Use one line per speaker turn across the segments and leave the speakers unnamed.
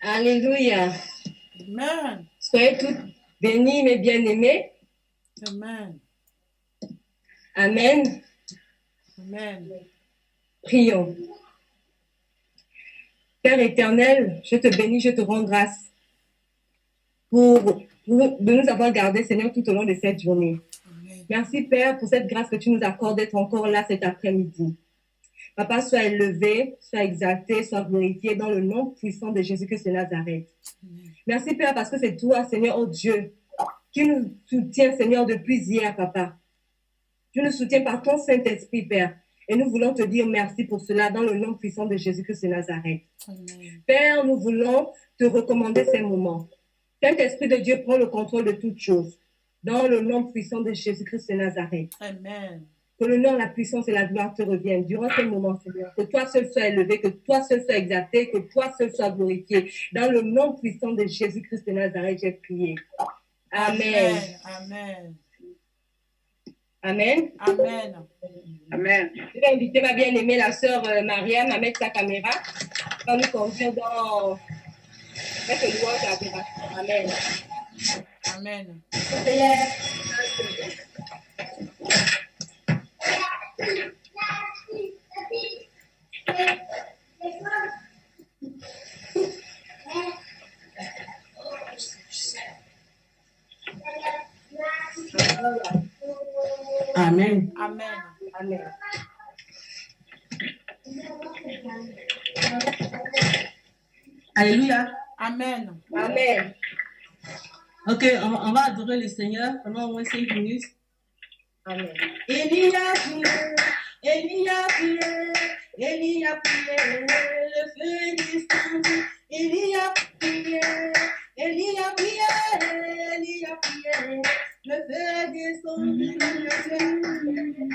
Alléluia.
Amen.
Soyez toutes bénies, mes bien-aimés.
Amen.
Amen.
Amen.
Prions. Père éternel, je te bénis, je te rends grâce de nous avoir gardés, Seigneur, tout au long de cette journée.
Amen.
Merci, Père, pour cette grâce que tu nous accordes d'être encore là cet après-midi. Papa, sois élevé, sois exalté, sois glorifié dans le nom puissant de Jésus-Christ de Nazareth.
Amen.
Merci, Père, parce que c'est toi, Seigneur, oh Dieu, qui nous soutient, Seigneur, depuis hier, Papa. Tu nous soutiens par ton Saint-Esprit, Père. Et nous voulons te dire merci pour cela dans le nom puissant de Jésus-Christ de Nazareth.
Amen.
Père, nous voulons te recommander ces moments. Saint-Esprit de Dieu, prends le contrôle de toutes choses. Dans le nom puissant de Jésus-Christ de Nazareth.
Amen.
Que le nom, la puissance et la gloire te reviennent durant ces moments, Seigneur. Que toi seul sois élevé, que toi seul sois exalté, que toi seul sois glorifié. Dans le nom puissant de Jésus-Christ de Nazareth, j'ai prié. Amen.
Amen.
Amen.
Amen.
Amen.
Je vais inviter ma bien-aimée, la sœur Mariam, à mettre sa caméra. Elle va nous conduire dans cette louange à adoration. Amen.
Amen.
Amen.
Amen.
Amen.
Alléluia.
Amen.
Amen.
Ok, on va adorer le Seigneur pendant au moins 5 minutes.
Amen.
Élie a prié, Élie a prié, Élie a prié, le feu est descendu. Élie a prié, Élie a prié, Élie a prié, le feu est descendu. Le feu est descendu.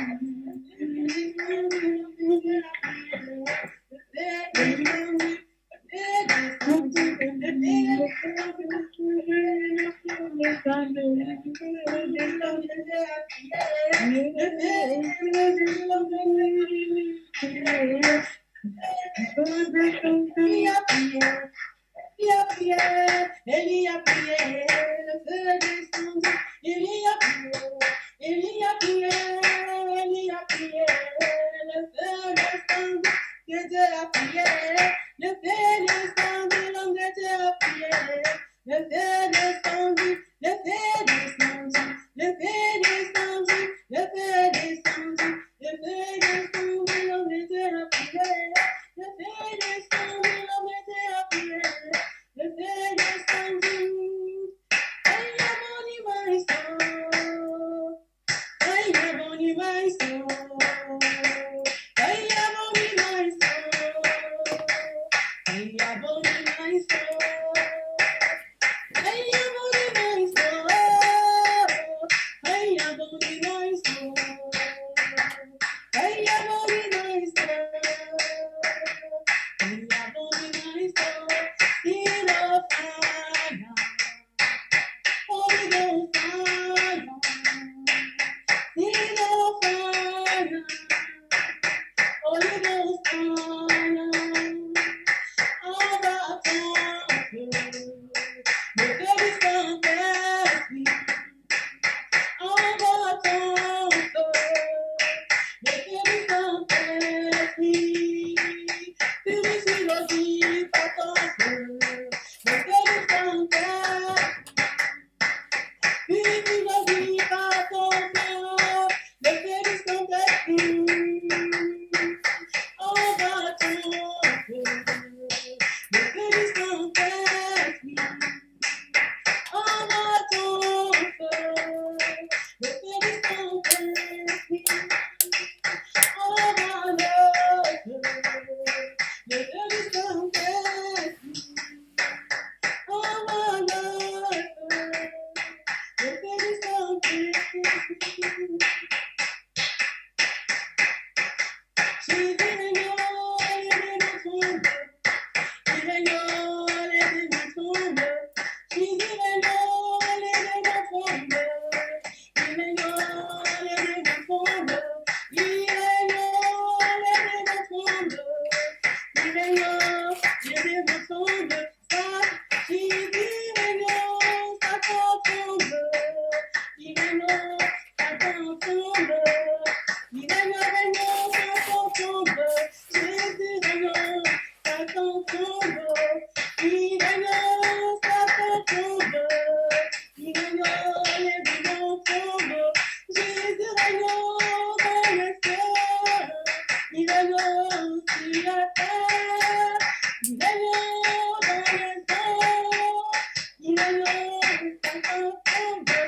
mon Dieu.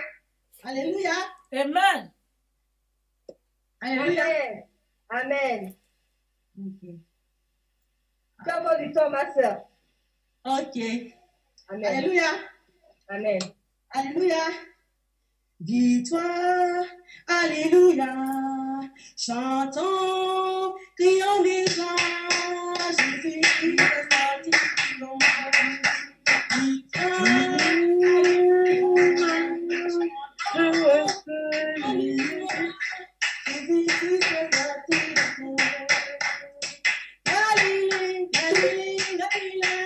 Alléluia.
Amen.
Alléluia.
Amen. Amen.
Ok.
Tu as encore du temps, ma soeur.
Ok.
Amen.
Alléluia.
Amen.
Alléluia. Victoire. Alléluia. Chantons, crions des joies. Jésus est sorti du tombeau. Victoire. Alléluia. Jésus est sorti du tombeau. Galilée, Galilée, Galilée.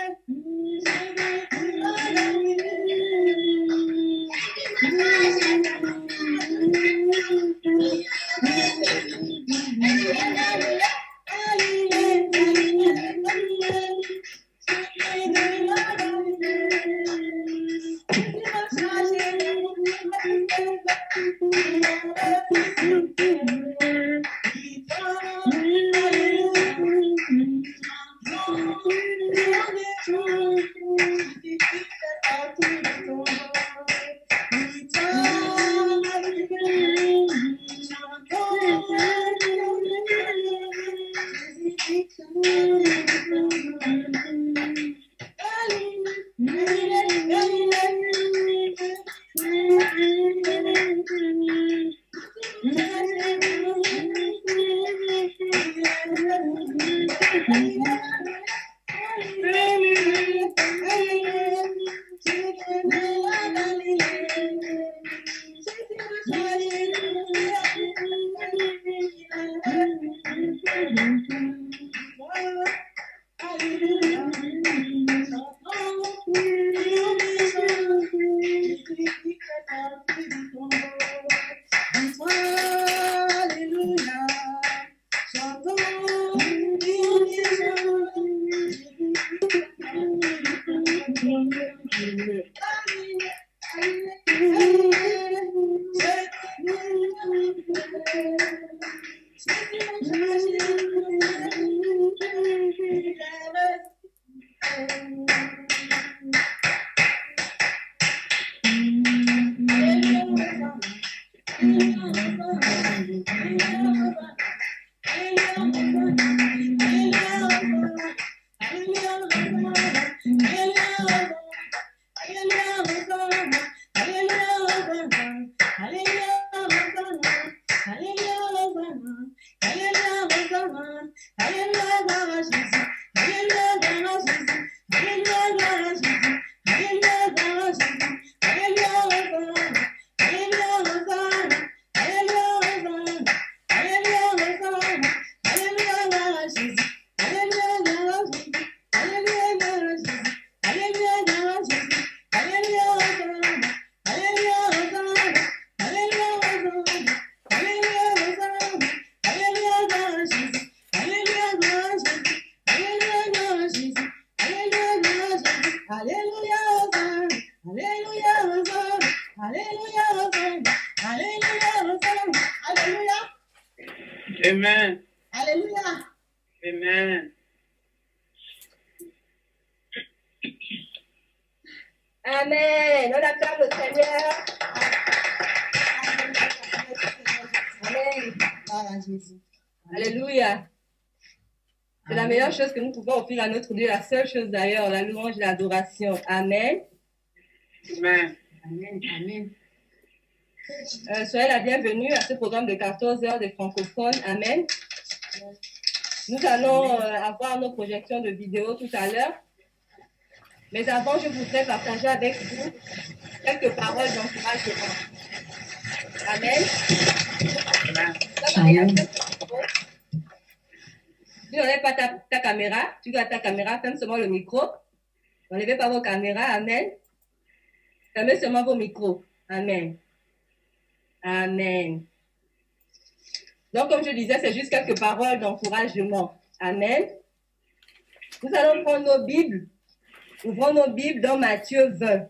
Amen.
Alléluia.
Amen.
Amen. On acclame le Seigneur. Amen.
Voilà Jésus.
Alléluia. C'est la meilleure chose que nous pouvons offrir à notre Dieu, la seule chose d'ailleurs, la louange et l'adoration. Amen.
Amen.
Amen. Amen.
Soyez la bienvenue à ce programme de 14 heures des francophones. Amen. Nous allons avoir nos projections de vidéos tout à l'heure. Mais avant, je voudrais partager avec vous quelques paroles d'encouragement. Amen.
Amen.
Tu n'enlèves pas ta caméra, tu gardes ta caméra, ferme seulement le micro. N'enlevez pas vos caméras, amen. Fermez seulement vos micros, amen. Amen. Donc, comme je disais, c'est juste quelques paroles d'encouragement. Amen. Nous allons prendre nos Bibles. Ouvrons nos Bibles dans Matthieu 20.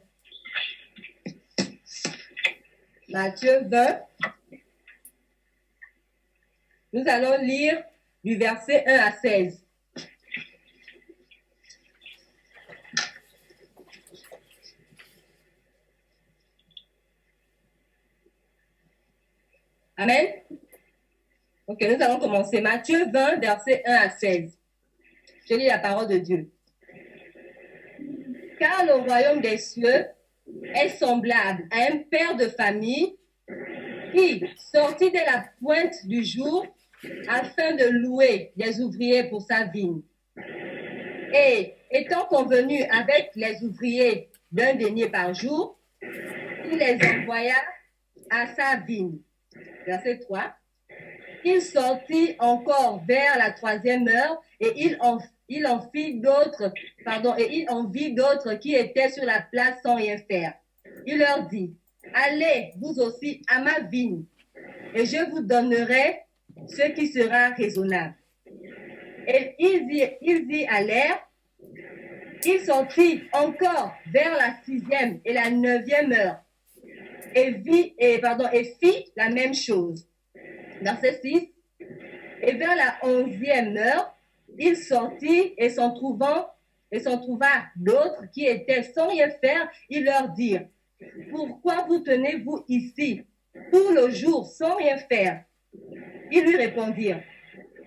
Matthieu 20. Nous allons lire du verset 1 à 16. Amen. Ok, nous allons commencer. Matthieu 20, versets 1 à 16. Je lis la parole de Dieu. Car le royaume des cieux est semblable à un père de famille qui, sorti de la pointe du jour, afin de louer des ouvriers pour sa vigne. Et étant convenu avec les ouvriers d'un denier par jour, il les envoya à sa vigne. Verset 3. Il sortit encore vers la 3e heure et il en vit d'autres qui étaient sur la place sans rien faire. Il leur dit, allez vous aussi à ma vigne et je vous donnerai ce qui sera raisonnable. Et ils y allèrent. Il sortit encore vers la 6e et la 9e heure et fit la même chose. Verset 6. Et vers la 11e heure, il sortit et s'en trouva d'autres qui étaient sans rien faire. Il leur dit, pourquoi vous tenez-vous ici tout le jour sans rien faire? Ils lui répondirent,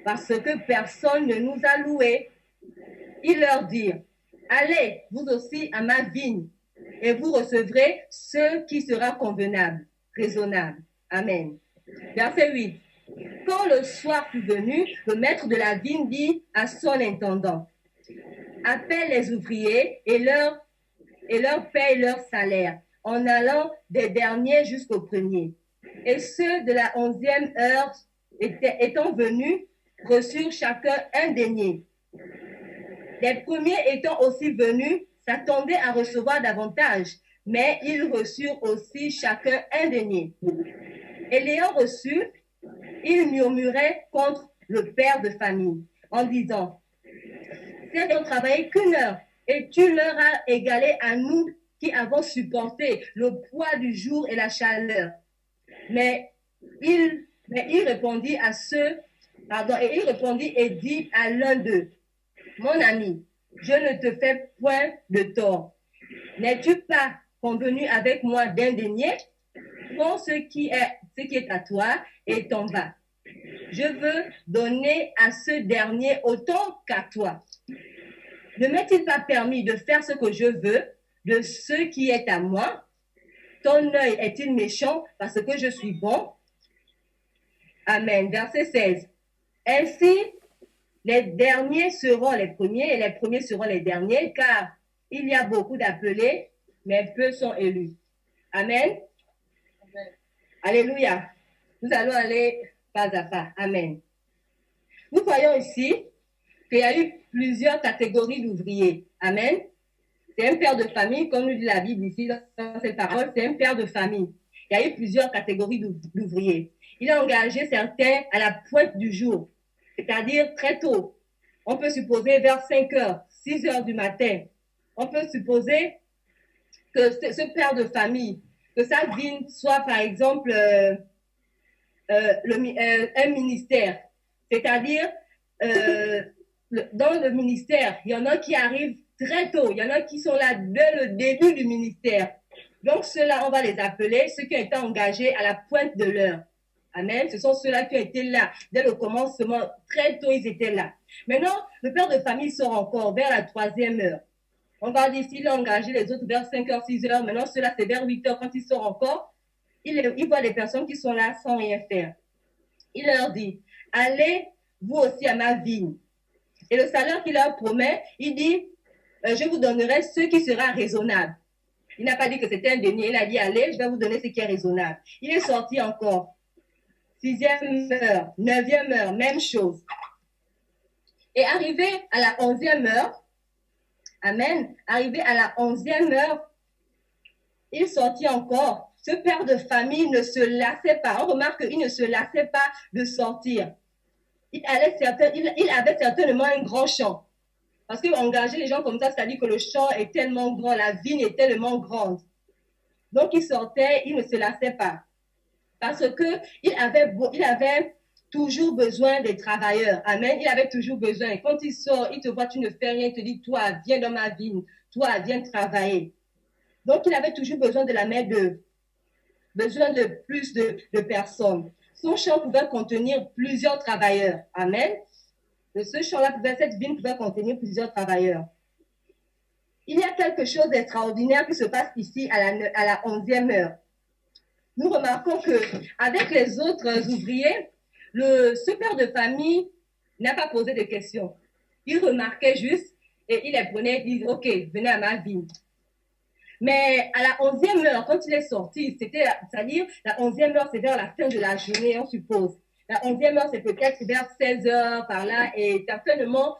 parce que personne ne nous a loués. Il leur dit, allez vous aussi à ma vigne et vous recevrez ce qui sera convenable, raisonnable. Amen. Verset 8. Quand le soir fut venu, le maître de la vigne dit à son intendant, appelle les ouvriers et leur paye leur salaire, en allant des derniers jusqu'aux premiers. Et ceux de la 11e heure étant venus, reçurent chacun un denier. Les premiers étant aussi venus, s'attendaient à recevoir davantage, mais ils reçurent aussi chacun un denier. Et l'ayant reçu, ils murmuraient contre le père de famille, en disant, c'est n'ont travaillé qu'une heure, et tu leur as égalé à nous qui avons supporté le poids du jour et la chaleur. Mais il répondit et dit à l'un d'eux, mon ami, je ne te fais point de tort. N'es-tu pas convenu avec moi d'un denier? Prends ce qui est à toi et t'en vas. Je veux donner à ce dernier autant qu'à toi. Ne m'est-il pas permis de faire ce que je veux de ce qui est à moi? Ton œil est-il méchant parce que je suis bon? Amen. Verset 16. Ainsi, les derniers seront les premiers et les premiers seront les derniers, car il y a beaucoup d'appelés, mais peu sont élus. Amen. Amen. Alléluia. Nous allons aller pas à pas. Amen. Nous voyons ici qu'il y a eu plusieurs catégories d'ouvriers. Amen. C'est un père de famille, comme nous dit la Bible ici dans cette parole, c'est un père de famille. Il y a eu plusieurs catégories d'ouvriers. Il a engagé certains à la pointe du jour, c'est-à-dire très tôt. On peut supposer vers 5 heures, 6 heures du matin. On peut supposer que ce père de famille, que sa vigne soit par exemple un ministère. C'est-à-dire, dans le ministère, il y en a qui arrivent très tôt. Il y en a qui sont là dès le début du ministère. Donc, ceux-là, on va les appeler ceux qui ont été engagés à la pointe de l'heure. Amen. Ce sont ceux-là qui ont été là dès le commencement. Très tôt, ils étaient là. Maintenant, le père de famille sort encore vers la 3e heure. On va dire s'il a engagé les autres vers 5 heures, 6 heures. Maintenant, ceux-là, c'est vers 8 heures quand ils sortent encore. Il voit les personnes qui sont là sans rien faire. Il leur dit, allez vous aussi à ma vigne. Et le salaire qu'il leur promet, il dit, je vous donnerai ce qui sera raisonnable. Il n'a pas dit que c'était un denier. Il a dit, allez, je vais vous donner ce qui est raisonnable. Il est sorti encore. 6e heure, 9e heure, même chose. Et arrivé à la 11e heure, amen, arrivé à la 11e heure, il sortit encore. Ce père de famille ne se lassait pas. On remarque qu'il ne se lassait pas de sortir. Il avait certainement un grand champ. Parce qu'engager les gens comme ça, c'est-à-dire que le champ est tellement grand, la vigne est tellement grande. Donc, il sortait, il ne se lassait pas. Parce qu'il avait toujours besoin des travailleurs. Amen. Il avait toujours besoin. Et quand il sort, il te voit, tu ne fais rien, il te dit, toi, viens dans ma vigne. Toi, viens travailler. Donc, il avait toujours besoin de la main-d'œuvre. Besoin de plus de personnes. Son champ pouvait contenir plusieurs travailleurs. Amen. Ce champ-là, cette vigne pouvait contenir plusieurs travailleurs. Il y a quelque chose d'extraordinaire qui se passe ici à la 11e heure. Nous remarquons qu'avec les autres ouvriers, ce père de famille n'a pas posé de questions. Il remarquait juste et il les prenait et disait, OK, venez à ma vigne. Mais à la 11e heure, quand il est sorti, c'est-à-dire la 11e heure, c'est vers la fin de la journée, on suppose. La 11e heure, c'est peut-être vers 16 heures par là, et certainement,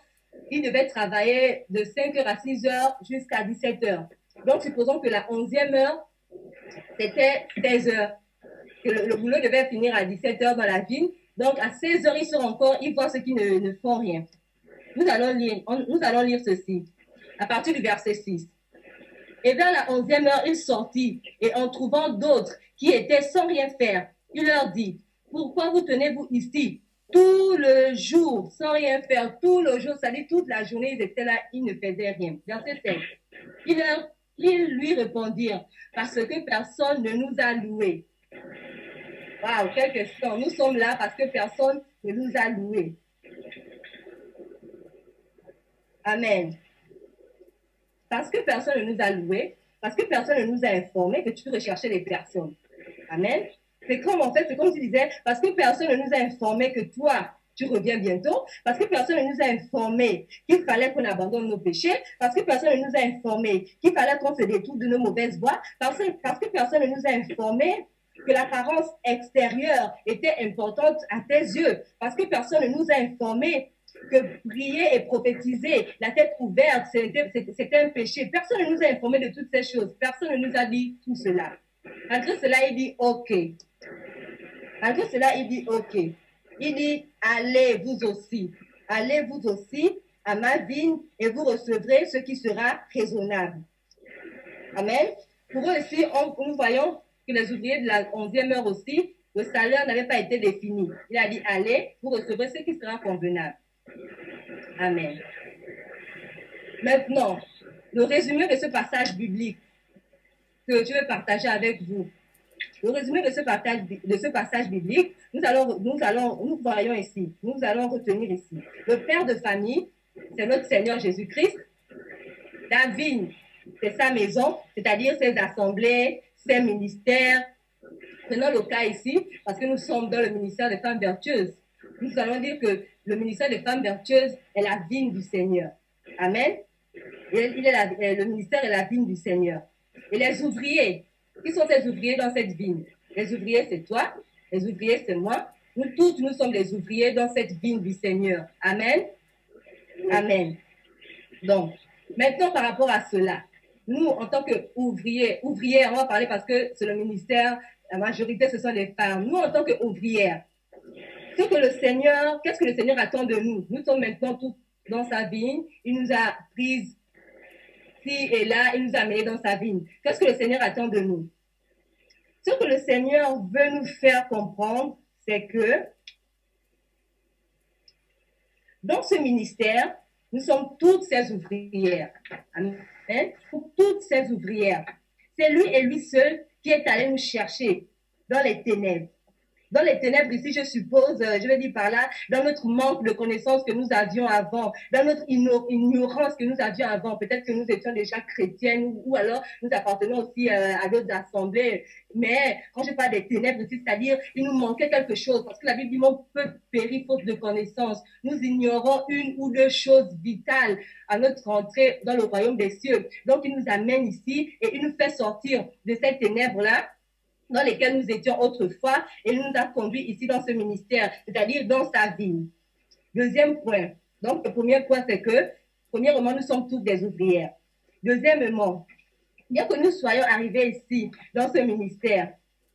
il devait travailler de 5 heures à 6 heures jusqu'à 17 heures. Donc, supposons que la 11e heure, c'était 16 heures. Que le boulot devait finir à 17 heures dans la vigne. Donc, à 16 heures, ils sont encore, ils voient ceux qui ne font rien. Nous allons lire ceci, à partir du verset 6. Et vers la 11e heure, il sortit, et en trouvant d'autres qui étaient sans rien faire, il leur dit, pourquoi vous tenez-vous ici tout le jour, sans rien faire, tout le jour, ça dit toute la journée, ils étaient là, ils ne faisaient rien. Verset 7. Ils lui répondirent, parce que personne ne nous a loués. Waouh, quelle question. Nous sommes là parce que personne ne nous a loués. Amen. Parce que personne ne nous a loués, parce que personne ne nous a informés que tu recherchais les personnes. Amen. C'est comme tu disais, parce que personne ne nous a informés que toi, tu reviens bientôt, parce que personne ne nous a informés qu'il fallait qu'on abandonne nos péchés, parce que personne ne nous a informés qu'il fallait qu'on se détourne de nos mauvaises voies, parce que personne ne nous a informés que l'apparence extérieure était importante à tes yeux, parce que personne ne nous a informés que prier et prophétiser, la tête ouverte, c'était un péché. Personne ne nous a informés de toutes ces choses. Personne ne nous a dit tout cela. Malgré cela, il dit OK. Malgré cela, il dit OK. Il dit, allez vous aussi à ma vigne et vous recevrez ce qui sera raisonnable. Amen. Pour eux aussi, nous voyons que les ouvriers de la 11e heure aussi, le salaire n'avait pas été défini. Il a dit, allez, vous recevrez ce qui sera convenable. Amen. Maintenant, le résumé de ce passage biblique que je vais partager avec vous. Le résumé de ce passage biblique, nous voyons ici, nous allons retenir ici. Le père de famille, c'est notre Seigneur Jésus-Christ. La vigne, c'est sa maison, c'est-à-dire ses assemblées, ses ministères. Prenons le cas ici, parce que nous sommes dans le ministère des femmes vertueuses. Nous allons dire que le ministère des femmes vertueuses est la vigne du Seigneur. Amen. Le ministère est la vigne du Seigneur. Et les ouvriers, qui sont ces ouvriers dans cette vigne? Les ouvriers, c'est toi. Les ouvriers, c'est moi. Nous tous, nous sommes les ouvriers dans cette vigne du Seigneur. Amen. Amen. Donc, maintenant, par rapport à cela, nous, en tant qu'ouvriers, on va parler parce que c'est le ministère, la majorité, ce sont les femmes. Nous, en tant qu'ouvrières, qu'est-ce que le Seigneur attend de nous? Nous sommes maintenant tous dans sa vigne. Il nous a prises ici et là, il nous a amenés dans sa vigne. Qu'est-ce que le Seigneur attend de nous? Ce que le Seigneur veut nous faire comprendre, c'est que dans ce ministère, nous sommes toutes ces ouvrières. Amen. Toutes ces ouvrières. C'est lui et lui seul qui est allé nous chercher dans les ténèbres. Dans les ténèbres ici, je suppose, je vais dire par là, dans notre manque de connaissances que nous avions avant, dans notre ignorance que nous avions avant, peut-être que nous étions déjà chrétiennes ou alors nous appartenons aussi à d'autres assemblées. Mais quand je parle des ténèbres ici, c'est-à-dire il nous manquait quelque chose, parce que la Bible dit mon peuple périt faute de connaissances. Nous ignorons une ou deux choses vitales à notre entrée dans le royaume des cieux. Donc il nous amène ici et il nous fait sortir de ces ténèbres-là dans lesquels nous étions autrefois, et il nous a conduits ici dans ce ministère, c'est-à-dire dans sa vie. Deuxième point. Donc, le premier point, c'est que, premièrement, nous sommes toutes des ouvrières. Deuxièmement, bien que nous soyons arrivés ici, dans ce ministère,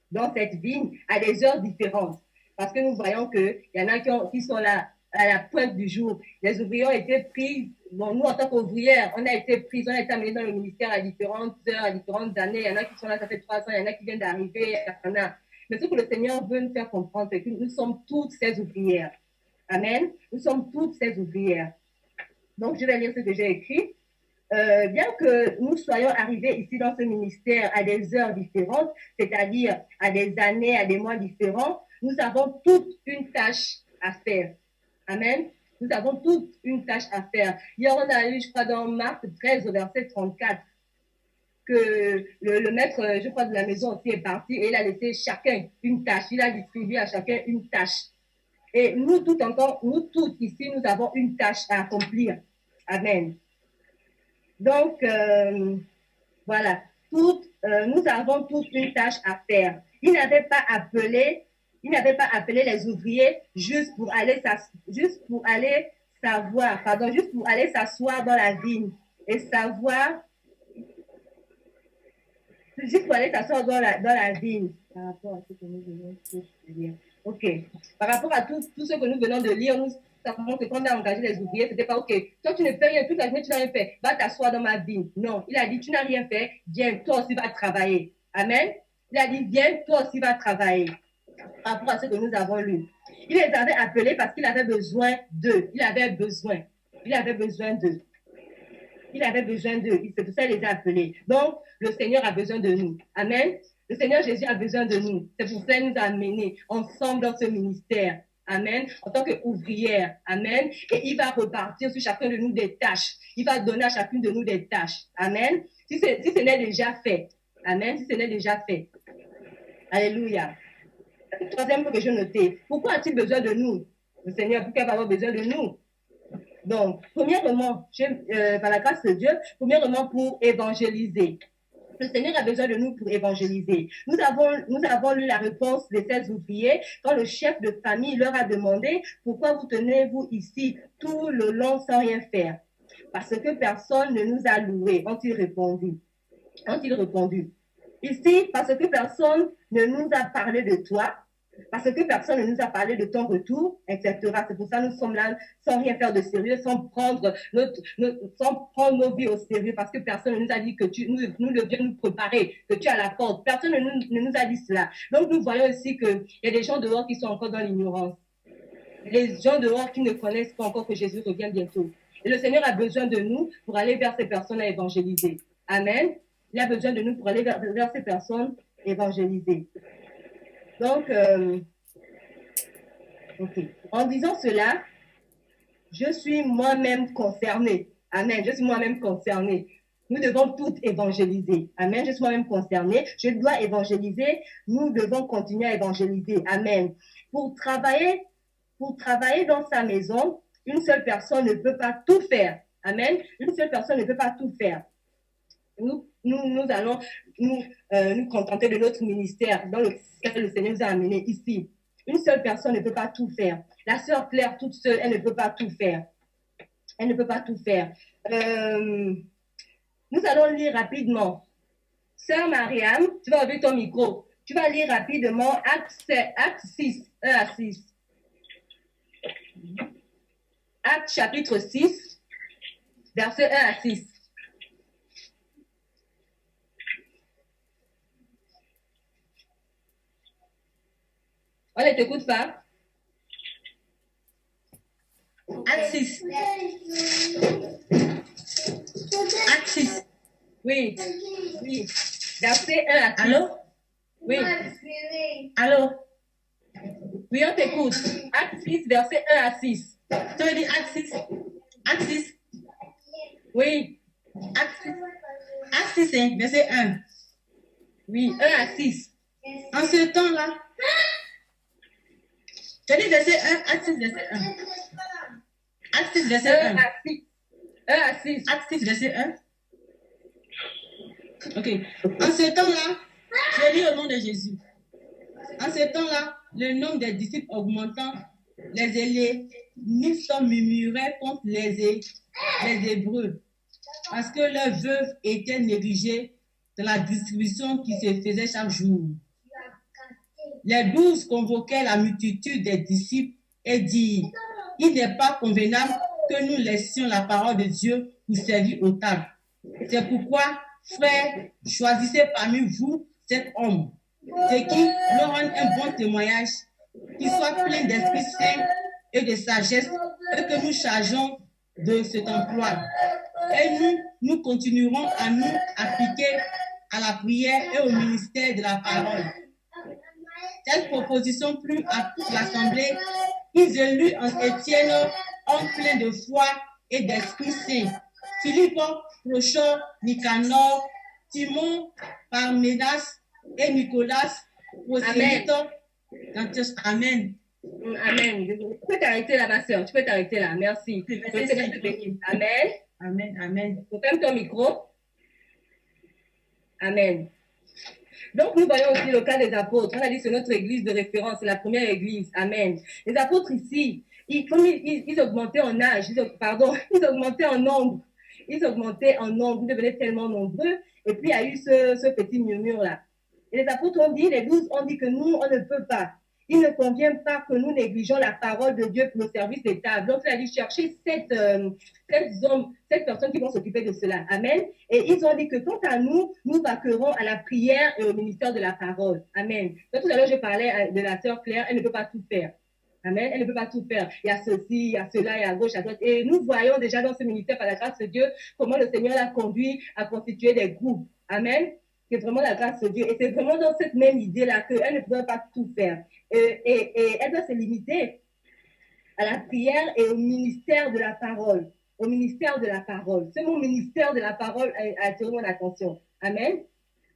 dans cette vigne, à des heures différentes, parce que nous voyons qu'il y en a qui sont là à la pointe du jour. Les ouvriers ont été pris. Bon, nous, en tant qu'ouvrières, on a été amenés dans le ministère à différentes heures, à différentes années. Il y en a qui sont là, ça fait 3 ans, il y en a qui viennent d'arriver, Mais ce que le Seigneur veut nous faire comprendre, c'est que nous sommes toutes ces ouvrières. Amen. Nous sommes toutes ces ouvrières. Donc, je vais lire ce que j'ai écrit. Bien que nous soyons arrivés ici dans ce ministère à des heures différentes, c'est-à-dire à des années, à des mois différents, nous avons toute une tâche à faire. Amen. Nous avons toute une tâche à faire. Hier, on a lu, je crois, dans Marc 13, au verset 34, que le maître, je crois, de la maison aussi est parti et il a laissé chacun une tâche. Il a distribué à chacun une tâche. Et nous tous ici, nous avons une tâche à accomplir. Amen. Donc, voilà. Nous avons toute une tâche à faire. Il n'avait pas appelé les ouvriers juste pour aller s'asseoir dans la vigne et savoir, juste pour aller s'asseoir dans la vigne. Par rapport à ce que nous venons de lire. OK. Par rapport à tout ce que nous venons de lire, nous savons que quand on a engagé les ouvriers, c'était pas OK. Toi, tu ne fais rien, toute la journée, tu n'as rien fait. Va t'asseoir dans ma vigne. Non, il a dit, tu n'as rien fait, viens, toi aussi va travailler. Amen. Il a dit, viens, toi aussi va travailler. Par rapport à ce que nous avons lu. Il les avait appelés parce qu'il avait besoin d'eux. Il avait besoin d'eux. C'est pour ça qu'il les a appelés. Donc, le Seigneur a besoin de nous. Amen. Le Seigneur Jésus a besoin de nous. C'est pour ça qu'il nous a amenés ensemble dans ce ministère. Amen. En tant qu'ouvrière. Amen. Et il va repartir sur chacun de nous des tâches. Il va donner à chacune de nous des tâches. Amen. Si ce n'est déjà fait. Amen. Si ce n'est déjà fait. Alléluia. Troisième point que je notais. Pourquoi a-t-il besoin de nous? Le Seigneur, pourquoi il va avoir besoin de nous? Donc, premièrement, par la grâce de Dieu, premièrement pour évangéliser. Le Seigneur a besoin de nous pour évangéliser. Nous avons lu la réponse des 16 ouvriers quand le chef de famille leur a demandé « Pourquoi vous tenez-vous ici tout le long sans rien faire ?» Parce que personne ne nous a loués, ont-ils répondu. Ici, parce que personne ne nous a parlé de toi, parce que personne ne nous a parlé de ton retour, etc. C'est pour ça que nous sommes là sans rien faire de sérieux, sans prendre nos vies au sérieux, parce que personne ne nous a dit que nous devions nous préparer, que tu as la porte. Personne ne nous a dit cela. Donc nous voyons ici qu'il y a des gens dehors qui sont encore dans l'ignorance. Les gens dehors qui ne connaissent pas encore que Jésus revient bientôt. Et le Seigneur a besoin de nous pour aller vers ces personnes à évangéliser. Amen. Il a besoin de nous pour aller vers ces personnes évangélisées. Donc, okay. En disant cela, je suis moi-même concernée. Amen. Je suis moi-même concernée. Nous devons toutes évangéliser. Amen. Je suis moi-même concernée. Je dois évangéliser. Nous devons continuer à évangéliser. Amen. Pour travailler dans sa maison, une seule personne ne peut pas tout faire. Amen. Une seule personne ne peut pas tout faire. Nous allons nous contenter de notre ministère dans lequel le Seigneur nous a amenés ici. Une seule personne ne peut pas tout faire. La sœur Claire, toute seule, elle ne peut pas tout faire. Elle ne peut pas tout faire. Nous allons lire rapidement. Sœur Mariam, tu vas ouvrir ton micro. Tu vas lire rapidement Acte 6, 1 à 6. Acte chapitre 6, versets 1 à 6. On ne t'écoute pas.
Acte 6. Acte 6.
Oui. Verset 1 à 6.
Allô?
Oui.
Allô?
Oui, on t'écoute. Acte 6, verset 1 à 6.
Tu veux dire Acte 6? Acte 6.
Oui.
Acte 6, hein, verset 1.
Oui, 1 à 6.
En ce temps-là, tu dis verset 1, Acte 6, verset 1. Acte 6, verset 1.
1 à 6. 1 à 6.
Acte 6, verset 1. Ok. En ce temps-là, je lis au nom de Jésus. En ce temps-là, le nombre des disciples augmentant, les hellénistes murmuraient contre les Hébreux parce que leurs veuves étaient négligées dans la distribution qui se faisait chaque jour. Les 12 convoquaient la multitude des disciples et dirent: il n'est pas convenable que nous laissions la parole de Dieu pour servir aux tables. C'est pourquoi, frères, choisissez parmi vous cet homme, ce qui leur rend un bon témoignage, qui soit plein d'Esprit Saint et de sagesse, et que nous chargeons de cet emploi. Et nous continuerons à nous appliquer à la prière et au ministère de la parole. Cette proposition plut à toute l'assemblée. Ils élus en Étienne, homme plein de foi et d'Esprit Saint. Philippe, Prochor, Nicanor, Timon, Parménas et Nicolas, prosélyte d'Antioche. Amen.
Amen. Tu peux t'arrêter là, ma soeur. Tu peux t'arrêter là. Merci. Amen.
Amen. Amen.
Ferme ton micro. Amen. Donc, nous voyons aussi le cas des apôtres. On a dit que c'est notre église de référence, c'est la première église. Amen. Les apôtres ici, ils augmentaient en âge, ils augmentaient en nombre. Ils augmentaient en nombre, ils devenaient tellement nombreux. Et puis, il y a eu ce petit murmure-là. Et les apôtres ont dit, les 12 ont dit que nous, on ne peut pas. Il ne convient pas que nous négligeons la parole de Dieu pour le service des tables. Donc, il a dit chercher sept personnes qui vont s'occuper de cela. Amen. Et ils ont dit que quant à nous, nous vaquerons à la prière et au ministère de la parole. Amen. Donc, tout à l'heure, je parlais de la sœur Claire, elle ne peut pas tout faire. Amen. Elle ne peut pas tout faire. Il y a ceci, il y a cela, il y a à gauche, à droite. Et nous voyons déjà dans ce ministère, par la grâce de Dieu, comment le Seigneur l'a conduit à constituer des groupes. Amen. C'est vraiment la grâce de Dieu. Et c'est vraiment dans cette même idée-là qu'elle ne pouvait pas tout faire. Et elle doit se limiter à la prière et au ministère de la parole. Au ministère de la parole. C'est mon ministère de la parole a attiré mon attention. Amen.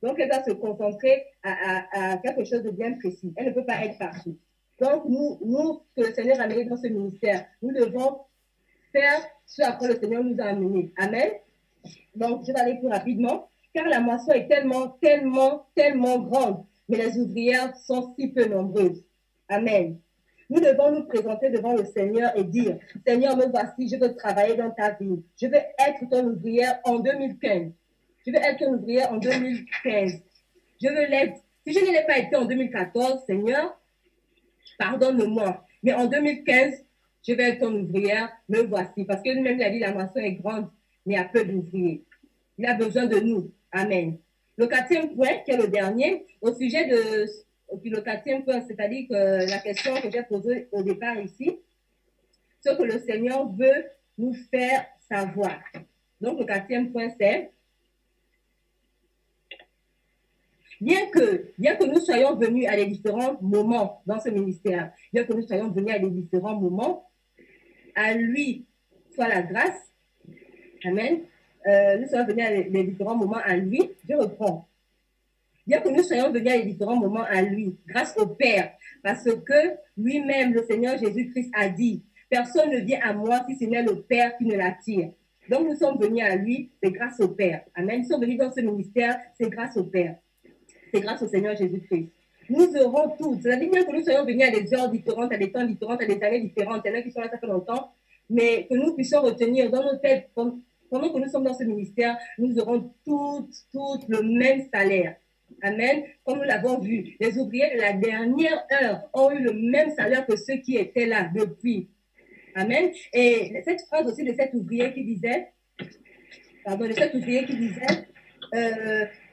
Donc, elle doit se concentrer à quelque chose de bien précis. Elle ne peut pas être partout. Donc, nous, que le Seigneur a amené dans ce ministère, nous devons faire ce à quoi le Seigneur nous a amenés. Amen. Donc, je vais aller plus rapidement. Car la moisson est tellement grande, mais les ouvrières sont si peu nombreuses. Amen. Nous devons nous présenter devant le Seigneur et dire, Seigneur, me voici, je veux travailler dans ta vie. Je veux être ton ouvrière en 2015. Je veux être ton ouvrière en 2015. Je veux l'être. Si je ne l'ai pas été en 2014, Seigneur, pardonne-moi. Mais en 2015, je vais être ton ouvrière, me voici. Parce que lui-même, il a dit, la moisson est grande, mais il y a peu d'ouvriers. Il a besoin de nous. Amen. Le quatrième point, qui est le dernier, au sujet de... Puis le quatrième point, c'est-à-dire que la question que j'ai posée au départ ici, ce que le Seigneur veut nous faire savoir. Donc, le quatrième point, c'est... Bien que nous soyons venus à des différents moments dans ce ministère, bien que nous soyons venus à des différents moments, à lui soit la grâce. Amen. Nous sommes venus à des différents moments à lui. Je reprends. Bien que nous soyons venus à des différents moments à lui, grâce au Père, parce que lui-même, le Seigneur Jésus-Christ a dit, personne ne vient à moi si ce n'est le Père qui ne l'attire. Donc nous sommes venus à lui, c'est grâce au Père. Amen. Nous sommes venus dans ce ministère, c'est grâce au Père. C'est grâce au Seigneur Jésus-Christ. Nous aurons toutes. C'est-à-dire bien que nous soyons venus à des heures différentes, à des temps différents, à des années différentes. Il y en a qui sont là, ça fait longtemps. Mais que nous puissions retenir dans nos têtes, pendant que nous sommes dans ce ministère, nous aurons toutes le même salaire. Amen. Comme nous l'avons vu, les ouvriers de la dernière heure ont eu le même salaire que ceux qui étaient là depuis. Amen. Et cette phrase aussi de cet ouvrier qui disait,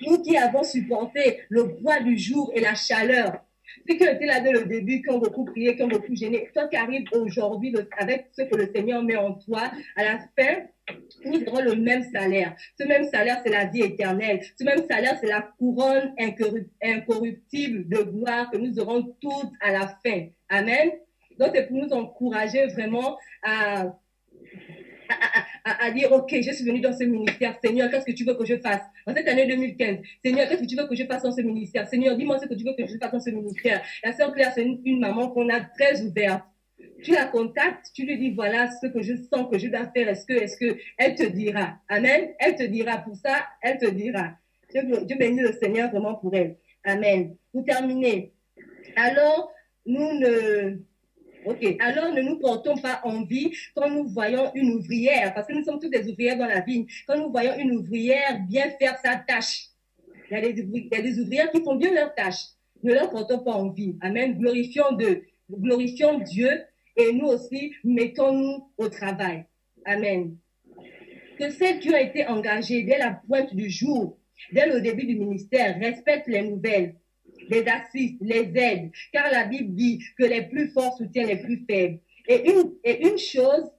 nous qui avons supporté le poids du jour et la chaleur, ceux qui ont été là dès le début, qui ont beaucoup prié, qui ont beaucoup gêné, toi qui arrives aujourd'hui avec ce que le Seigneur met en toi, à la fin, nous aurons le même salaire. Ce même salaire, c'est la vie éternelle. Ce même salaire, c'est la couronne incorruptible de gloire que nous aurons toutes à la fin. Amen. Donc, c'est pour nous encourager vraiment à dire, OK, je suis venue dans ce ministère. Seigneur, qu'est-ce que tu veux que je fasse en cette année 2015? Seigneur, qu'est-ce que tu veux que je fasse dans ce ministère? Seigneur, dis-moi ce que tu veux que je fasse dans ce ministère. La sœur Claire, c'est une maman qu'on a très ouverte. Tu la contactes, tu lui dis, voilà ce que je sens que je dois faire. Est-ce que elle te dira? Amen. Elle te dira. Pour ça, elle te dira. Dieu bénit le Seigneur vraiment pour elle. Amen. Pour terminer. Alors, ne nous portons pas envie quand nous voyons une ouvrière, parce que nous sommes tous des ouvrières dans la vigne, quand nous voyons une ouvrière bien faire sa tâche. Il y a des ouvrières qui font bien leur tâche. Ne leur portons pas envie. Amen. Glorifions Dieu et nous aussi, mettons-nous au travail. Amen. Que celles qui ont été engagées dès la pointe du jour, dès le début du ministère, respectent les nouvelles, les assistent, les aident, car la Bible dit que les plus forts soutiennent les plus faibles. Et une chose,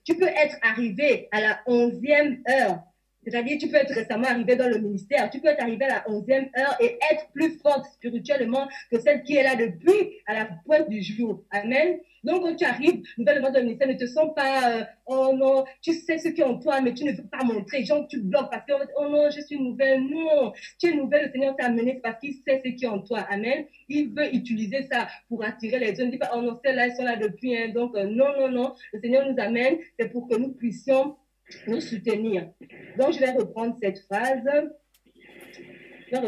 tu peux être arrivé à la 11e heure, C'est-à-dire, tu peux être récemment arrivé dans le ministère, tu peux être arrivé à la 11e heure et être plus forte spirituellement que celle qui est là depuis à la pointe du jour. Amen. Donc, quand tu arrives, nouvellement dans le ministère, ne te sens pas, oh non, tu sais ce qui est en toi, mais tu ne veux pas montrer. Genre, tu bloques parce que, oh non, je suis nouvelle. Non, tu es nouvelle, le Seigneur t'a amené parce qu'il sait ce qui est en toi. Amen. Il veut utiliser ça pour attirer les jeunes. Ne dis pas, oh non, celles-là, elles sont là depuis. Hein. Donc, non, non, non. Le Seigneur nous amène, c'est pour que nous puissions nous soutenir. Donc, je vais reprendre cette phrase. C'est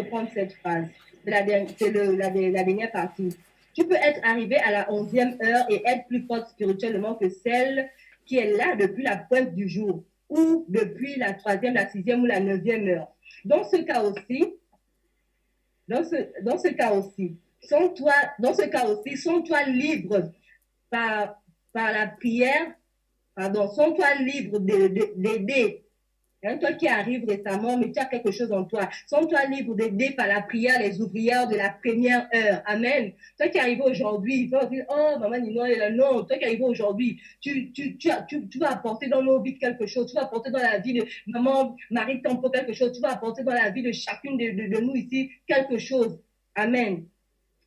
la dernière partie. Tu peux être arrivé à la 11e heure et être plus forte spirituellement que celle qui est là depuis la pointe du jour ou depuis la 3e, la 6e ou la 9e heure. Dans ce cas aussi, sens-toi libre par la prière. Sens-toi libre d'aider. Hein, toi qui arrives récemment, mais tu as quelque chose en toi. Sens-toi libre d'aider par la prière les ouvrières de la première heure. Amen. Toi qui arrives aujourd'hui, tu vas dire, oh, maman Nino est là. Non, toi qui arrives aujourd'hui, tu vas apporter dans nos vies quelque chose. Tu vas apporter dans la vie de maman Marie Tempo quelque chose. Tu vas apporter dans la vie de chacune de nous ici quelque chose. Amen.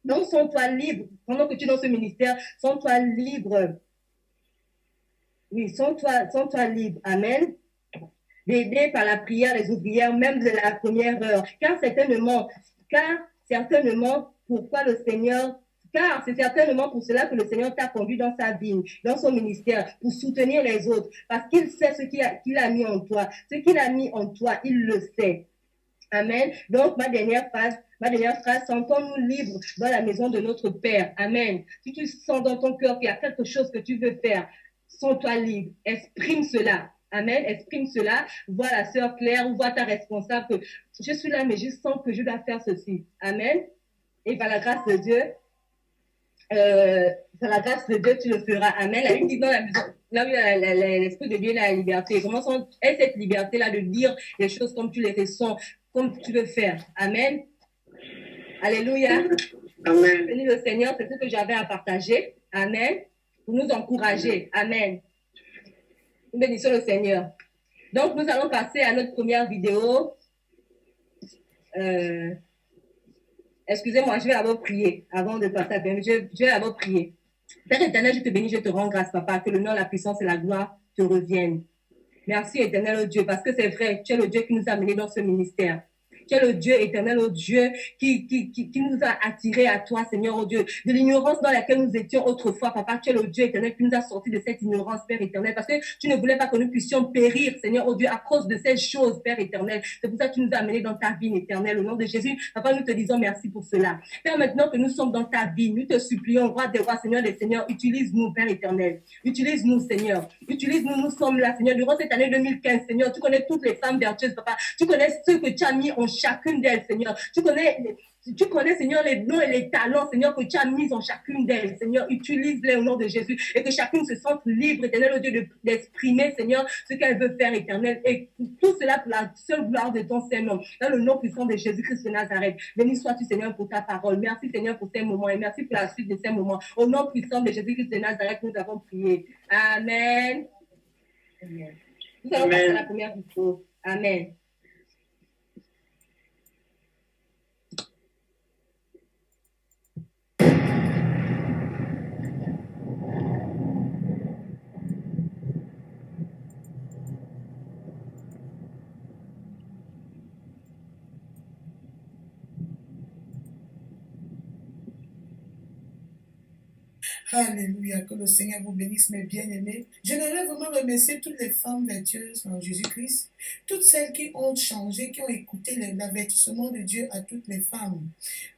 Donc, sens-toi libre. Pendant que tu es dans ce ministère, sens-toi libre. Oui, sens-toi libre. Amen. D'aider par la prière les ouvrières, même de la première heure. Car c'est certainement c'est certainement pour cela que le Seigneur t'a conduit dans sa vie, dans son ministère, pour soutenir les autres. Parce qu'il sait ce qu'il a mis en toi. Ce qu'il a mis en toi, il le sait. Amen. Donc, ma dernière phrase, sentons-nous libres dans la maison de notre Père. Amen. Si tu sens dans ton cœur qu'il y a quelque chose que tu veux faire, sens-toi libre. Exprime cela. Amen. Exprime cela. Vois la sœur Claire ou vois ta responsable que je suis là, mais je sens que je dois faire ceci. Amen. Et par la grâce de Dieu, tu le feras. Amen. La Bible dit dans la maison, là où l'Esprit de Dieu est la liberté. Comment est cette liberté-là de dire les choses comme tu les ressens, comme tu veux faire. Amen. Alléluia.
Amen.
Bénis le Seigneur, c'est ce que j'avais à partager. Amen. Pour nous encourager. Amen. Nous bénissons le Seigneur. Donc, nous allons passer à notre première vidéo. Excusez-moi, je vais d'abord prier avant de passer à la je vais d'abord prier. Père éternel, je te bénis, je te rends grâce, papa, que le nom, la puissance et la gloire te reviennent. Merci, éternel, oh Dieu, parce que c'est vrai, tu es le Dieu qui nous a menés dans ce ministère. Tu es le Dieu éternel, oh Dieu, qui nous a attirés à toi, Seigneur, oh Dieu, de l'ignorance dans laquelle nous étions autrefois, papa. Tu es le Dieu éternel qui nous a sortis de cette ignorance, Père éternel, parce que tu ne voulais pas que nous puissions périr, Seigneur, oh Dieu, à cause de ces choses, Père éternel. C'est pour ça que tu nous as amenés dans ta vie éternelle, au nom de Jésus. Papa, nous te disons merci pour cela. Père, maintenant que nous sommes dans ta vie, nous te supplions, roi des rois, Seigneur des seigneurs, utilise-nous, Père éternel. Utilise-nous, Seigneur. Utilise-nous, nous sommes là, Seigneur, durant cette année 2015, Seigneur. Tu connais toutes les femmes vertueuses, papa. Tu connais ce que tu as mis en chacune d'elles, Seigneur. Tu connais, Seigneur, les dons et les talents, Seigneur, que tu as mis en chacune d'elles. Seigneur, utilise-les au nom de Jésus et que chacune se sente libre, éternel, au Dieu, d'exprimer, Seigneur, ce qu'elle veut faire, éternel. Et tout cela pour la seule gloire de ton Saint-Nom. Dans le nom puissant de Jésus-Christ de Nazareth. Béni sois-tu, Seigneur, pour ta parole. Merci, Seigneur, pour ces moments et merci pour la suite de ces moments. Au nom puissant de Jésus-Christ de Nazareth, nous avons prié. Amen. Amen. Nous allons passer à la première vidéo. Amen.
Alléluia, que le Seigneur vous bénisse, mes bien-aimés. J'aimerais vraiment remercier toutes les femmes vertueuses en Jésus-Christ, toutes celles qui ont changé, qui ont écouté l'avertissement de Dieu à toutes les femmes.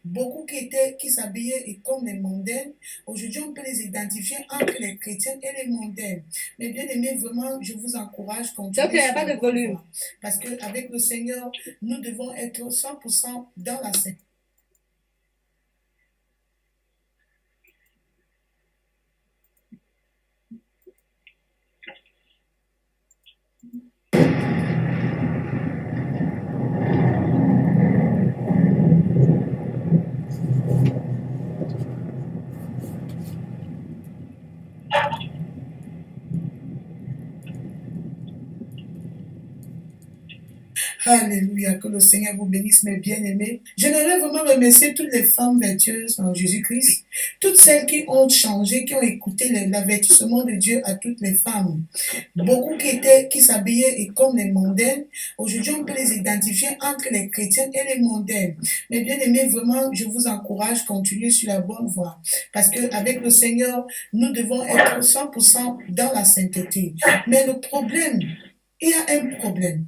Beaucoup qui s'habillaient comme les mondaines, aujourd'hui on peut les identifier entre les chrétiennes et les mondaines. Mes bien-aimés, vraiment, je vous encourage à continuer.
Donc, il n'y a pas de volume.
Parce qu'avec le Seigneur, nous devons être 100% dans la sainteté. Alléluia, que le Seigneur vous bénisse, mes bien-aimés. J'aimerais vraiment remercier toutes les femmes vertueuses en Jésus-Christ, toutes celles qui ont changé, qui ont écouté l'avertissement de Dieu à toutes les femmes. Beaucoup qui s'habillaient et comme les mondaines, aujourd'hui on peut les identifier entre les chrétiens et les mondaines. Mes bien-aimés, vraiment, je vous encourage, continuez sur la bonne voie, parce qu'avec le Seigneur, nous devons être 100% dans la sainteté. Mais le problème, il y a un problème.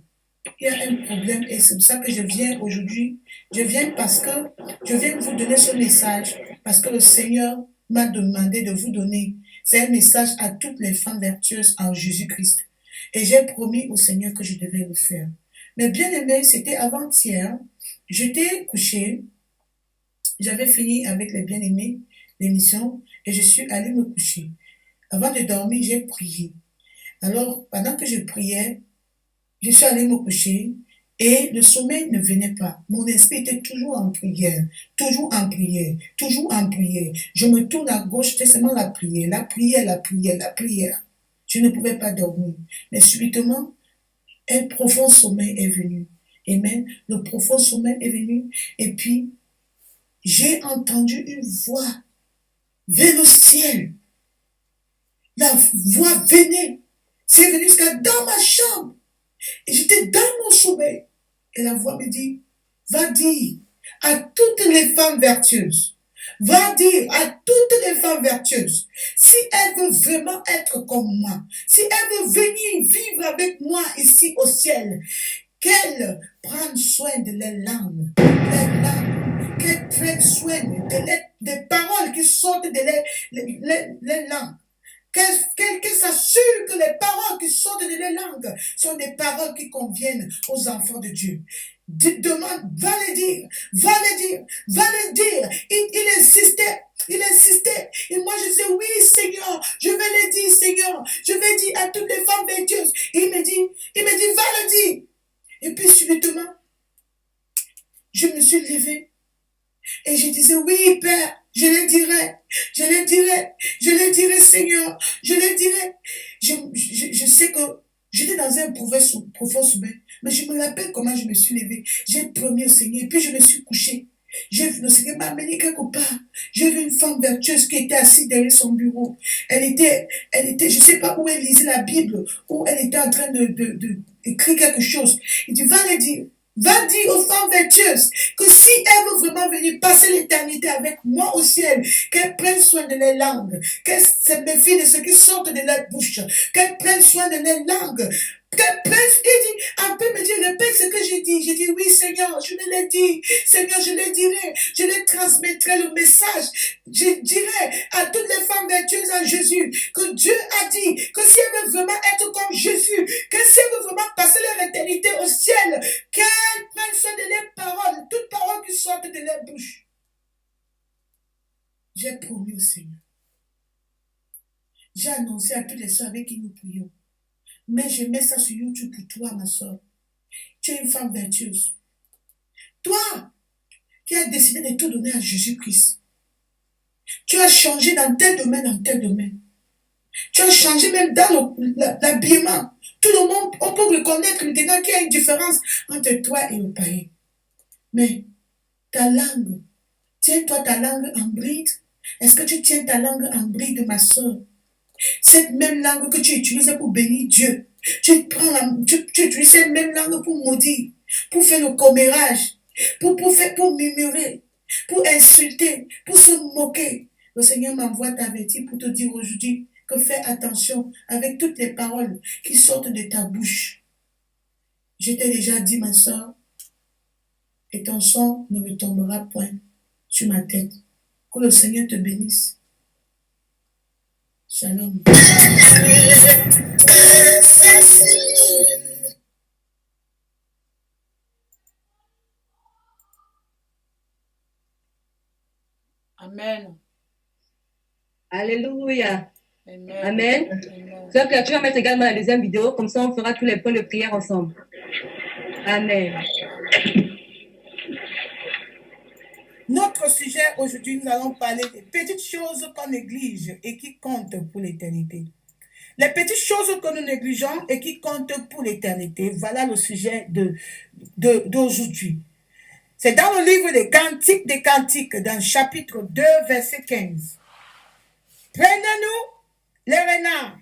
Il y a un problème et c'est pour ça que je viens aujourd'hui. Je viens parce que je viens vous donner ce message parce que le Seigneur m'a demandé de vous donner. C'est un message à toutes les femmes vertueuses en Jésus-Christ. Et j'ai promis au Seigneur que je devais le faire. Mais bien aimé, c'était avant-hier. J'étais couchée. J'avais fini avec les bien-aimés, l'émission, et je suis allée me coucher. Avant de dormir, j'ai prié. Alors, pendant que je priais, je suis allée me coucher et le sommeil ne venait pas. Mon esprit était toujours en prière, toujours en prière, toujours en prière. Je me tourne à gauche, c'était seulement la prière, la prière, la prière, la prière. Je ne pouvais pas dormir. Mais subitement, un profond sommeil est venu. Amen. Le profond sommeil est venu et puis j'ai entendu une voix vers le ciel. La voix venait. C'est venu jusqu'à dans ma chambre. Et j'étais dans mon sommeil. Et la voix me dit, va dire à toutes les femmes vertueuses, va dire à toutes les femmes vertueuses, si elles veulent vraiment être comme moi, si elles veulent venir vivre avec moi ici au ciel, qu'elles prennent soin de les langues, qu'elles prennent soin des paroles qui sortent de les langues. Qu'elle s'assure que les paroles qui sortent de les langues sont des paroles qui conviennent aux enfants de Dieu. Demande, va le dire, va le dire, va le dire. Il insistait. Et moi je disais, oui Seigneur, je vais le dire Seigneur, je vais dire à toutes les femmes vertueuses. Et il me dit, va le dire. Et puis subitement, je me suis levée et je disais, oui Père, je le dirai Seigneur, je le dirai. Je sais que j'étais dans un profond sommeil, mais je me rappelle comment je me suis levée. J'ai promis au Seigneur, et puis je me suis couchée. Le Seigneur m'a amené quelque part. J'ai vu une femme vertueuse qui était assise derrière son bureau. Elle était, je ne sais pas où elle lisait la Bible, où elle était en train d'écrire quelque chose. Il dit, va le dire. Va dire aux femmes vertueuses que si elles veulent vraiment venir passer l'éternité avec moi au ciel, qu'elles prennent soin de leurs langues, qu'elles se méfient de ce qui sort de leur bouche, qu'elles prennent soin de leurs langues, qu'elles prennent, il dit, un peu me dit, répète ce que j'ai dit. J'ai dit, oui Seigneur, je me l'ai dit. Seigneur, je le dirai, je le transmettrai le message. Je dirai à toutes les femmes vertueuses en Jésus que Dieu a dit que si elles veulent vraiment être comme Jésus, que si elles veulent vraiment passer leur éternité au ciel, qu'elles prennent soin de leurs paroles, toutes paroles qui sortent de leur bouche. J'ai promis au Seigneur. J'ai annoncé à toutes les soeurs avec qui nous prions. Mais je mets ça sur YouTube pour toi, ma soeur. Tu es une femme vertueuse. Toi, qui as décidé de tout donner à Jésus-Christ. Tu as changé dans tel domaine, Tu as changé même dans l'habillement. Tout le monde, on peut reconnaître maintenant qu'il y a une différence entre toi et le païen. Mais ta langue, tiens-toi ta langue en bride. Est-ce que tu tiens ta langue en bride, ma soeur? Cette même langue que tu utilises pour bénir Dieu, tu utilises cette même langue pour maudire, pour faire le commérage, pour murmurer, pour insulter, pour se moquer. Le Seigneur m'envoie t'avertir pour te dire aujourd'hui que fais attention avec toutes les paroles qui sortent de ta bouche. Je t'ai déjà dit, ma soeur, et ton sang ne me tombera point sur ma tête. Que le Seigneur te bénisse. Shalom.
Amen.
Alléluia.
Amen.
Amen.
Amen.
Sœur Claire, tu vas mettre également la deuxième vidéo, comme ça on fera tous les points de prière ensemble. Amen.
Notre sujet aujourd'hui, nous allons parler des petites choses qu'on néglige et qui comptent pour l'éternité. Les petites choses que nous négligeons et qui comptent pour l'éternité, voilà le sujet d'aujourd'hui. C'est dans le livre des Cantiques, dans le chapitre 2, verset 15. Prenez-nous les renards,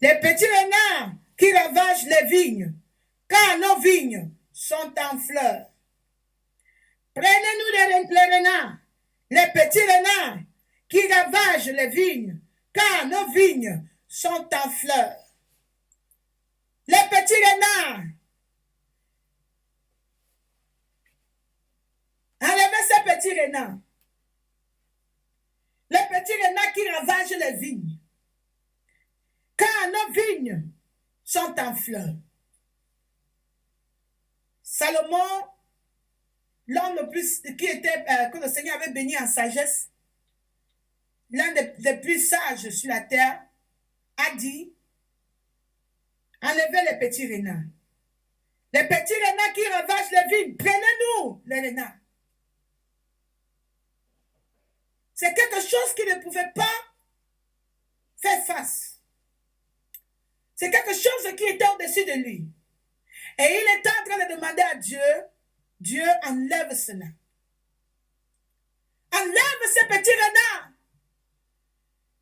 les petits renards qui ravagent les vignes, car nos vignes sont en fleurs. Prenez-nous les renards, les petits renards qui ravagent les vignes, car nos vignes sont en fleurs. Les petits renards, enlevez ces petits renards. Les petits renards qui ravagent les vignes, car nos vignes sont en fleurs. Salomon, l'homme le plus que le Seigneur avait béni en sagesse, l'un des plus sages sur la terre, a dit, enlevez les petits renards. Les petits renards qui ravagent les vignes, prenez-nous les renards. C'est quelque chose qui ne pouvait pas faire face. C'est quelque chose qui était au-dessus de lui. Et il était en train de demander à Dieu, Dieu enlève cela. Enlève ces petits renards.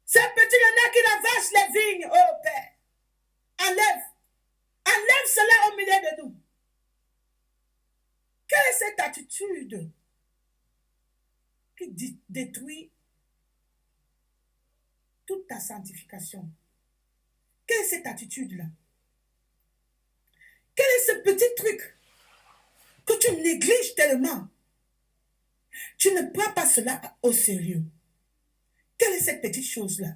Ces petits renards qui ravagent les vignes, oh Père. Enlève. Enlève cela au milieu de nous. Quelle est cette attitude qui détruit toute ta sanctification? Quelle est cette attitude-là? Quel est ce petit truc que tu négliges tellement? Tu ne prends pas cela au sérieux. Quelle est cette petite chose-là?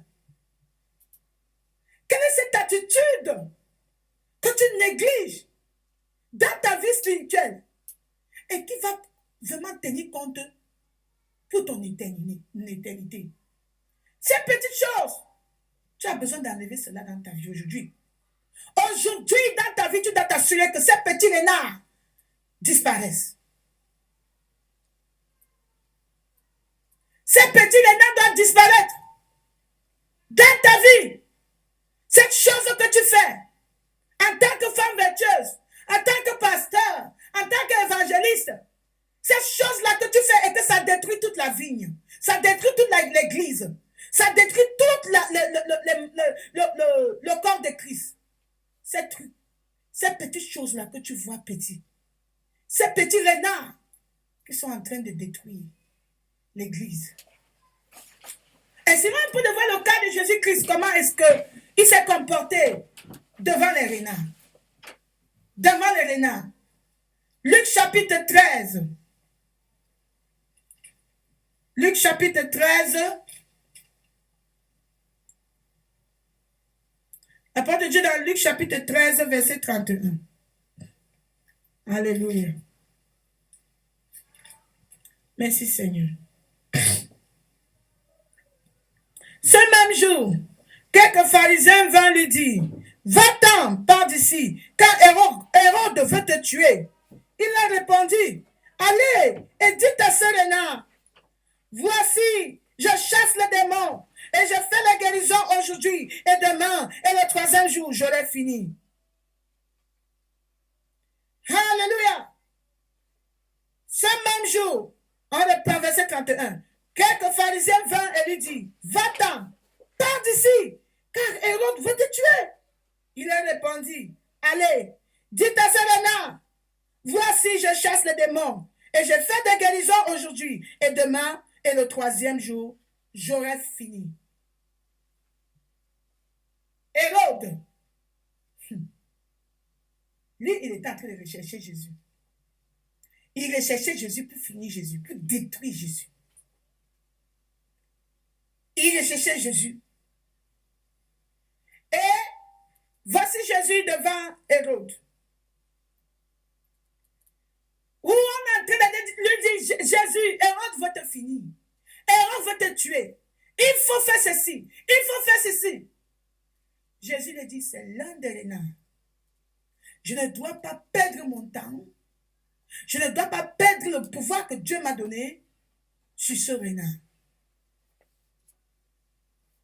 Quelle est cette attitude que tu négliges dans ta vie spirituelle et qui va vraiment tenir compte pour ton éternité? Ces petites choses, tu as besoin d'enlever cela dans ta vie aujourd'hui. Aujourd'hui, dans ta vie, tu dois t'assurer que ces petits renards disparaissent. Ces petits renards doivent disparaître dans ta vie. Cette chose que tu fais en tant que femme vertueuse, en tant que pasteur, en tant qu'évangéliste, cette chose-là que tu fais et que ça détruit toute la vigne, ça détruit toute l'église, ça détruit tout le corps de Christ. Ces petites choses-là que tu vois petits, ces petits renards qui sont en train de détruire l'église. Et sinon, on peut voir le cas de Jésus-Christ, comment est-ce qu'il s'est comporté devant les renards. Devant les renards. Luc chapitre 13. Luc chapitre 13. La parole de Dieu dans Luc chapitre 13, verset 31. Alléluia. Merci Seigneur. Ce même jour, quelques pharisiens vinrent lui dire, va-t'en, pars d'ici, car Hérode veut te tuer. Il leur répondit, allez et dites à ce renard, voici, je chasse les démons et je fais la guérison aujourd'hui et demain et le troisième jour, j'aurai fini. Alléluia. Ce même jour, on reprend verset 31. Quelques pharisiens vinrent et lui disent, va-t'en, pars d'ici, car Hérode veut te tuer. Il leur répondit, allez, dites à ce renard, voici, je chasse les démons et je fais des guérisons aujourd'hui et demain et le troisième jour, j'aurai fini. Hérode, lui, il était en train de rechercher Jésus. Il recherchait Jésus pour finir Jésus, pour détruire Jésus. Il recherchait Jésus. Et voici Jésus devant Hérode. Où on est en train de lui dire, Jésus, Hérode veut te finir. Hérode veut te tuer. Il faut faire ceci. Il faut faire ceci. Jésus lui dit, c'est l'un des renards. Je ne dois pas perdre mon temps. Je ne dois pas perdre le pouvoir que Dieu m'a donné sur ce renard.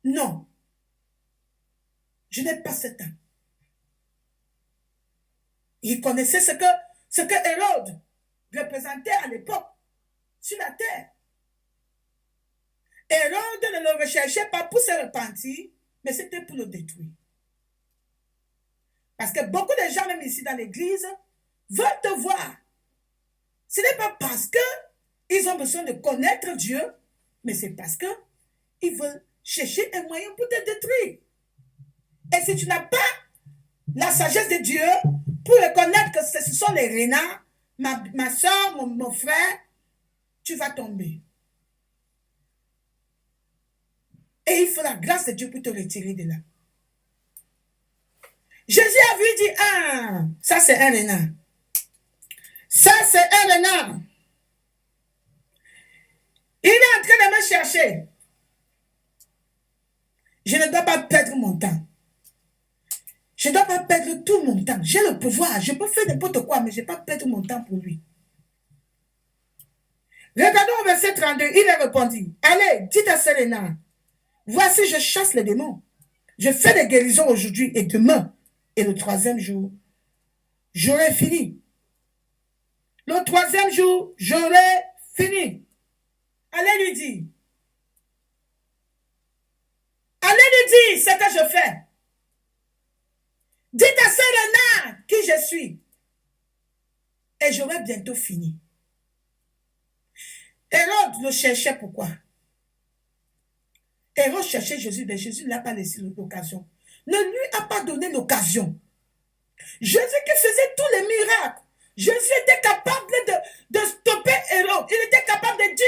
Non. Je n'ai pas ce temps. Il connaissait ce que Hérode représentait à l'époque sur la terre. Hérode ne le recherchait pas pour se repentir, mais c'était pour le détruire. Parce que beaucoup de gens, même ici dans l'église, veulent te voir. Ce n'est pas parce qu'ils ont besoin de connaître Dieu, mais c'est parce qu'ils veulent chercher un moyen pour te détruire. Et si tu n'as pas la sagesse de Dieu pour reconnaître que ce sont les renards, ma soeur, mon frère, tu vas tomber. Et il faut la grâce de Dieu pour te retirer de là. Jésus a vu, dit, ah, ça c'est un renard. Ça c'est un renard. Il est en train de me chercher. Je ne dois pas perdre mon temps. Je ne dois pas perdre tout mon temps. J'ai le pouvoir. Je peux faire n'importe quoi, mais je ne vais pas perdre mon temps pour lui. Regardons au verset 32. Il a répondu, allez, dites à ce renard, voici, je chasse les démons. Je fais des guérisons aujourd'hui et demain. Et le troisième jour, j'aurai fini. Le troisième jour, j'aurai fini. Allez lui dire. Allez lui dire ce que je fais. Dites à ce renard qui je suis. Et j'aurai bientôt fini. Hérode le cherchait pourquoi? Hérode cherchait Jésus, mais Jésus ne l'a pas laissé l'occasion. Ne lui a pas donné l'occasion. Jésus qui faisait tous les miracles. Jésus était capable de stopper Hérode. Il était capable de dire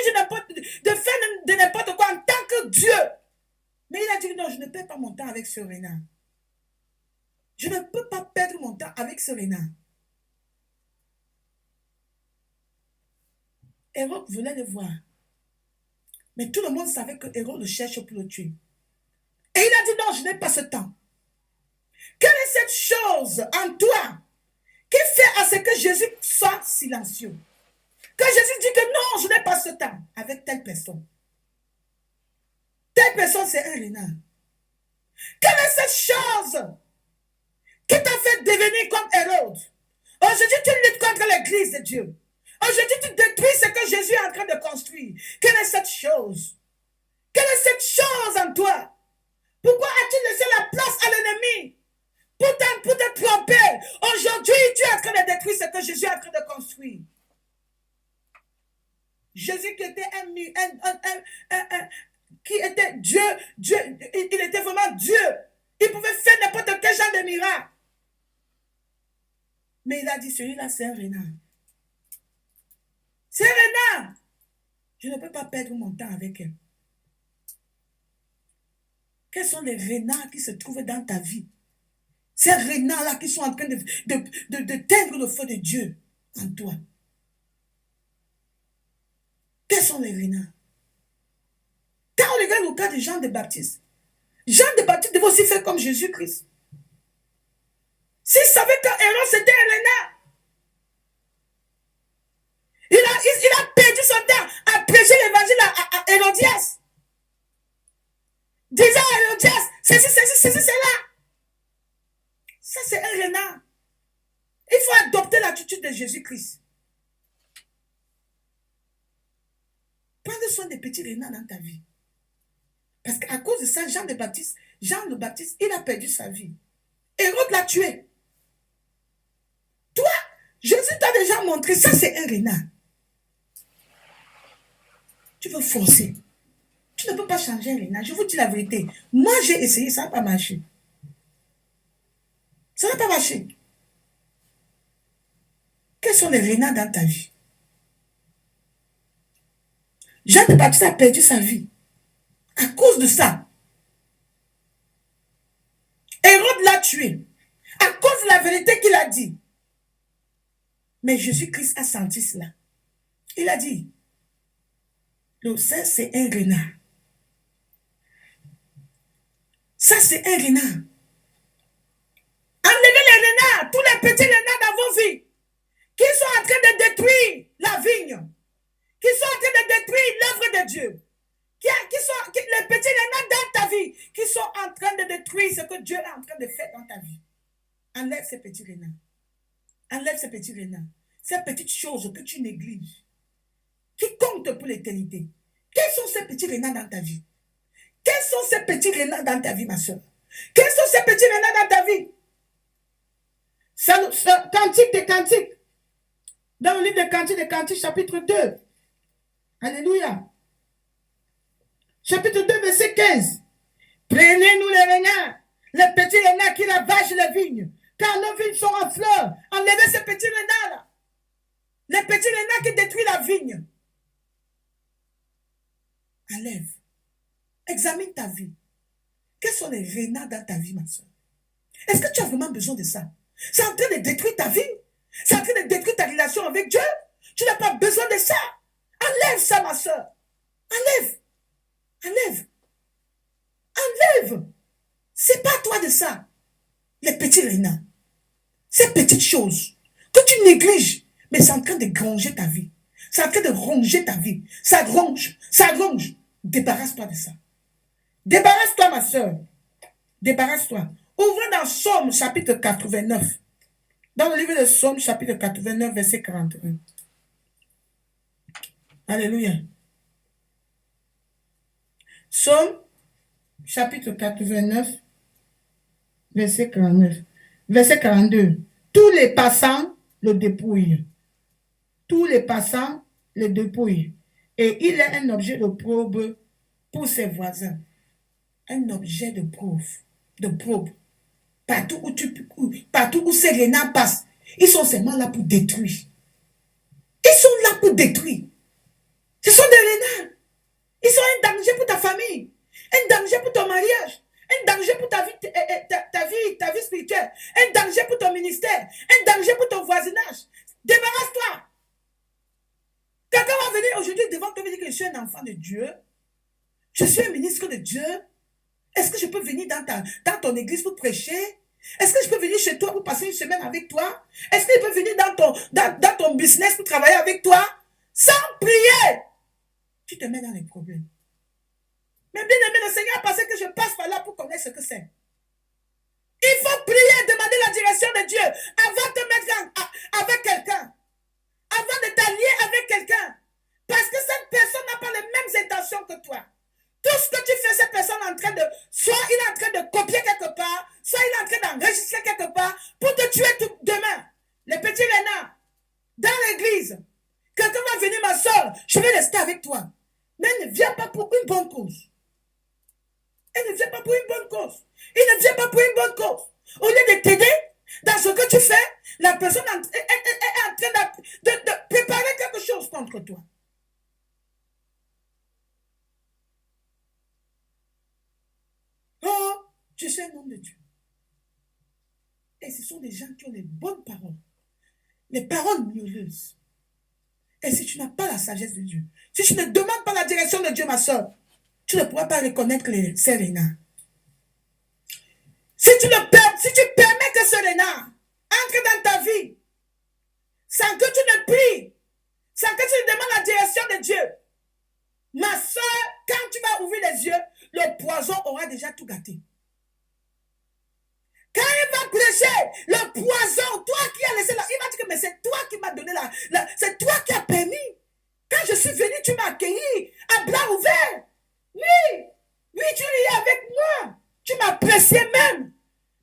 de faire de n'importe quoi en tant que Dieu. Mais il a dit non, je ne perds pas mon temps avec ce renard. Je ne peux pas perdre mon temps avec ce renard. Hérode venait le voir. Mais tout le monde savait que Hérode le cherche pour le tuer. Et il a dit non, je n'ai pas ce temps. Quelle est cette chose en toi qui fait à ce que Jésus soit silencieux? Que Jésus dit que non, je n'ai pas ce temps avec telle personne. Telle personne, c'est un renard. Quelle est cette chose qui t'a fait devenir comme Hérode? Aujourd'hui, tu luttes contre l'église de Dieu. Aujourd'hui, tu détruis ce que Jésus est en train de construire. Quelle est cette chose? Quelle est cette chose en toi? Pourquoi as-tu laissé la place à l'ennemi? Pour te tromper. Aujourd'hui, tu es en train de détruire ce que Jésus est en train de construire. Jésus qui était qui était Dieu, il était vraiment Dieu. Il pouvait faire n'importe quel genre de miracle. Mais il a dit, celui-là, c'est un renard. C'est un renard. Je ne peux pas perdre mon temps avec elle. Quels sont les renards qui se trouvent dans ta vie? Ces renards-là qui sont en train d'éteindre le feu de Dieu en toi. Quels sont les renards? Quand on regarde le cas de Jean de Baptiste, Jean de Baptiste devait aussi faire comme Jésus-Christ. S'il savait que Hérode c'était un renard, il a perdu son temps à prêcher l'évangile à Hérodias. Disant à Hérodias, ceci, cela. Ça, c'est un renard. Il faut adopter l'attitude de Jésus-Christ. Prends soin des petits renards dans ta vie. Parce qu'à cause de ça, Jean le Baptiste, il a perdu sa vie. Hérode l'a tué. Toi, Jésus t'a déjà montré, ça c'est un renard. Tu veux forcer. Tu ne peux pas changer un renard. Je vous dis la vérité. Moi, j'ai essayé, ça n'a pas marché. Ça n'a pas marché. Quels sont les renards dans ta vie? Jean le Baptiste a perdu sa vie. À cause de ça. Hérode l'a tué. À cause de la vérité qu'il a dit. Mais Jésus-Christ a senti cela. Il a dit, le ça c'est un renard. Ça c'est un renard. Enlevez les renards, tous les petits renards dans vos vies, qui sont en train de détruire la vigne, qui sont en train de détruire l'œuvre de Dieu, les petits renards dans ta vie vie qui sont en train de détruire ce que Dieu est en train de faire dans ta vie. Enlève ces petits renards. Enlève ces petits renards. Ces petites choses que tu négliges, qui comptent pour l'éternité. Quels sont ces petits renards dans ta vie? Quels sont ces petits renards dans ta vie, ma soeur? Quels sont ces petits renards dans ta vie? Cantique des Cantiques. Dans le livre des Cantiques, chapitre 2. Alléluia. Chapitre 2, verset 15. Prenez-nous les renards, les petits renards qui ravagent les vignes, car nos vignes sont en fleurs. Enlevez ces petits renards-là. Les petits renards qui détruisent la vigne. Enlève. Examine ta vie. Quels sont les renards dans ta vie, ma soeur? Est-ce que tu as vraiment besoin de ça? C'est en train de détruire ta vie? C'est en train de détruire ta relation avec Dieu? Tu n'as pas besoin de ça. Enlève ça, ma soeur. Enlève. Enlève. Enlève. C'est pas toi de ça. Les petits renards. Ces petites choses que tu négliges, mais c'est en train de granger ta vie. C'est en train de ronger ta vie. Ça ronge. Ça ronge. Débarrasse-toi de ça. Débarrasse-toi, ma soeur. Débarrasse-toi. Ouvre dans Somme, chapitre 89. Dans le livre de Somme, chapitre 89, verset 41. Alléluia. Somme, chapitre 89, verset 49. Verset 42. Tous les passants le dépouillent. Tous les passants le dépouillent. Et il est un objet de probe pour ses voisins. Un objet de preuve. De probe. Partout où ces renards passent, ils sont seulement là pour détruire. Ils sont là pour détruire. Ce sont des renards. Ils sont un danger pour ta famille, un danger pour ton mariage, un danger pour ta vie spirituelle, un danger pour ton ministère, un danger pour ton voisinage. Débarrasse-toi. Quelqu'un va venir aujourd'hui devant toi et dire que je suis un enfant de Dieu. Je suis un ministre de Dieu. Est-ce que je peux venir dans ton église pour prêcher? Est-ce que je peux venir chez toi pour passer une semaine avec toi? Est-ce que je peux venir dans ton business pour travailler avec toi? Sans prier, tu te mets dans les problèmes. Mais bien aimé, le Seigneur a pensé que je passe par là pour connaître ce que c'est. Il faut prier, demander la direction de Dieu avant de te mettre avec quelqu'un. Avant de t'allier avec quelqu'un. Parce que cette personne n'a pas les mêmes intentions que toi. Tout ce que tu fais, cette personne est en train de... Soit il est en train de copier quelque part, soit il est en train d'enregistrer quelque part pour te tuer demain. Les petits renards, dans l'église, quelqu'un va venir, ma soeur, je vais rester avec toi. Mais elle ne vient pas pour une bonne cause. Elle ne vient pas pour une bonne cause. Il ne vient pas pour une bonne cause. Au lieu de t'aider dans ce que tu fais, la personne est en train de préparer quelque chose contre toi. Oh, je suis un homme de Dieu. Et ce sont des gens qui ont les bonnes paroles. Les paroles mielleuses. Et si tu n'as pas la sagesse de Dieu, si tu ne demandes pas la direction de Dieu, ma soeur, tu ne pourras pas reconnaître ces renards. Si tu permets que ce renard entre dans ta vie, sans que tu ne pries, sans que tu ne demandes la direction de Dieu, ma soeur, quand tu vas ouvrir les yeux, le poison aura déjà tout gâté. Quand il va prêcher, le poison, toi qui as laissé là, il va dire que mais c'est toi qui m'as donné c'est toi qui as permis. Quand je suis venu, tu m'as accueilli à bras ouverts. Oui, tu riais avec moi. Tu m'appréciais même.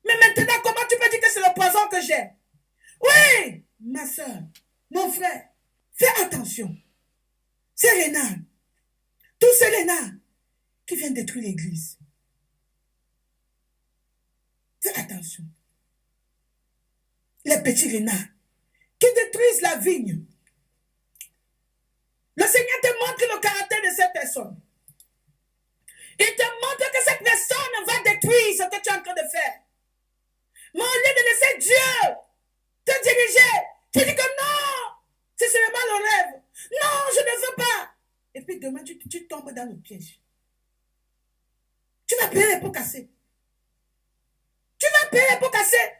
Mais maintenant, comment tu peux dire que c'est le poison que j'ai? Oui, ma soeur, mon frère, fais attention. Ces renards, tous ces renards qui viennent détruire l'église. Fais attention. Les petits renards qui détruisent la vigne. Le Seigneur te montre le caractère de cette personne. Il te montre que cette personne va détruire ce que tu es en train de faire. Mais au lieu de laisser Dieu te diriger, tu dis que non, c'est seulement le rêve. Non, je ne veux pas. Et puis demain, tu tombes dans le piège. Tu vas payer les pots cassés. Tu vas payer les pots cassés.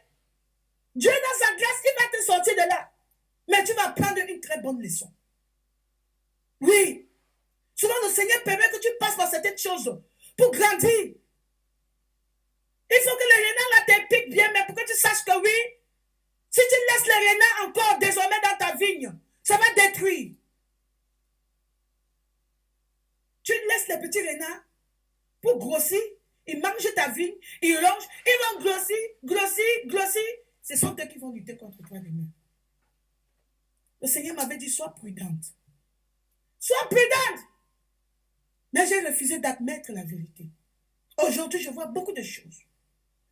Dieu, dans sa grâce, il va te sortir de là. Mais tu vas prendre une très bonne leçon. Oui. Souvent, le Seigneur permet que tu passes par certaines choses pour grandir. Il faut que les renards là te piquent bien, mais pour que tu saches que oui, si tu laisses les renards encore désormais dans ta vigne, ça va détruire. Tu laisses les petits renards pour grossir, ils mangent ta vigne, ils rongent, ils vont grossir, grossir, grossir. Ce sont eux qui vont lutter contre toi demain. Le Seigneur m'avait dit, sois prudente. Sois prudente. Mais j'ai refusé d'admettre la vérité. Aujourd'hui, je vois beaucoup de choses.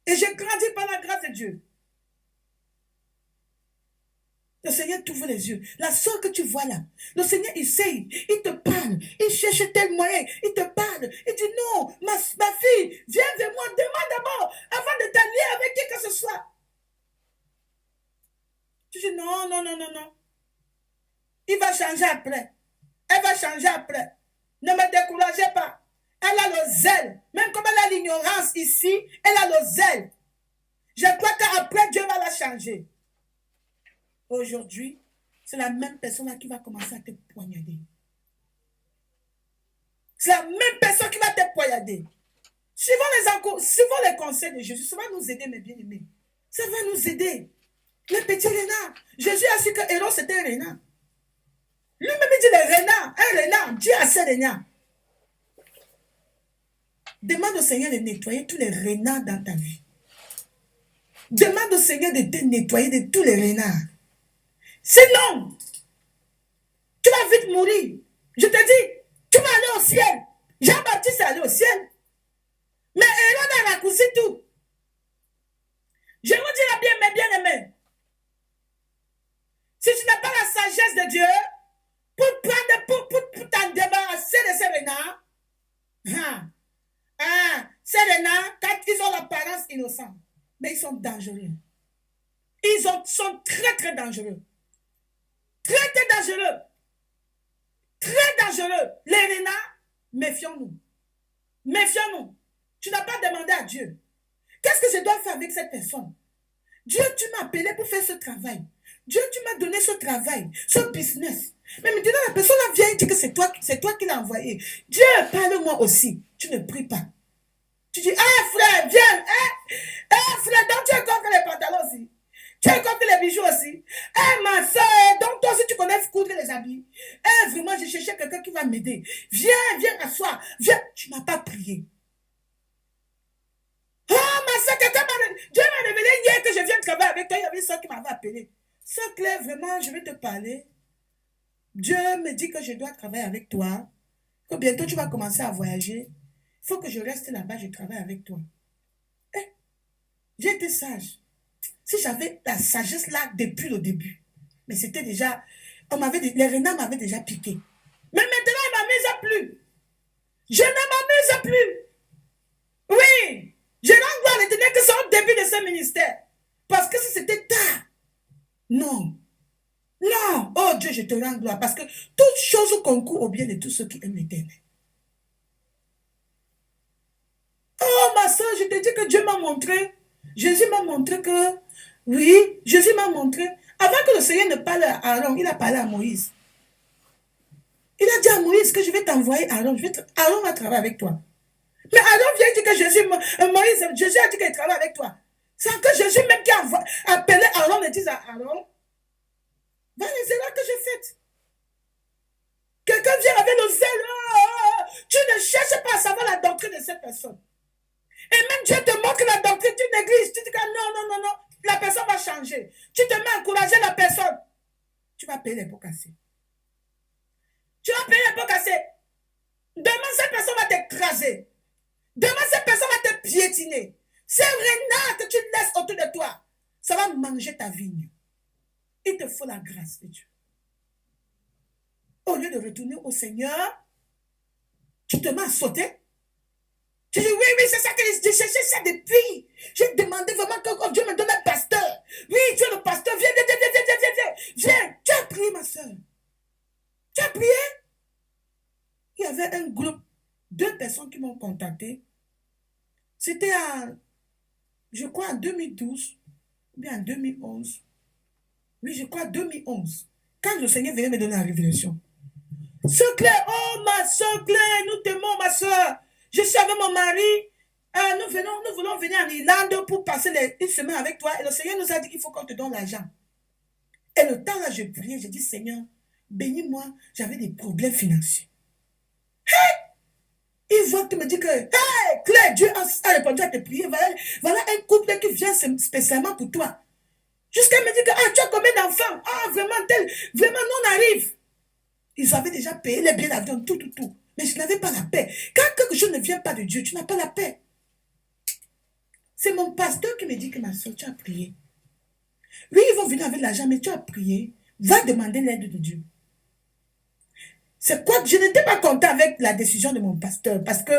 Et j'ai grandi par la grâce de Dieu. Le Seigneur t'ouvre les yeux. La soeur que tu vois là, le Seigneur, il sait, il te parle, il cherche tel moyen, il te parle, il dit non, ma fille, viens vers moi, demande d'abord, avant de t'allier avec qui que ce soit. Tu dis non, non, non, non, non. Il va changer après. Elle va changer après. Ne me découragez pas. Elle a le zèle. Même comme elle a l'ignorance ici, elle a le zèle. Je crois qu'après, Dieu va la changer. Aujourd'hui, c'est la même personne qui va commencer à te poignarder. C'est la même personne qui va te poignarder. Suivons les conseils de Jésus. Ça va nous aider, mes bien-aimés. Ça va nous aider. Les petits renards. Jésus a su que Héros c'était un renard. Lui-même dit les renards. Un renard. Dieu a ses renards. Demande au Seigneur de nettoyer tous les renards dans ta vie. Demande au Seigneur de te nettoyer de tous les renards. Sinon, tu vas vite mourir. Je te dis, tu vas aller au ciel. Jean-Baptiste est allé au ciel. Mais Hérode a raccourci tout. Je vous dirai bien, mes bien-aimés, si tu n'as pas la sagesse de Dieu pour t'en débarrasser de ces renards, ces renards, quand ils ont l'apparence innocente, mais ils sont dangereux. Sont très, très dangereux. Très, très dangereux. Très dangereux. Les renards, méfions-nous. Méfions-nous. Tu n'as pas demandé à Dieu. Qu'est-ce que je dois faire avec cette personne? Dieu, tu m'as appelé pour faire ce travail. Dieu, tu m'as donné ce travail, ce business. Mais maintenant, la personne vient et dit que c'est toi qui l'as envoyé. Dieu, parle-moi aussi. Tu ne pries pas. Tu dis, frère, viens. Frère, donc tu as compris les pantalons aussi. Tu as compris les bijoux aussi. Ma soeur, donc toi aussi tu connais coudre les habits. Vraiment, j'ai cherché quelqu'un qui va m'aider. Viens asseoir. Viens. Tu n'as pas prié. Oh, ma soeur, Dieu m'a révélé hier que je viens travailler avec toi. Il y avait une soeur qui m'avait appelé. Soeur Claire, vraiment, je vais te parler. Dieu me dit que je dois travailler avec toi. Que bientôt tu vas commencer à voyager. Il faut que je reste là-bas, je travaille avec toi. J'ai été sage. Si j'avais la sagesse là depuis le début, mais c'était déjà, les renards m'avaient déjà piqué. Mais maintenant, ils ne m'amusent plus. Je ne m'amuse plus. Oui, je rends gloire à l'Éternel que c'est au début de ce ministère. Parce que si c'était tard, non. Non, oh Dieu, je te rends gloire. Parce que toute chose concourt au bien de tous ceux qui aiment l'Éternel. Oh ma soeur, je te dis que Dieu m'a montré. Jésus m'a montré que, oui, Jésus m'a montré. Avant que le Seigneur ne parle à Aaron, il a parlé à Moïse. Il a dit à Moïse que je vais t'envoyer Aaron. Aaron va travailler avec toi. Mais Aaron vient dire que Jésus a dit qu'il travaille avec toi. C'est que Jésus même qui a appelé Aaron et dit à Aaron, va les erreurs que j'ai faites. Quelqu'un vient avec le zèle. Tu ne cherches pas à savoir la doctrine de cette personne. Et même Dieu te montre la doctrine, tu négliges, tu dis que non, la personne va changer. Tu te mets à encourager la personne. Tu vas payer les pots cassés. Tu vas payer les pots cassés. Demain, cette personne va t'écraser. Demain, cette personne va te piétiner. Ces renards que tu laisses autour de toi, ça va manger ta vigne. Il te faut la grâce de Dieu. Au lieu de retourner au Seigneur, tu te mets à sauter. Tu dis, oui, c'est ça que j'ai cherché ça depuis. J'ai demandé vraiment que Dieu me donne un pasteur. Oui, tu es le pasteur. Viens. Tu as prié, ma soeur. Tu as prié. Il y avait un groupe, 2 personnes qui m'ont contacté. C'était je crois en 2012, ou bien en 2011. Oui, je crois en 2011. Quand le Seigneur venait me donner la révélation. Soeur Claire, oh ma soeur Claire, nous t'aimons, ma soeur. Je suis avec mon mari. Ah, nous voulons venir en Irlande pour passer une semaine avec toi. Et le Seigneur nous a dit qu'il faut qu'on te donne l'argent. Et le temps là, je priais, j'ai dit, Seigneur, bénis-moi, j'avais des problèmes financiers. Il voit que me dit que, hey, Claire, Dieu a répondu à tes prières. Voilà un couple qui vient spécialement pour toi. Jusqu'à me dire que, ah, tu as combien d'enfants? Ah, vraiment, vraiment, nous on arrive. Ils avaient déjà payé les billets d'avion, tout. Mais je n'avais pas la paix. Quand quelque chose ne vient pas de Dieu, tu n'as pas la paix. C'est mon pasteur qui me dit que ma soeur, tu as prié. Oui, ils vont venir avec l'argent, mais tu as prié. Va demander l'aide de Dieu. C'est quoi? Je n'étais pas content avec la décision de mon pasteur parce que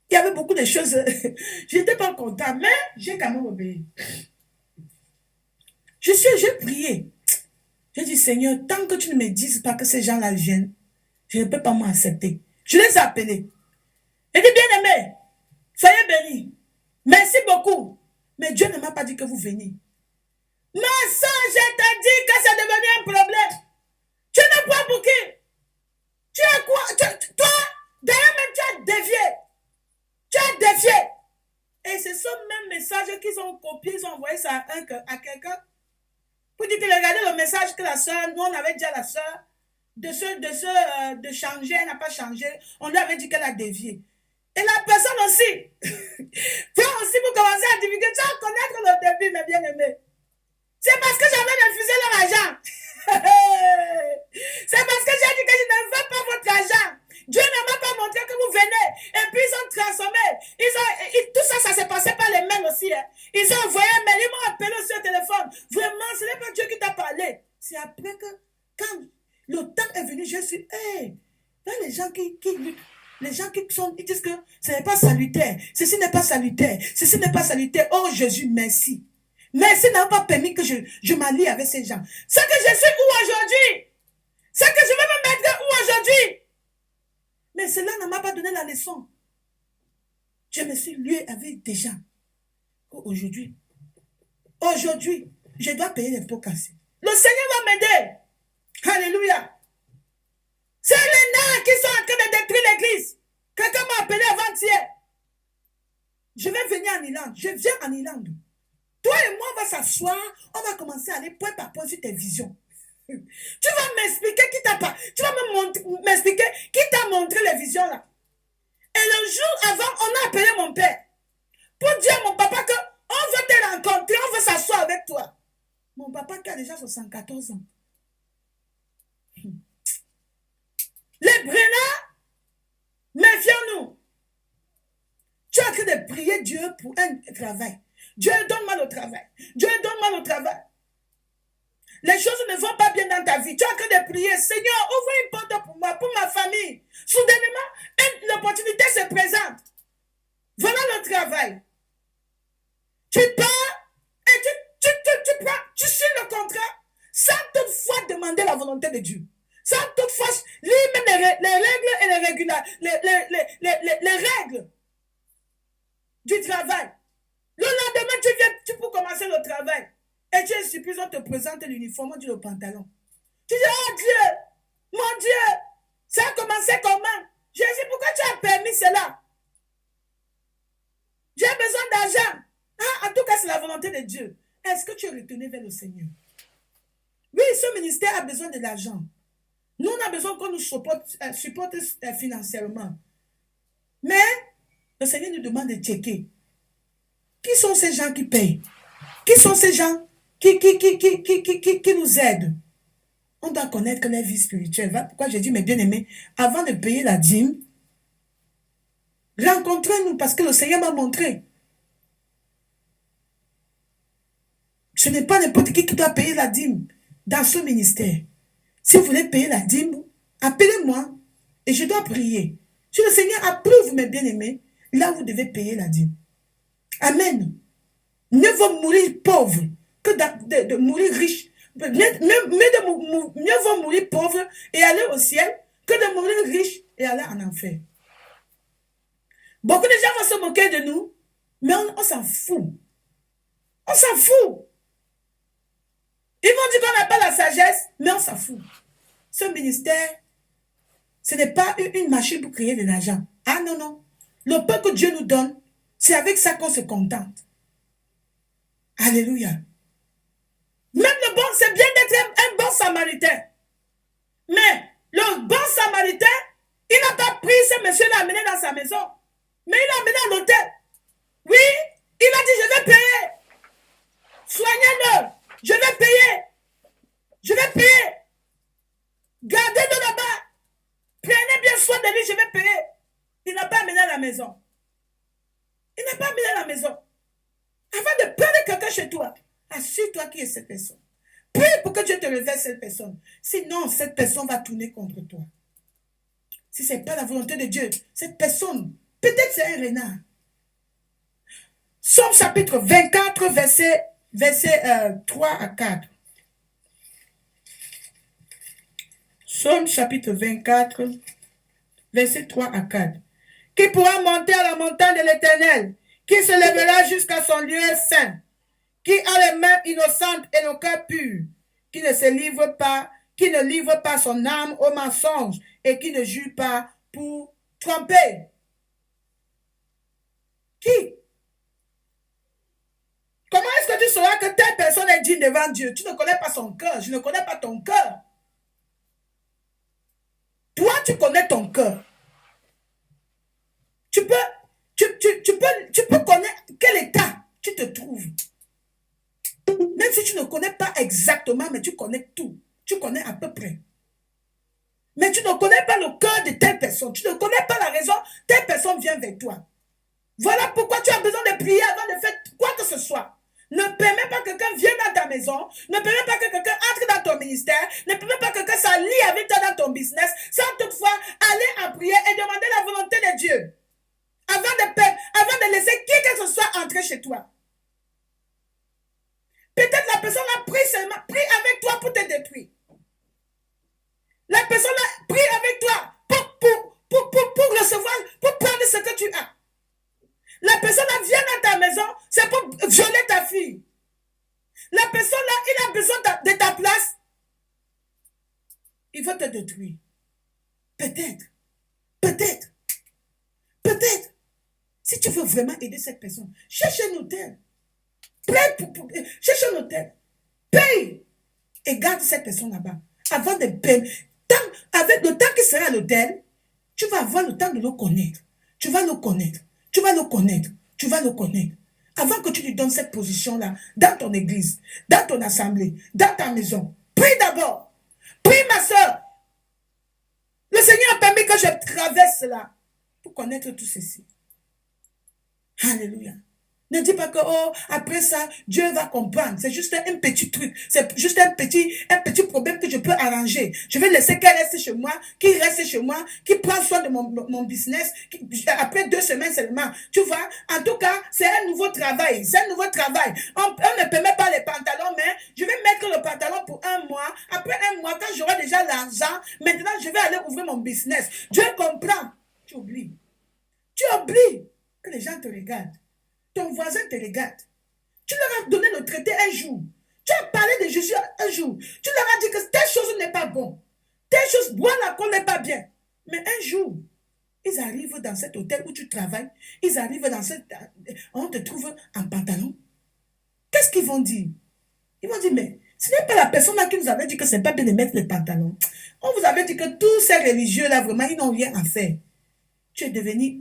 il y avait beaucoup de choses. Je n'étais pas content, mais j'ai quand même obéi. J'ai prié. J'ai dit, Seigneur, tant que tu ne me dises pas que ces gens-là viennent, je ne peux pas m'accepter. Je les ai appelés. J'ai dit, bien aimé, soyez bénis. Merci beaucoup. Mais Dieu ne m'a pas dit que vous veniez. Ma soeur, je t'ai dit que ça devenait un problème. Tu n'as pas bouqué. Tu as quoi? Toi, d'ailleurs même tu as dévié. Tu as dévié. Et c'est ce même message qu'ils ont copié, ils ont envoyé ça à quelqu'un. Pour dire que regardez le message que la soeur, nous on avait dit à la soeur, de changer, elle n'a pas changé. On lui avait dit qu'elle a dévié. Et la personne aussi, toi aussi vous commencez à divulguer, tu vas connaître le début, mes bien-aimés. C'est parce que j'avais refusé leur argent. C'est parce que j'ai dit que je ne veux pas votre argent. Dieu ne m'a pas montré que vous venez. Et puis ils ont transformé. Tout ça, ça s'est passé par les mails aussi. Hein. Ils ont envoyé un mail, ils m'ont appelé aussi au téléphone. Vraiment, ce n'est pas Dieu qui t'a parlé. C'est après que, quand le temps est venu, je suis, hey, là, les gens qui ils disent que ce n'est pas salutaire. Ceci n'est pas salutaire. Ceci n'est pas salutaire. Oh Jésus, merci. Merci n'a pas permis que je m'allie avec ces gens. C'est que je suis où aujourd'hui? C'est que je vais me mettre où aujourd'hui? Mais cela ne m'a pas donné la leçon. Je me suis lié avec des gens. Aujourd'hui, je dois payer les pots cassés. Le Seigneur va m'aider. Alléluia. C'est les nains qui sont en train de détruire l'église. Quelqu'un m'a appelé avant-hier. Je vais venir en Irlande. Je viens en Irlande. Toi et moi, on va s'asseoir, on va commencer à aller point par point sur tes visions. Tu vas m'expliquer qui t'a pas. Tu vas m'expliquer qui t'a montré les visions là. Et le jour avant, on a appelé mon père pour dire à mon papa que on veut te rencontrer, on veut s'asseoir avec toi. Mon papa qui a déjà 74 ans. Les Brenards, méfions-nous. Tu es en train de prier Dieu pour un travail. Dieu, donne-moi le travail. Dieu, donne-moi le travail. Les choses ne vont pas bien dans ta vie. Tu es en train de prier. Seigneur, ouvre une porte pour moi, pour ma famille. Soudainement, l'opportunité se présente. Voilà le travail. Tu pars et tu suis le contrat sans toutefois demander la volonté de Dieu. Sans toutefois lire même les règles et les règles du travail. Le lendemain, tu peux commencer le travail. Et tu es surpris, on te présente l'uniforme, on dit le pantalon. Tu dis, oh Dieu, mon Dieu, ça a commencé comment? Jésus, pourquoi tu as permis cela? J'ai besoin d'argent. Ah, en tout cas, c'est la volonté de Dieu. Est-ce que tu es retourné vers le Seigneur? Oui, ce ministère a besoin de l'argent. Nous, on a besoin qu'on nous supporte financièrement. Mais le Seigneur nous demande de checker. Qui sont ces gens qui payent? Qui sont ces gens qui nous aident? On doit connaître leur vie spirituelle. Voilà pourquoi j'ai dit, mes bien-aimés, avant de payer la dîme, rencontrez-nous parce que le Seigneur m'a montré. Ce n'est pas n'importe qui doit payer la dîme dans ce ministère. Si vous voulez payer la dîme, appelez-moi et je dois prier. Si le Seigneur approuve, mes bien-aimés, là vous devez payer la dîme. Amen. Mieux vaut mourir pauvre que de mourir riche. Mieux vaut mourir pauvre et aller au ciel que de mourir riche et aller en enfer. Beaucoup de gens vont se moquer de nous, mais on s'en fout. On s'en fout. Ils vont dire qu'on n'a pas la sagesse, mais on s'en fout. Ce ministère, ce n'est pas une machine pour créer de l'argent. Ah non, non. Le peu que Dieu nous donne, C'est avec ça qu'on se contente. Alléluia. Même le bon, c'est bien d'être un bon samaritain. Mais le bon samaritain, il n'a pas pris ce monsieur, l'a amené dans sa maison. Mais il l'a amené à l'hôtel. Oui, il a dit, je vais payer. Soignez-le. Je vais payer. Je vais payer. Gardez-le là-bas. Prenez bien soin de lui, je vais payer. Il n'a pas amené à la maison. Il n'a pas amené à la maison. Avant de prendre quelqu'un chez toi, assure-toi qui est cette personne. Prie pour que Dieu te révèle cette personne. Sinon, cette personne va tourner contre toi. Si ce n'est pas la volonté de Dieu, cette personne, peut-être c'est un renard. Somme chapitre 24, verset 3 à 4. Somme chapitre 24, verset 3 à 4. Qui pourra monter à la montagne de l'Éternel, qui se lèvera jusqu'à son lieu saint, qui a les mains innocentes et le cœur pur, qui ne se livre pas, qui ne livre pas son âme au mensonge et qui ne jure pas pour tromper. Qui? Comment est-ce que tu sauras que telle personne est digne devant Dieu? Tu ne connais pas son cœur. Je ne connais pas ton cœur. Toi, tu connais ton cœur. Tu peux connaître quel état tu te trouves. Même si tu ne connais pas exactement, mais tu connais tout. Tu connais à peu près. Mais tu ne connais pas le cœur de telle personne. Tu ne connais pas la raison. Telle personne vient vers toi. Voilà pourquoi tu as besoin de prier avant de faire quoi que ce soit. Ne permets pas que quelqu'un vienne dans ta maison. Ne permets pas que quelqu'un entre dans ton ministère. Ne permets pas que quelqu'un s'allie avec toi dans ton business. Sans toutefois aller en prière et demander la volonté de Dieu. Avant de laisser qui que ce soit entrer chez toi. Peut-être la personne a pris avec toi pour te détruire. La personne a pris avec toi pour recevoir, pour prendre ce que tu as. La personne vient dans ta maison, c'est pour violer ta fille. La personne là, il a besoin de ta place. Il va te détruire. Peut-être. Si tu veux vraiment aider cette personne, cherche un hôtel. Cherche un hôtel. Paye. Et garde cette personne là-bas. Avant de payer. Avec le temps qu'il sera à l'hôtel, tu vas avoir le temps de le connaître. Tu vas le connaître. Avant que tu lui donnes cette position-là, dans ton église, dans ton assemblée, dans ta maison, prie d'abord. Prie, ma soeur. Le Seigneur a permis que je traverse là pour connaître tout ceci. Alléluia. Ne dis pas que, après ça, Dieu va comprendre. C'est juste un petit truc. C'est juste un petit problème que je peux arranger. Je vais laisser qu'elle reste chez moi, qu'il reste chez moi, qu'il prenne soin de mon business. Après 2 semaines seulement. Tu vois, en tout cas, c'est un nouveau travail. On ne permet pas les pantalons, mais je vais mettre le pantalon pour 1 mois. Après 1 mois, quand j'aurai déjà l'argent, maintenant, je vais aller ouvrir mon business. Dieu comprend. Tu oublies que les gens te regardent. Ton voisin te regarde. Tu leur as donné le traité un jour. Tu as parlé de Jésus un jour. Tu leur as dit que telle chose n'est pas bon. Telle chose, boire la colle n'est pas bien. Mais un jour, ils arrivent dans cet hôtel où tu travailles. Ils arrivent dans on te trouve en pantalon. Qu'est-ce qu'ils vont dire? Ils vont dire, mais ce n'est pas la personne là qui nous avait dit que ce n'est pas bien de mettre les pantalons. On vous avait dit que tous ces religieux là, vraiment, ils n'ont rien à faire. Tu es devenu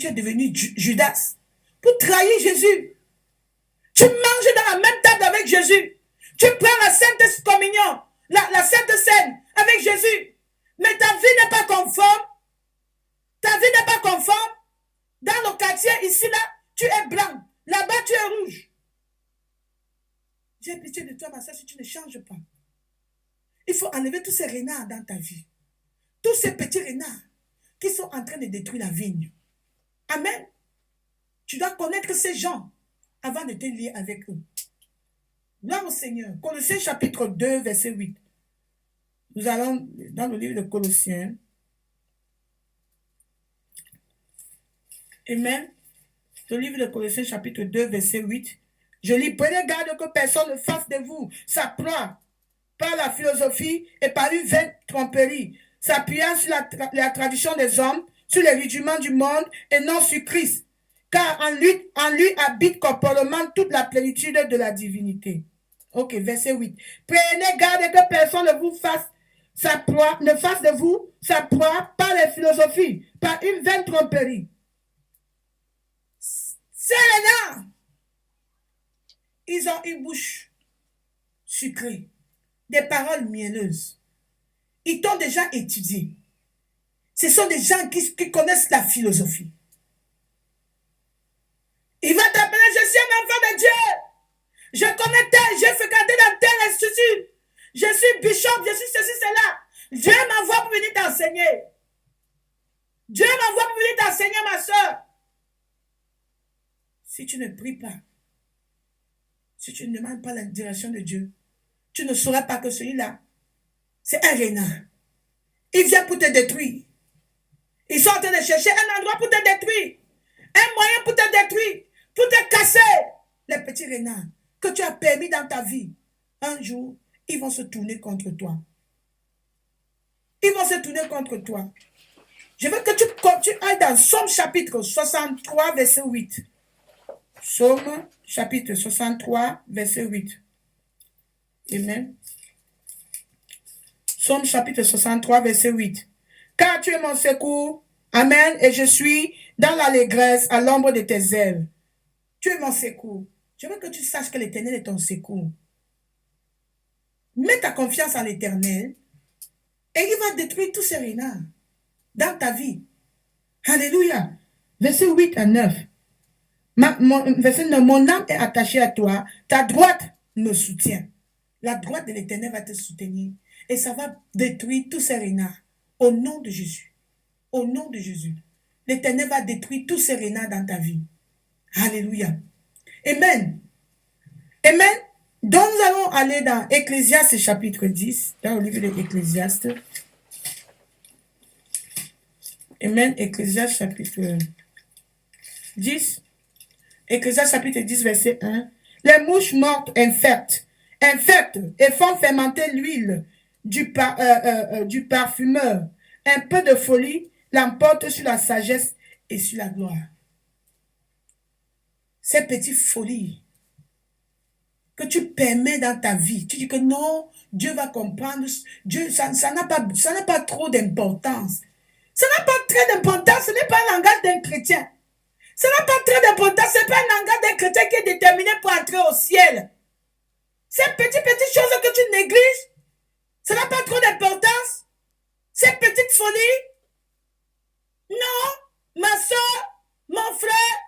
Judas. Pour trahir Jésus. Tu manges dans la même table avec Jésus. Tu prends la Sainte Communion, la Sainte Seine avec Jésus. Mais ta vie n'est pas conforme. Dans le quartier, ici, là, tu es blanc. Là-bas, tu es rouge. J'ai pitié de toi, ma soeur, si tu ne changes pas. Il faut enlever tous ces renards dans ta vie. Tous ces petits renards qui sont en train de détruire la vigne. Amen. Tu dois connaître ces gens avant de te lier avec eux. Gloire au Seigneur. Colossiens chapitre 2, verset 8. Nous allons dans le livre de Colossiens. Amen. Le livre de Colossiens chapitre 2, verset 8. Je lis, prenez garde que personne ne fasse de vous sa proie par la philosophie et par une vaine tromperie, s'appuyant sur la tradition des hommes, sur les rudiments du monde et non sur Christ. car en lui habite corporellement toute la plénitude de la divinité. Ok, verset 8. Prenez garde que personne ne vous fasse sa proie, ne fasse de vous sa proie par les philosophies, par une vaine tromperie. C'est les gens. Ils ont une bouche sucrée, des paroles mielleuses. Ils t'ont déjà étudié. Ce sont des gens qui connaissent la philosophie. Il va t'appeler, je suis un enfant de Dieu. Je connais tel, j'ai fréquenté dans tel institut. Je suis bishop, je suis ceci, cela. Dieu m'envoie pour venir t'enseigner. Dieu m'envoie pour venir t'enseigner, ma soeur. Si tu ne pries pas, si tu ne demandes pas la direction de Dieu, tu ne sauras pas que celui-là, c'est un renard. Il vient pour te détruire. Ils sont en train de chercher un endroit pour te détruire. Un moyen pour te détruire. Pour te casser. Les petits renards que tu as permis dans ta vie. Un jour, ils vont se tourner contre toi. Ils vont se tourner contre toi. Je veux que tu ailles dans Somme chapitre 63, verset 8. Somme chapitre 63, verset 8. Amen. Somme chapitre 63, verset 8. Car tu es mon secours, amen, et je suis dans l'allégresse à l'ombre de tes ailes. Tu es mon secours. Je veux que tu saches que l'Éternel est ton secours. Mets ta confiance en l'Éternel et il va détruire tous ces renards dans ta vie. Alléluia. Verset 8 à 9. Verset 9. Mon âme est attachée à toi. Ta droite me soutient. La droite de l'Éternel va te soutenir. Et ça va détruire tous ces renards. Au nom de Jésus. Au nom de Jésus. L'Éternel va détruire tous ces renards dans ta vie. Alléluia. Amen. Amen. Donc nous allons aller dans Ecclésiaste chapitre 10. Dans le livre de l'Ecclésiaste. Amen. Ecclésiaste chapitre 10. Ecclésiaste chapitre 10 verset 1. Les mouches mortes infectent et font fermenter l'huile du parfumeur. Un peu de folie l'emporte sur la sagesse et sur la gloire. Ces petites folies que tu permets dans ta vie, tu dis que non, Dieu va comprendre, Dieu, ça n'a pas trop d'importance. Ça n'a pas très d'importance, ce n'est pas un langage d'un chrétien. Ça n'a pas très d'importance, ce n'est pas un langage d'un chrétien qui est déterminé pour entrer au ciel. Ces petites choses que tu négliges, ça n'a pas trop d'importance. Ces petites folies, non, ma soeur, mon frère,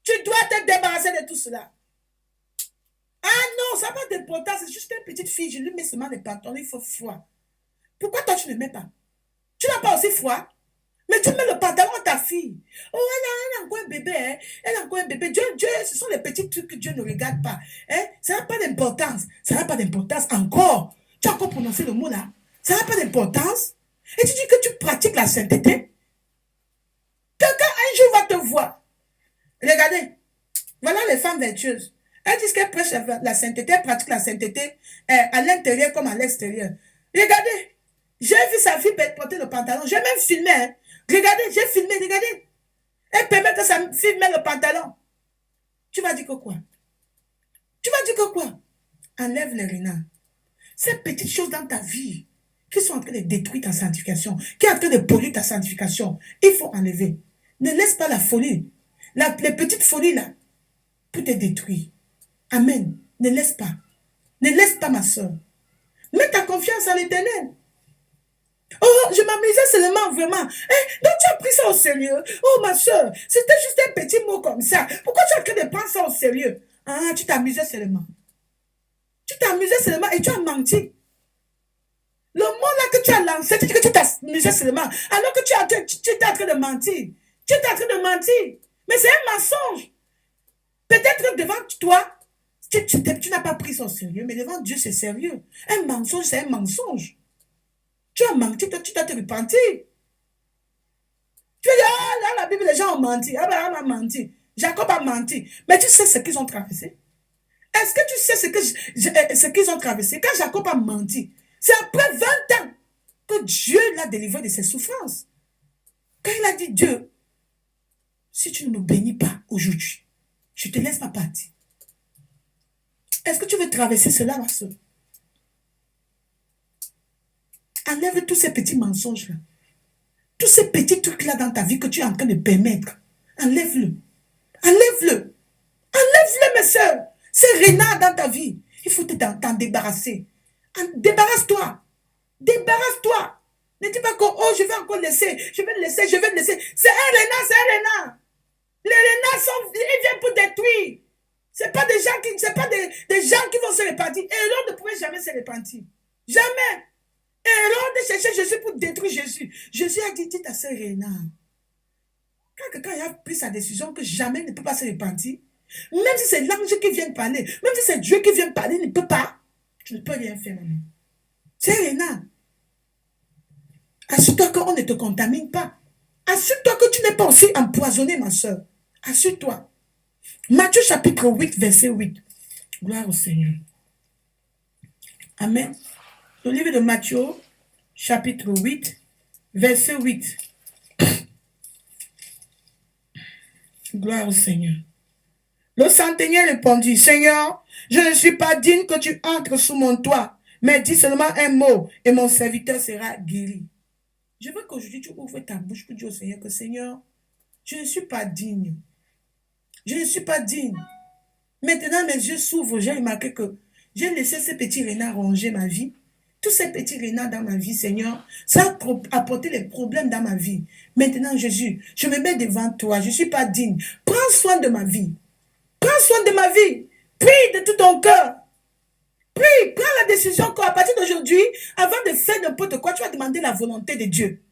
tu dois te débarrasser de tout cela. Ah non, ça n'a pas d'importance, c'est juste une petite fille, je lui mets seulement des pantalons, il faut froid. Pourquoi toi tu ne mets pas? Tu n'as pas aussi froid? Mais tu mets le pantalon à ta fille. Oh, elle a encore un bébé, hein? Elle a encore un bébé. Dieu, ce sont les petits trucs que Dieu ne regarde pas. Hein? Ça n'a pas d'importance. Ça n'a pas d'importance encore. Tu as encore prononcé le mot là. Ça n'a pas d'importance. Et tu dis que tu pratiques la sainteté. Quelqu'un un jour va te voir. Regardez. Voilà les femmes vertueuses. Elles disent qu'elles prêchent la sainteté, elles pratiquent la sainteté à l'intérieur comme à l'extérieur. Regardez. J'ai vu sa fille porter le pantalon. J'ai même filmé. Hein. Regardez, j'ai filmé, regardez. Elle permet que sa fille mette le pantalon. Tu vas dire que quoi? Tu vas dire que quoi? Enlève les renards. Ces petites choses dans ta vie qui sont en train de détruire ta sanctification, qui sont en train de polluer ta sanctification, il faut enlever. Ne laisse pas la folie, les petites folies là, pour te détruire. Amen. Ne laisse pas. Ne laisse pas ma soeur. Mets ta confiance en l'Éternel. Oh, je m'amusais seulement, vraiment. Donc tu as pris ça au sérieux. Oh, ma soeur, c'était juste un petit mot comme ça. Pourquoi tu as en train de prendre ça au sérieux? Ah, tu t'amusais seulement. Tu t'amusais seulement et tu as menti. Le mot là que tu as lancé, tu dis que tu t'amusais seulement. Alors que tu es en train de mentir. Tu es en train de mentir. Mais c'est un mensonge. Peut-être devant toi, tu n'as pas pris ça au sérieux, mais devant Dieu, c'est sérieux. Un mensonge, c'est un mensonge. Tu as menti, tu dois te repentir. Tu dis, ah là, la Bible, les gens ont menti. Ah ben, on a menti. Jacob a menti. Mais tu sais ce qu'ils ont traversé? Est-ce que tu sais ce qu'ils ont traversé? Quand Jacob a menti, c'est après 20 ans que Dieu l'a délivré de ses souffrances. Quand il a dit, Dieu, si tu ne me bénis pas, aujourd'hui. Je ne te laisse pas partir. Est-ce que tu veux traverser cela, ma soeur? Enlève tous ces petits mensonges-là. Tous ces petits trucs-là dans ta vie que tu es en train de permettre. Enlève-le. Enlève-le. Enlève-le, mes soeurs. C'est renard dans ta vie. Il faut t'en débarrasser. Débarrasse-toi. Débarrasse-toi. Ne dis pas que, oh, je vais encore laisser. Je vais le laisser, je vais le laisser. C'est un renard, c'est un renard. Les renards, ils viennent pour détruire. Ce n'est pas des gens qui vont se repentir. Hérode ne pouvait jamais se repentir. Jamais. Hérode cherchait Jésus pour détruire Jésus. Jésus a dit à ce renard, quand quelqu'un a pris sa décision que jamais il ne peut pas se repentir, même si c'est l'ange qui vient parler, même si c'est Dieu qui vient parler, il ne peut pas. Tu ne peux rien faire, maman. C'est un renard. Assure-toi qu'on ne te contamine pas. Assure-toi que tu n'es pas aussi empoisonné, ma soeur. Assure-toi. Matthieu chapitre 8, verset 8. Gloire au Seigneur. Amen. Le livre de Matthieu, chapitre 8, verset 8. Gloire au Seigneur. Le centenier répondit, Seigneur, je ne suis pas digne que tu entres sous mon toit, mais dis seulement un mot et mon serviteur sera guéri. Je veux qu'aujourd'hui tu ouvres ta bouche pour dire au Seigneur que Seigneur, je ne suis pas digne. Je ne suis pas digne. Maintenant, mes yeux s'ouvrent. J'ai remarqué que j'ai laissé ces petits renards ronger ma vie. Tous ces petits renards dans ma vie, Seigneur, ça a apporté des problèmes dans ma vie. Maintenant, Jésus, je me mets devant toi. Je ne suis pas digne. Prends soin de ma vie. Prends soin de ma vie. Prie de tout ton cœur. Prie, prends la décision qu'à partir d'aujourd'hui, avant de faire n'importe quoi, tu vas demander la volonté de Dieu.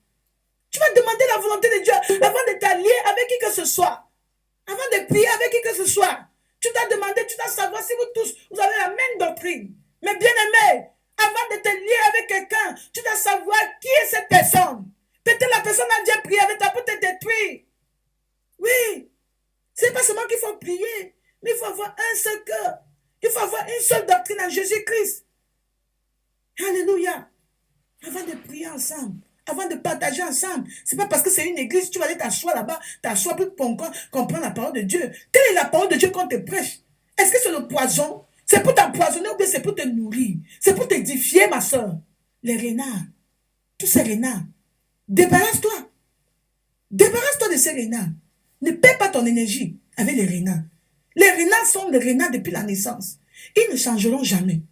Tu vas demander la volonté de Dieu avant de t'allier avec qui que ce soit. Avant de prier avec qui que ce soit. Tu dois demander, tu dois savoir si vous tous, vous avez la même doctrine. Mais bien aimé, avant de te lier avec quelqu'un, tu dois savoir qui est cette personne. Peut-être la personne a déjà prié avec toi pour te détruire. Oui. Ce n'est pas seulement qu'il faut prier, mais il faut avoir un seul cœur. Il faut avoir une seule doctrine en Jésus-Christ. Alléluia. Avant de prier ensemble, avant de partager ensemble, ce n'est pas parce que c'est une église, tu vas aller t'asseoir là-bas, t'asseoir pour comprendre la parole de Dieu. Quelle est la parole de Dieu qu'on te prêche? Est-ce que c'est le poison? C'est pour t'empoisonner ou bien c'est pour te nourrir? C'est pour t'édifier, ma soeur. Les renards, tous ces renards, débarrasse-toi. Débarrasse-toi de ces renards. Ne perds pas ton énergie avec les renards. Les renards sont des renards depuis la naissance. Ils ne changeront jamais.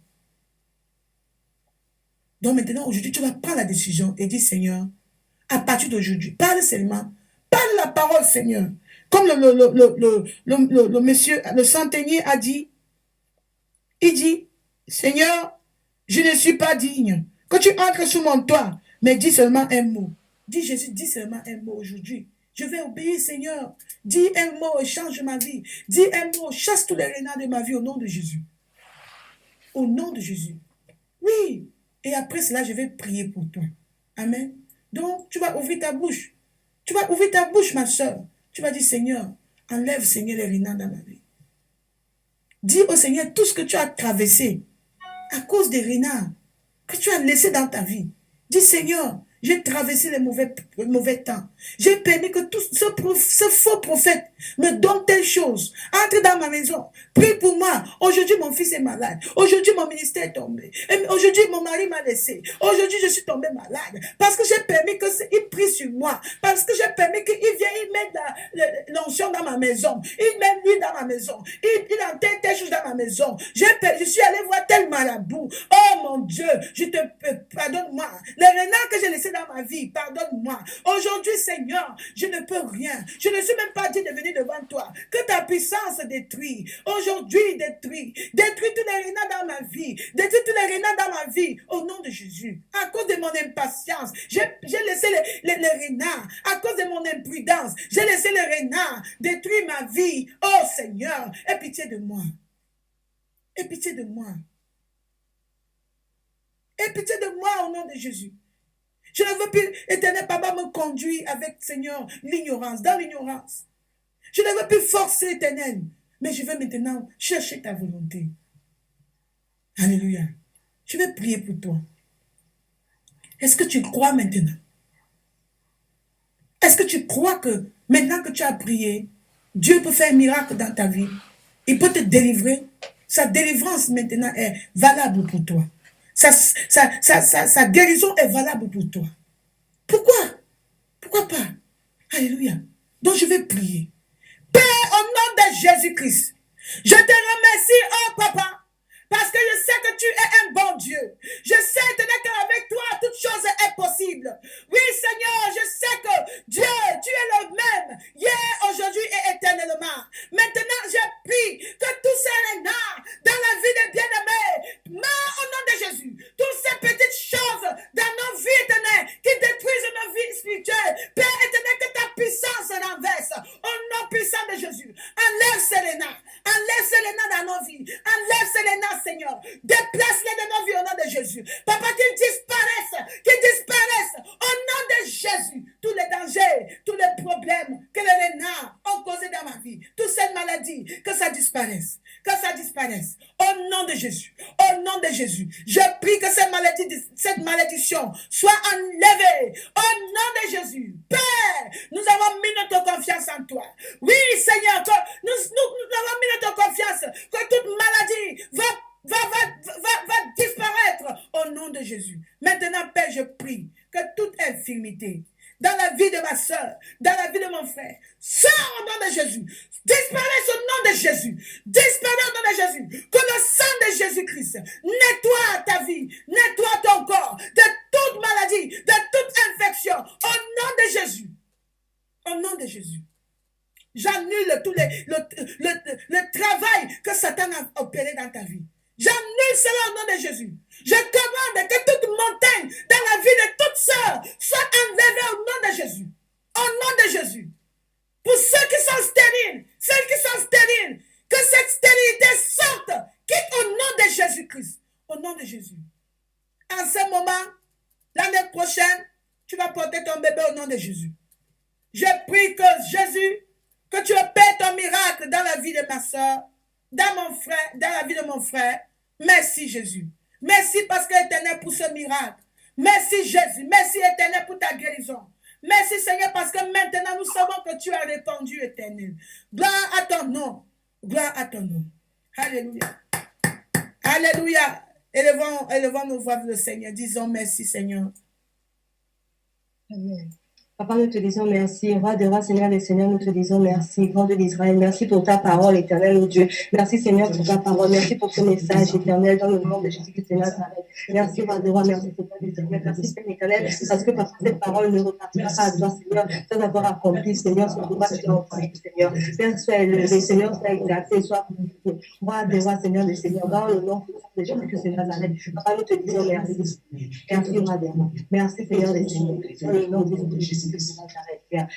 Donc maintenant, aujourd'hui, tu vas prendre la décision et dire, Seigneur, à partir d'aujourd'hui, parle seulement. Parle la parole, Seigneur. Comme le monsieur, le centenier a dit, il dit, Seigneur, je ne suis pas digne que tu entres sous mon toit, mais dis seulement un mot. Dis Jésus, dis seulement un mot aujourd'hui. Je vais obéir, Seigneur. Dis un mot et change ma vie. Dis un mot, chasse tous les renards de ma vie au nom de Jésus. Au nom de Jésus. Oui. Et après cela, je vais prier pour toi. Amen. Donc, tu vas ouvrir ta bouche. Tu vas ouvrir ta bouche, ma soeur. Tu vas dire, Seigneur, enlève, Seigneur, les renards dans ma vie. Dis au Seigneur tout ce que tu as traversé à cause des renards que tu as laissé dans ta vie. Dis, Seigneur, j'ai traversé les mauvais temps. J'ai permis que tout ce faux prophète me donne telle chose. Entre dans ma maison. Prie pour moi. Aujourd'hui, mon fils est malade. Aujourd'hui, mon ministère est tombé. Aujourd'hui, mon mari m'a laissé. Aujourd'hui, je suis tombée malade. Parce que j'ai permis qu'il prie sur moi. Parce que j'ai permis qu'il vienne, il mette l'onction dans ma maison. Il met l'huile dans ma maison. Il enterre telle chose dans ma maison. Je suis allé voir tel marabout. Oh mon Dieu, pardonne-moi. Les renards que j'ai laissés dans ma vie, pardonne-moi. Aujourd'hui, Seigneur, je ne peux rien. Je ne suis même pas dit de venir devant toi. Que ta puissance détruit. Aujourd'hui, détruis. Détruis tous les renards dans ma vie. Détruis tous les renards dans ma vie. Au nom de Jésus. À cause de mon impatience, j'ai laissé les renards. À cause de mon imprudence, j'ai laissé les renards détruire ma vie. Oh Seigneur, aie pitié de moi. Aie pitié de moi. Aie pitié de moi au nom de Jésus. Je ne veux plus, éternel papa, me conduire avec, Seigneur, l'ignorance, dans l'ignorance. Je ne veux plus forcer, éternel, mais je veux maintenant chercher ta volonté. Alléluia. Je vais prier pour toi. Est-ce que tu crois maintenant? Est-ce que tu crois que maintenant que tu as prié, Dieu peut faire un miracle dans ta vie. Il peut te délivrer. Sa délivrance maintenant est valable pour toi. Sa guérison est valable pour toi. Pourquoi? Pourquoi pas? Alléluia. Donc je vais prier. Père, au nom de Jésus-Christ, je te remercie, oh papa, parce que je sais que tu es un bon Dieu. Je sais qu'avec toi, toute chose est possible. Oui, Seigneur, je sais que Dieu, tu es le même, hier, aujourd'hui et éternellement. Maintenant, je prie que tous ces renards dans la vie des bien-aimés, meurent au nom de Jésus. Toutes ces petites choses dans nos vies éternelles qui détruisent nos vies spirituelles. Père éternel, que ta puissance renverse au nom puissant de Jésus. Enlève ces renards. Enlève ces renards dans nos vies. Enlève ces renards, Seigneur. Déplace-les de nos vies au nom de Jésus. Papa, qu'ils disparaissent. Qu'ils disparaissent au nom de Jésus. Tous les dangers, tous les problèmes que les renards ont causés dans ma vie. Toutes ces maladies, que ça disparaisse. Que ça disparaisse. Au nom de Jésus. Au nom de Jésus. Je prie que cette malédiction soit enlevée. Au nom de Jésus. Père, nous avons mis notre confiance en toi. Oui, Seigneur, nous avons mis notre confiance que toute maladie va disparaître au nom de Jésus. Maintenant, Père, je prie que toute infirmité dans la vie de ma soeur, dans la vie de mon frère, sort au nom de Jésus. Disparaisse au nom de Jésus. Disparaisse au nom de Jésus. Que le sang de Jésus-Christ nettoie ta vie, nettoie ton corps de toute maladie, de toute infection. Au nom de Jésus. Au nom de Jésus. J'annule tout le travail que Satan a opéré dans ta vie. J'annule cela au nom de Jésus. Je commande que toute montagne dans la vie de toute sœur soit enlevée au nom de Jésus. Au nom de Jésus. Pour ceux qui sont stériles, celles qui sont stériles, que cette stérilité sorte. Quitte au nom de Jésus-Christ. Au nom de Jésus. En ce moment, l'année prochaine, tu vas porter ton bébé au nom de Jésus. Je prie que Jésus, que tu opères ton miracle dans la vie de ma soeur, dans mon frère, dans la vie de mon frère. Merci Jésus. Merci parce que Éternel pour ce miracle. Merci Jésus. Merci Éternel pour ta guérison. Merci Seigneur parce que maintenant nous savons que tu as répondu Éternel. Gloire à ton nom. Gloire à ton nom. Alléluia. Alléluia. Élevons nos voix vers le Seigneur. Disons merci Seigneur.
Amen. Papa, nous te disons merci. Roi des rois, Seigneur des seigneurs, nous te disons merci. Grand Dieu d'Israël, merci pour ta parole, éternelle, oh Dieu. Merci, Seigneur, pour ta parole. Merci pour ce message éternel dans le nom de Jésus-Christ, Seigneur. Merci, Roi des rois, merci pour ta éternel. Merci, Père éternel, parce que par cette parole ne repartira pas à toi, Seigneur, sans avoir accompli, Seigneur, ce pourquoi tu as envoyé, Seigneur. Père, sois élevé, Seigneur, sois exalté, sois glorifié. Roi des rois, Seigneur des seigneurs, dans le nom de Jésus-Christ, Seigneur. Papa, nous te disons merci. Merci, Roi des rois. Merci, Seigneur des seigneurs. Dans le nom de Jésus-Christ.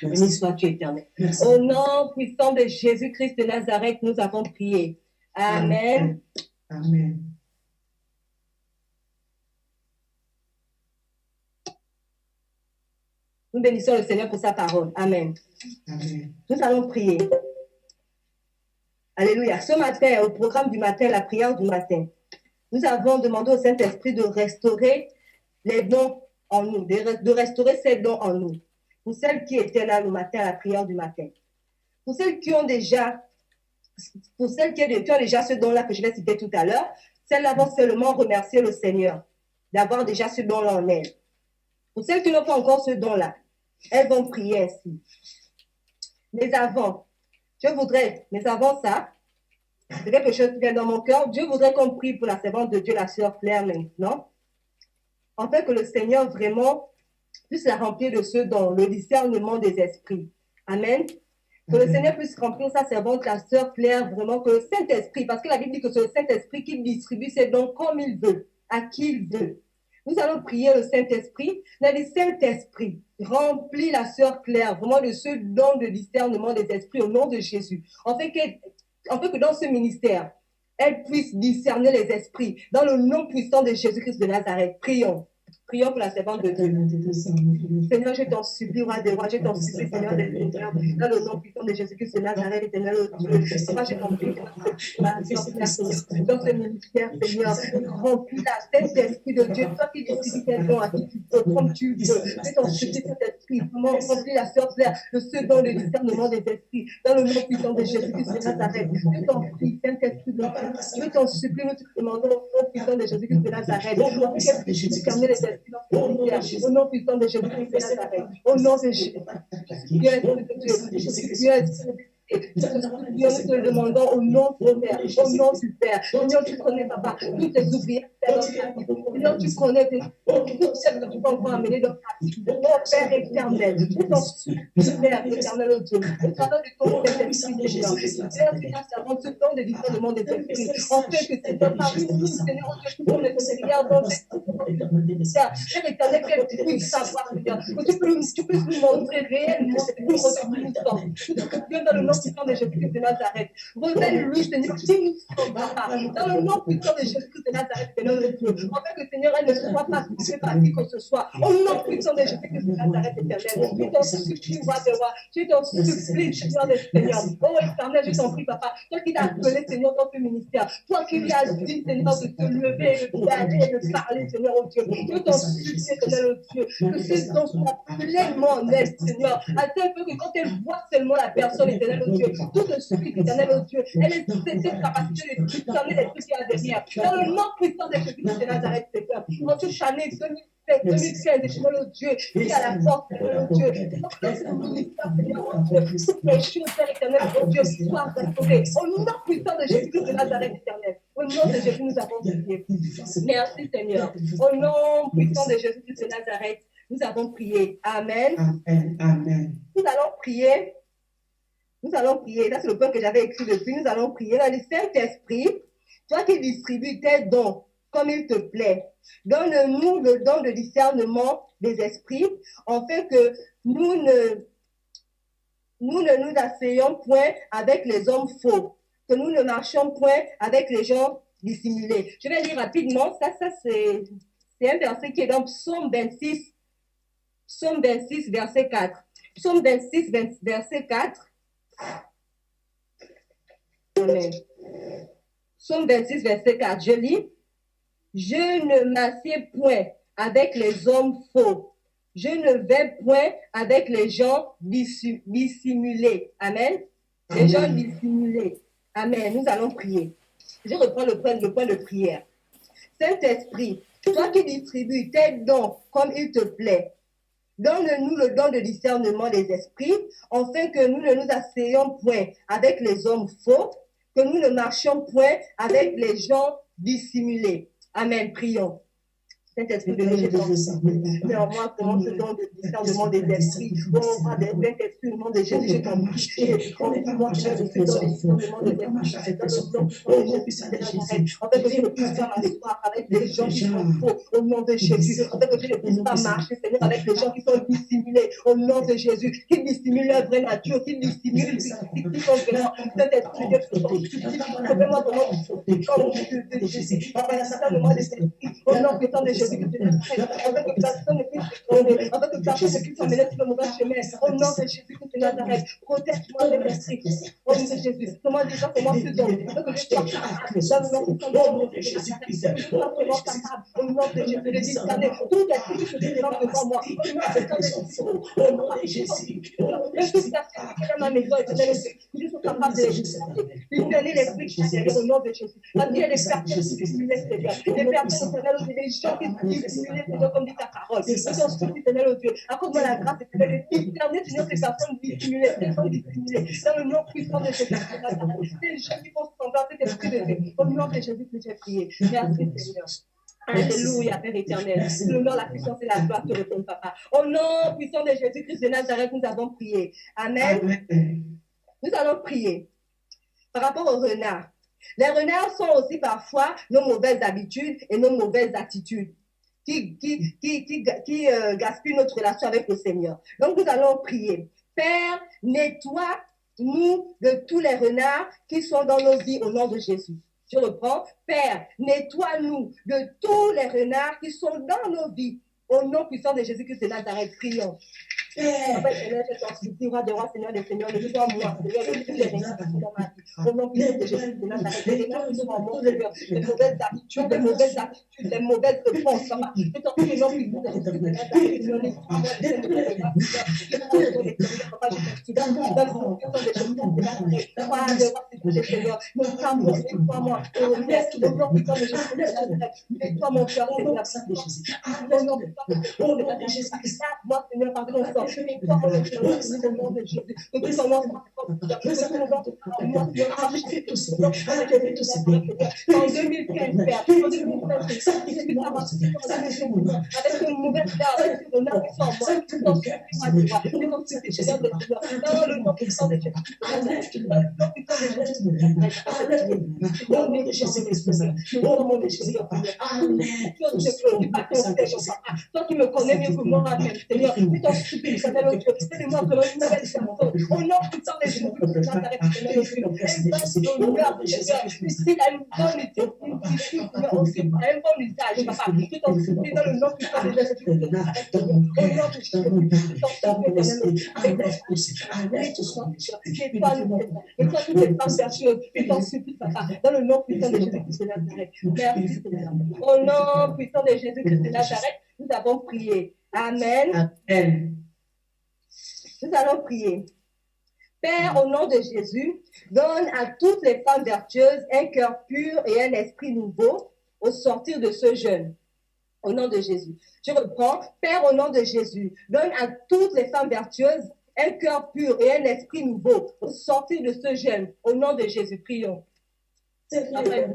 Béni sois-tu éternel. Au nom puissant de Jésus-Christ de Nazareth, nous avons prié. Amen.
Amen.
Nous bénissons le Seigneur pour sa parole. Amen.
Amen.
Nous allons prier. Alléluia. Ce matin, au programme du matin, la prière du matin, nous avons demandé au Saint-Esprit de restaurer les dons en nous, de restaurer ces dons en nous. Pour celles qui étaient là le matin à la prière du matin. Pour celles qui ont déjà ce don-là que je vais citer tout à l'heure, celles-là vont seulement remercier le Seigneur d'avoir déjà ce don-là en elles. Pour celles qui n'ont pas encore ce don-là, elles vont prier ainsi. Mais avant ça, c'est quelque chose qui vient dans mon cœur. Dieu voudrait qu'on prie pour la servante de Dieu, la sœur Claire, maintenant. En fait, que le Seigneur vraiment puisse la remplir de ce don, le discernement des esprits. Amen. Que le Seigneur puisse remplir sa servante, la sœur Claire, vraiment, que le Saint-Esprit, parce que la Bible dit que c'est le Saint-Esprit qui distribue ses dons comme il veut, à qui il veut. Nous allons prier le Saint-Esprit. Nous allons dire, Saint-Esprit, remplis la sœur Claire, vraiment de ce don de discernement des esprits au nom de Jésus. En fait que dans ce ministère, elle puisse discerner les esprits dans le nom puissant de Jésus-Christ de Nazareth. Prions. Prions pour la servante de Dieu. Seigneur, je t'en supplie, roi des rois, je t'en supplie, Seigneur des Seigneurs, dans le nom puissant de Jésus-Christ de Nazareth, éternel Dieu. Papa, je t'en prie, dans ce ministère, Seigneur, remplis la tête d'esprit de Dieu, toi qui distribue tes dons à qui tu peux, comme tu veux. Je t'en supplie, cet esprit, vraiment remplis la sœur Claire de ce don de discernement des esprits, dans le nom puissant de Jésus-Christ de Nazareth. Je t'en prie, Saint-Esprit de Dieu, je t'en supplie, nous te demandons au nom puissant de Jésus-Christ de Nazareth. Discerner les esprits dans ce ministère, au nom puissant de Jésus-Christ de Nazareth. Au nom de Jésus. Dieu est Dieu. Dieu est nous te le demandons au nom du Père, au nom du Père. Seigneur, tu connais, papa, tous tes ouvriers, Seigneur, tu connais toutes celles que tu peux encore amener dans ta vie. Mon Père éternel, je t'en supplie, Père éternel, au Dieu, au travers de ton Saint-Esprit, Seigneur, Seigneur, servant ce temps de discernement des esprits, en fait que Seigneur, parmi nous, Seigneur, tu peux les prières dans Père éternel, que tu puisses savoir, Seigneur, que tu puisses nous montrer réellement ce que nous sommes. Dieu, dans le nom puissant de Jésus-Christ de Nazareth. Révèle-lui, Seigneur, qui nous sommes, papa. Dans le nom puissant de Jésus-Christ de Nazareth, Seigneur le Dieu. Afin que, Seigneur, elle ne soit pas touchée par qui que ce soit. Au nom puissant de Jésus-Christ de Nazareth, éternel. Je t'en supplie, roi de roi. Je t'en supplie, Seigneur des Seigneurs. Oh, éternel, je t'en prie, papa. Toi qui l'as appelé, Seigneur, dans ce ministère. Toi qui lui as dit, Seigneur, de te lever et d'aller et de parler, Seigneur, au Dieu. Je t'en supplie, Seigneur, au Dieu. Que ces dons soient pleinement honnêtes, Seigneur. À tel point que quand elle voit seulement la personne, éternel, au Dieu, tout de suite, éternel, au Dieu, elle est cette capacité de discerner les trucs qu'il y a derrière. Dans le nom puissant de Jésus-Christ de Nazareth, Seigneur. En toute année 2015, éternel, au Dieu, qui a la force, éternel, au Dieu. Toutes les choses, éternel, au Dieu, soient restaurées. Au nom puissant de Jésus-Christ de Nazareth, éternel. Au nom de Jésus, nous avons prié. Merci, Seigneur. Au nom puissant de Jésus-Christ de Nazareth, nous avons prié. Amen.
Amen. Amen.
Nous allons prier. Nous allons prier. Là, c'est le point que j'avais écrit depuis. Nous allons prier. Dans le Saint-Esprit, toi qui distribues tes dons comme il te plaît, donne-nous le don de discernement des esprits, afin que nous ne nous asseyons point avec les hommes faux, que nous ne marchions point avec les gens dissimulés. Je vais lire rapidement. Ça c'est un verset qui est dans Psaume 26, verset 4. Psaume 26, verset 4. Amen. Psaume 26, verset 4. Je lis. Je ne m'assieds point avec les hommes faux. Je ne vais point avec les gens dissimulés. Amen. Les gens dissimulés. Amen. Nous allons prier. Je reprends le point de prière. Saint-Esprit, toi qui distribues tes dons comme il te plaît, donne-nous le don de discernement des esprits, afin que nous ne nous asseyions point avec les hommes faux, que nous ne marchions point avec les gens dissimulés. Amen. Prions. Saint-Esprit de Dieu, je t'en prie. Néanmoins, comment ce don de discernement des esprits, oh, Saint-Esprit, au nom de Jésus, je t'en prie. Moi, je veux ce don de discernement des esprits. En fait, que je ne puisse pas m'asseoir avec des gens qui sont faux, au nom de Jésus. En fait, que je ne puisse pas marcher, Seigneur, avec des gens qui sont dissimulés, au nom de Jésus, qui dissimulent leur vraie nature, qui dissimulent, qui sont vraiment, Saint-Esprit de Dieu, vraiment, comme de Jésus, au nom puissant de Jésus. Avec que personne ne puisse se tromper, avec que personne ne puisse emmener sur le mauvais chemin. Au nom de Jésus-Christ de Nazareth, protège-moi de l'esprit. Au nom de Jésus, comment déjà, comment tu donnes, que je sois capable, dans le nom de Jésus-Christ, vraiment capable, au nom de Jésus, de discerner tout esprit qui se présente devant moi. Au nom de Jésus, même toute personne qui est dans ma maison, que je sois capable de discerner l'esprit qui est derrière, au nom de Jésus. La vie, les personnes qui se les personnes, les gens qui dissimuler, Seigneur, comme dit ta parole. Nous t'en supplie, Seigneur, au Dieu. Accorde-moi la grâce, Seigneur, de discerner, Seigneur, ces personnes dissimulées, ces gens dissimulés. Dans le nom puissant de Jésus. Ces gens qui vont se convertir, cet esprit de Dieu. Au nom de Jésus que j'ai prié. Merci, Seigneur. Alléluia, Père éternel. Le nom, la puissance et la gloire te retournent, Papa. Au nom puissant de Jésus-Christ de Nazareth, nous avons prié. Amen. Nous allons prier par rapport aux renards. Les renards sont aussi parfois nos mauvaises habitudes et nos mauvaises attitudes qui gaspillent notre relation avec le Seigneur. Donc, nous allons prier. Père, nettoie-nous de tous les renards qui sont dans nos vies au nom de Jésus. Je reprends. Père, nettoie-nous de tous les renards qui sont dans nos vies Au nom puissant de Jésus-Christ de Nazareth, prions.
Père,
Papa Seigneur, je t'en supplie, roi des rois, Seigneur des seigneurs, lève-toi moi, Seigneur, de tous les règnes qui sont dans ma vie. Au nom puissant de Jésus de Nazareth, Seigneur, nous sommes en mon Seigneur, les mauvaises habitudes, les mauvaises réponses, Papa. Je t'en prie, au nom puissant de Jésus de Nazareth, Seigneur, Papa, je t'en supplie, dans le nom puissant de Jésus de Nazareth, roi des rois, Seigneur, lève-toi moi, lève-toi moi, au nom puissant de Jésus de Nazareth, lève-toi mon cœur, Seigneur, au nom puissant de Jésus de Nazareth, moi, Seigneur, par ton sang, au nom de Jésus, que tout son nom soit en 2015, Père, avec une nouvelle date, avec le nom qui sont dans le nom puissant de Jésus, toi qui me connais mieux que moi, Seigneur, je t'en supplie, Seigneur, fais-moi que une nouvelle personne. Au nom puissant de Jésus, s'il a une bonne usage, papa, je t'en supplie dans le nom puissant de Jésus. Au nom de Jésus, et toi, toutes les femmes vertueuses, je t'en supplie, papa, dans le nom puissant de Jésus-Christ de Nazareth. Merci, Seigneur. Au nom puissant de Jésus-Christ de Nazareth, nous avons prié. Amen.
Amen.
Nous allons prier. Père, au nom de Jésus, donne à toutes les femmes vertueuses un cœur pur et un esprit nouveau au sortir de ce jeûne. Au nom de Jésus. Je reprends. Père, au nom de Jésus, donne à toutes les femmes vertueuses un cœur pur et un esprit nouveau au sortir de ce jeûne. Au nom de Jésus, prions. Après,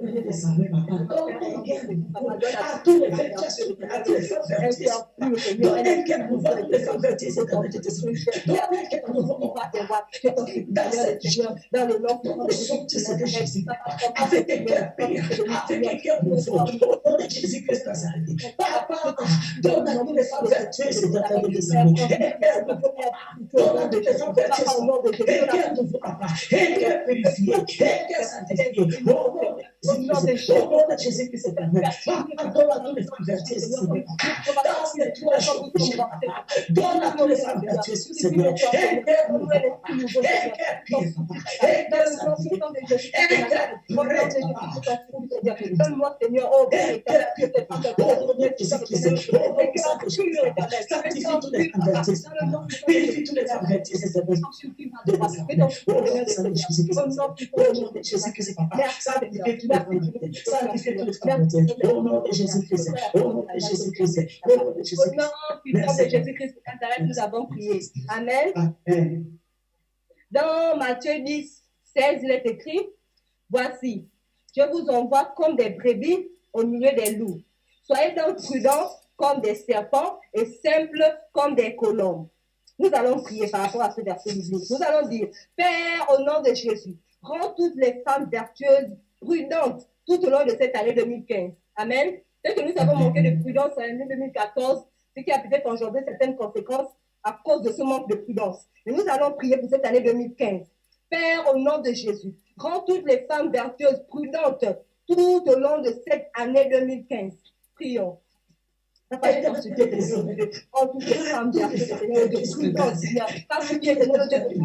dans le nom de Jésus-Christ, donne-moi, Seigneur, oh Père, nous avons prié. Amen. Dans Matthieu 10, 16, il est écrit, voici, je vous envoie comme des brebis au milieu des loups. Soyez donc prudents comme des serpents et simples comme des colombes. Nous allons prier par rapport à ce verset biblique. Nous allons dire, Père, au nom de Jésus, rends toutes les femmes vertueuses, prudentes, tout au long de cette année 2015. Amen. Peut-être que nous avons manqué de prudence en l'année 2014, ce qui a peut-être engendré certaines conséquences à cause de ce manque de prudence. Mais nous allons prier pour cette année 2015. Père, au nom de Jésus, rends toutes les femmes vertueuses, prudentes, tout au long de cette année 2015. Prions. Papa, je t'en supplie, en toutes les femmes vertueuses, Seigneur, de prudence, Seigneur. Parce que Dieu, Seigneur, Dieu, tout le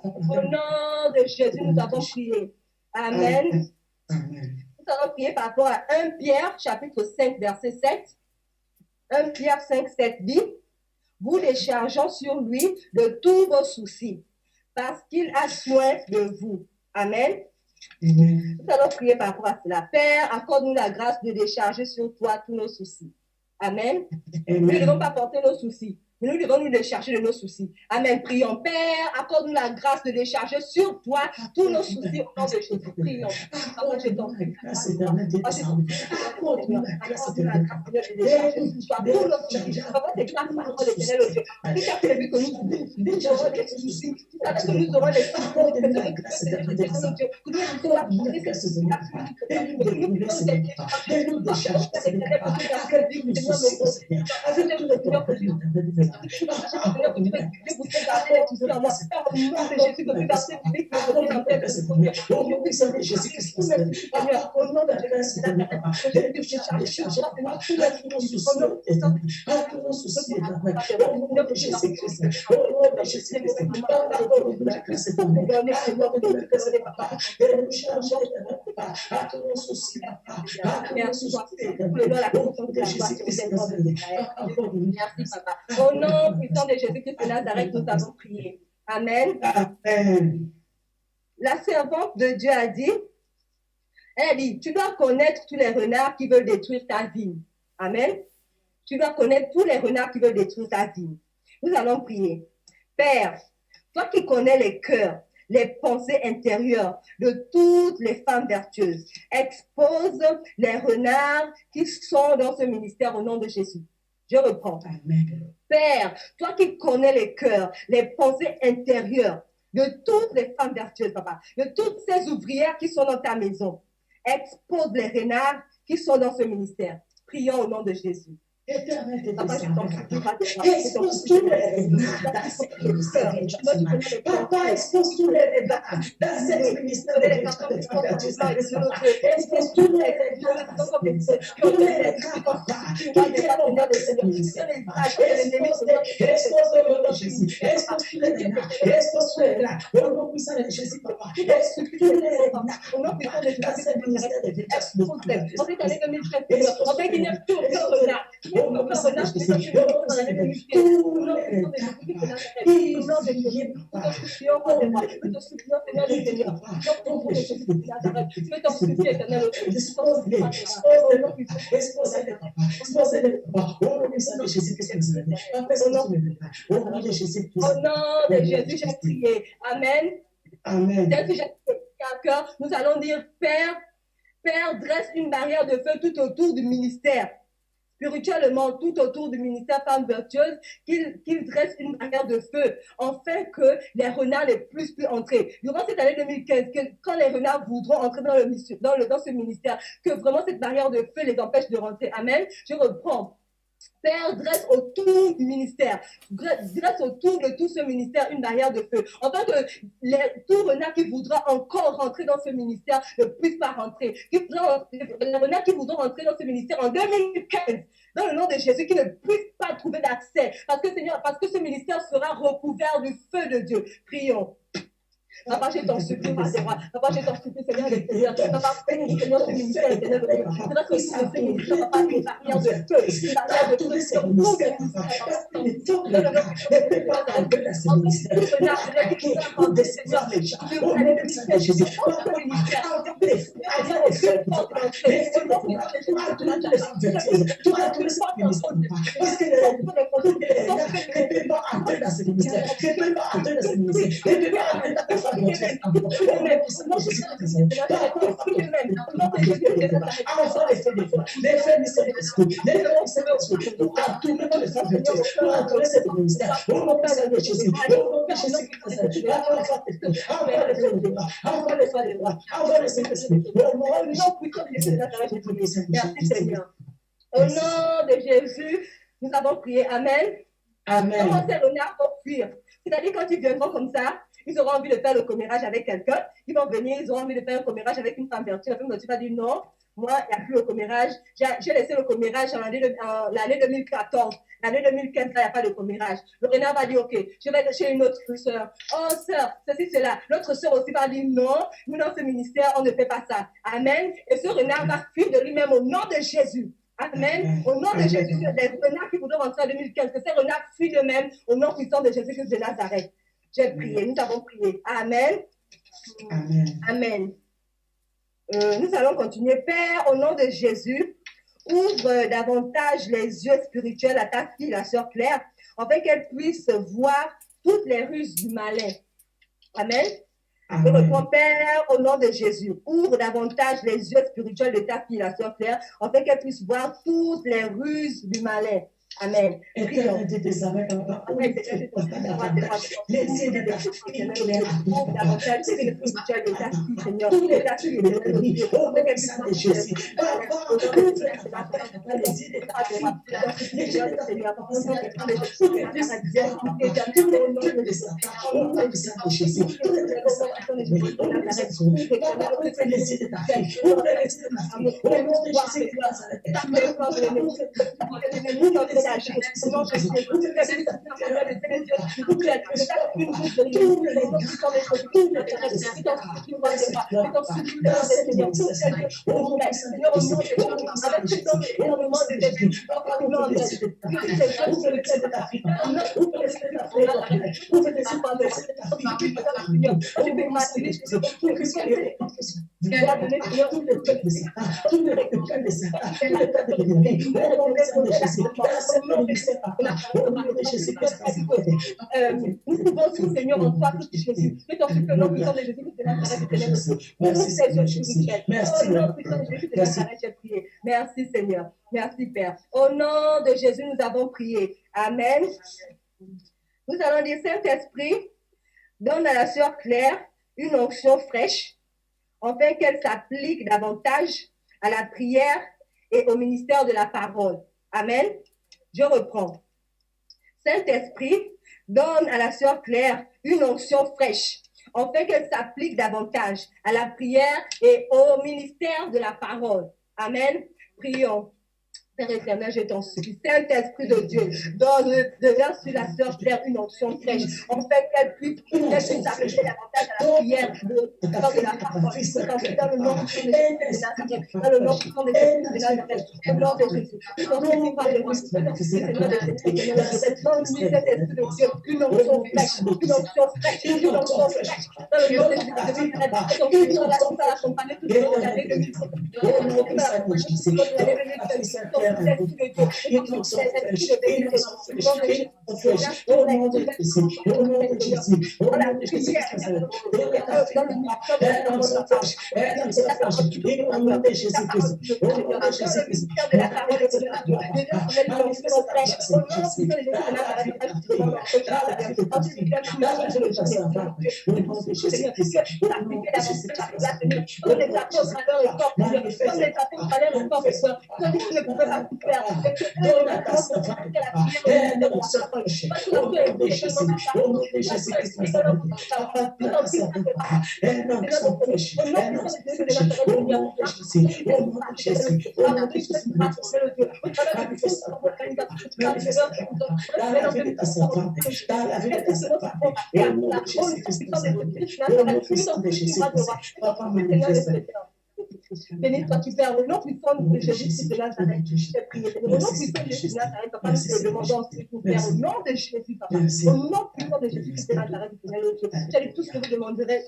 Au nom de Jésus, nous avons prié. Amen. Nous allons prier par rapport à 1 Pierre, chapitre 5, verset 7. 1 Pierre 5, 7 dit, vous déchargeons sur lui de tous vos soucis, parce qu'il a soin de vous. Amen. Nous allons prier par rapport à cela. Père, accorde-nous la grâce de décharger sur toi tous nos soucis. Amen. Nous ne devons pas porter nos soucis, mais nous devons nous décharger de nos soucis. Amen. Prions. Père, accorde-nous la grâce de décharger sur toi tous nos soucis au nom de Jésus. Prions. Accorde-nous la grâce de décharger sur toi tous nos soucis. Papa, déclare par rapport à l'éternel au Dieu. Tu as prévu que nous aurons des soucis. Tu as que nous aurons des Merci, Papa. Au nom puissant de Jésus-Christ de Nazareth, nous avons prié. Amen.
Amen.
La servante de Dieu a dit, elle dit, tu dois connaître tous les renards qui veulent détruire ta vigne. Amen. Tu dois connaître tous les renards qui veulent détruire ta vigne. Nous allons prier. Père, toi qui connais les cœurs, les pensées intérieures de toutes les femmes vertueuses, expose les renards qui sont dans ce ministère au nom de Jésus. Je reprends.
Amen.
Père, toi qui connais les cœurs, les pensées intérieures de toutes les femmes vertueuses, papa, de toutes ces ouvrières qui sont dans ta maison, expose les renards qui sont dans ce ministère. Prions au nom de Jésus.
Éternel de
Papa, je t'en prie,
expose tous les renards dans cette ministère. Papa, expose tous les renards dans cette ministère. Expose tous les renards, tous les renards, papa, qui viennent dans cette ministère. Expose le nom de Jésus. Expose tous les renards. Expose tous les renards. Au nom puissant de Jésus, papa. Expose tous les renards. Au nom puissant de Jésus, dans cette ministère de Expose tous les renards.
Au nom de Jésus, j'ai prié. Amen.
Amen.
Dès que j'ai quelqu'un, nous allons dire, Père, dresse une barrière de feu tout autour du ministère. Spirituellement, tout autour du ministère Femmes Vertueuses, qu'il dresse une barrière de feu, afin que les renards ne puissent plus entrer. Durant cette année 2015, quand les renards voudront entrer dans ce ministère, que vraiment cette barrière de feu les empêche de rentrer. Amen. Je reprends. Père, dresse autour du ministère, dresse autour de tout ce ministère une barrière de feu. Afin que tout renard qui voudra encore rentrer dans ce ministère ne puisse pas rentrer. Les renards qui voudront rentrer dans ce ministère en 2015, dans le nom de Jésus, qui ne puissent pas trouver d'accès. Parce que ce ministère sera recouvert du feu de Dieu. Prions. Papa, je t'en supplie, ma Seigneur. Papa, je t'en supplie, Seigneur, Seigneur. Papa, Seigneur, ce ministère, Seigneur, c'est là que ce ministère, papa, une barrière de feu, une barrière de feu, sur tout le ministère. Au nom de Jésus, nous avons prié. Amen.
Amen.
Comment ces renards vont fuir? C'est-à-dire, quand ils viendront comme ça, ils auront envie de faire le commérage avec quelqu'un. Ils vont venir, ils auront envie de faire un commérage avec une femme vertueuse. La femme vertueuse va dire non, moi, il n'y a plus le commérage. J'ai laissé le commérage en l'année 2014. L'année 2015, il n'y a pas de commérage. Le renard va dire, OK, je vais chez une autre sœur. Oh, sœur, ceci, cela. L'autre sœur aussi va dire non, nous, dans ce ministère, on ne fait pas ça. Amen. Et ce renard va fuir de lui-même au nom de Jésus. Amen. Au nom de Jésus, les renards qui voudront rentrer en 2015, que ces renards fuient d'eux-mêmes au nom puissant de Jésus-Christ de Nazareth. J'ai prié, nous avons prié. Amen.
Amen.
Amen. Nous allons continuer. Père, au nom de Jésus, ouvre davantage les yeux spirituels à ta fille, la sœur Claire, afin qu'elle puisse voir toutes les ruses du malin. Amen. Je reprends, Père, au nom de Jésus, ouvre davantage les yeux spirituels de ta fille, la sœur Claire, afin qu'elle puisse voir toutes les ruses du malin. Amen.
Éternel Dieu des armées, papa, ouvre les yeux de ta fille,
Ouvre davantage les yeux spirituels de ta fille, Seigneur.
tous les
De ta fille,
au nom de Jésus. Papa, ouvre les yeux de ta fille, les yeux de ta fille,
nous pouvons tout, Seigneur, en toi, tout Jésus. Que ton Fils, le nom puissant de Jésus, de Nazareth, merci, Seigneur. Merci, Père. Au nom de Jésus, nous avons prié. Amen. Nous allons dire, Saint-Esprit, donne à la sœur Claire une onction fraîche, afin qu'elle s'applique davantage à la prière et au ministère de la parole. Amen. Je reprends. Saint-Esprit, donne à la sœur Claire une onction fraîche, afin qu'elle s'applique davantage à la prière et au ministère de la parole. Amen. Prions. Père éternel, je t'en supplie. Saint-Esprit de Dieu, donne sur la sœur Claire une onction fraîche, afin qu'elle puisse s'appliquer davantage à la prière de la parole. Dans le nom de Jésus, dans le nom de Jésus, au nom de Jésus. Une onction fraîche, une onction fraîche, une onction fraîche. Dans le nom de Jésus, accompagner tout le monde de l'année 2020. Béni sois-tu, Père, au nom puissant de Jésus de Nazareth. J'ai prié. Au nom puissant de Jésus de Nazareth, papa, nous te demandons aussi pour Père, au nom de Jésus, papa. Au nom puissant de Jésus de Nazareth, j'ai dit tout ce que vous demanderez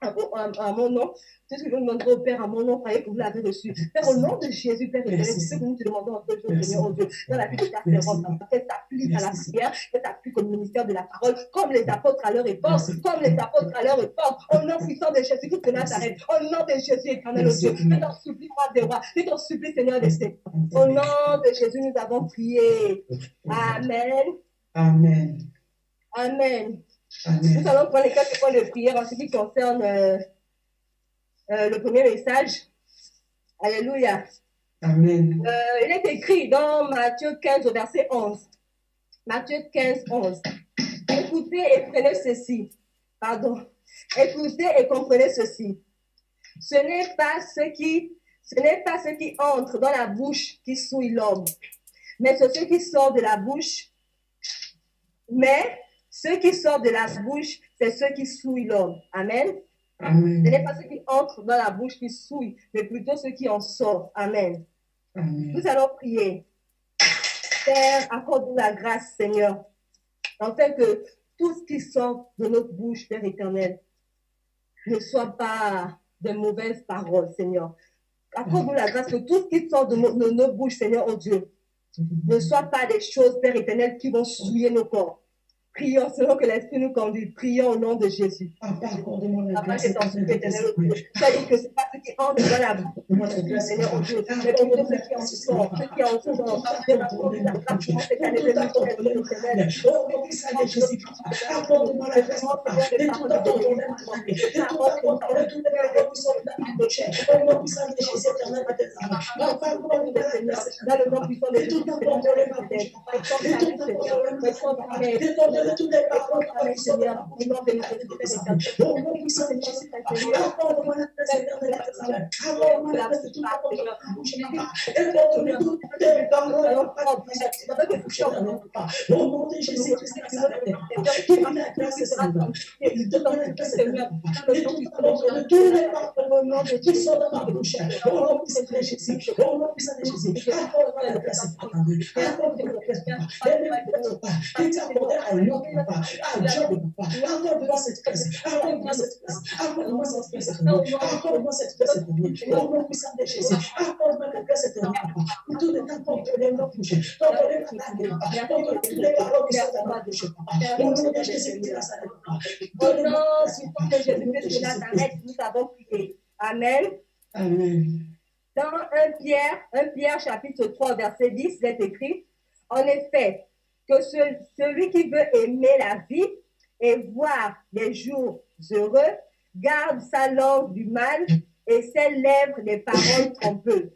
à mon nom, tout ce que nous demandons au Père à mon nom, croyez que vous l'avez reçu. Père, au nom de Jésus, Père éternel, c'est ce que nous te demandons en ce jour, Seigneur, oh Dieu, dans la vie de ta servante, qu'elle s'applique à la prière, qu'elle s'applique au ministère de la parole, comme les apôtres à leur époque, comme les apôtres à leur époque, au nom puissant de Jésus-Christ de Nazareth, au nom de Jésus éternel, oh Dieu, je t'en supplie, roi des rois, je t'en supplie, Seigneur des Seigneurs. Au nom de Jésus, nous avons prié. Amen.
Amen.
Amen.
Amen.
Nous allons prendre les 4 points de prière en ce qui concerne le premier message. Alléluia.
Amen.
Il est écrit dans Matthieu 15 au verset 11. Matthieu 15, 11. Écoutez et prenez ceci. Pardon. Écoutez et comprenez ceci. Ce n'est pas ce qui entre dans la bouche qui souille l'homme, mais c'est ce qui sort de la bouche. Mais ce qui sort de la bouche, c'est ce qui souille l'homme. Amen.
Amen.
Ce n'est pas ce qui entre dans la bouche qui souille, mais plutôt ce qui en sort. Amen.
Amen.
Nous allons prier. Père, accorde-nous la grâce, Seigneur, afin que tout ce qui sort de notre bouche, Père éternel, ne soit pas de mauvaises paroles, Seigneur. Accorde-nous la grâce que tout ce qui sort de nos bouches, Seigneur, oh Dieu, ne soit pas des choses, Père éternel, qui vont souiller nos corps. Prions selon que l'Esprit nous conduit. Prions au nom de Jésus. Papa, je t'en supplie, éternel, oh Dieu. Tu as dit que ce n'est pas ce qui entre dans la bouche, Seigneur, oh Dieu, mais plutôt ce qui en sort, ce qui en sort. De la force de la grâce, cette année, de notre éternel.
Oh, mon fils de Jésus-Christ, accorde-moi la grâce, papa, de tout entendre les paroles, de tout entendre toutes les paroles qui sont dans ma bouche. Oh, mon fils de Jésus, éternel,
Dans le nom puissant de Jésus,
de tout entendre les paroles, de tout entendre toutes les paroles qui sont dans ma bouche. Oh, mon fils de Jésus, accorde-moi la grâce, éternel, accorde-moi la grâce de tout entendre la bouche, papa, et donne-moi toutes les paroles qui sont dans ma bouche. Oh, mon Dieu, Jésus-Christ, give me that grace, Seigneur. Et donne-moi la grâce, Seigneur. Et tout entendre tous les paroles qui sont dans ma bouche. Oh, mon fils de Jésus, oh, mon fils de Jésus, accorde-moi la grâce, Seigneur. Accorde-moi la grâce, papa. Aide-moi, papa. Qui t'a accordé à l'homme, papa. À Job, papa. Accorde-moi cette grâce. Accorde-moi cette grâce. Accorde-moi cette grâce, Seigneur. Accorde-moi cette grâce, Seigneur. Oh, mon fils de Jésus, accorde-moi la grâce, Seigneur, papa. Pour tout le temps qu'on te lève nos bouches. Qu'on te lève la langue, papa. Qu'on te lève toutes les paroles qui sont dans ma bouche, papa. Au nom de Jésus-Christ de Nazareth, papa.
Au nom puissant de Jésus-Christ de Nazareth, nous avons prié. Amen.
Amen.
Dans 1 Pierre chapitre 3, verset 10, il est écrit, en effet, que celui qui veut aimer la vie et voir les jours heureux, garde sa langue du mal et ses lèvres des paroles trompeuses.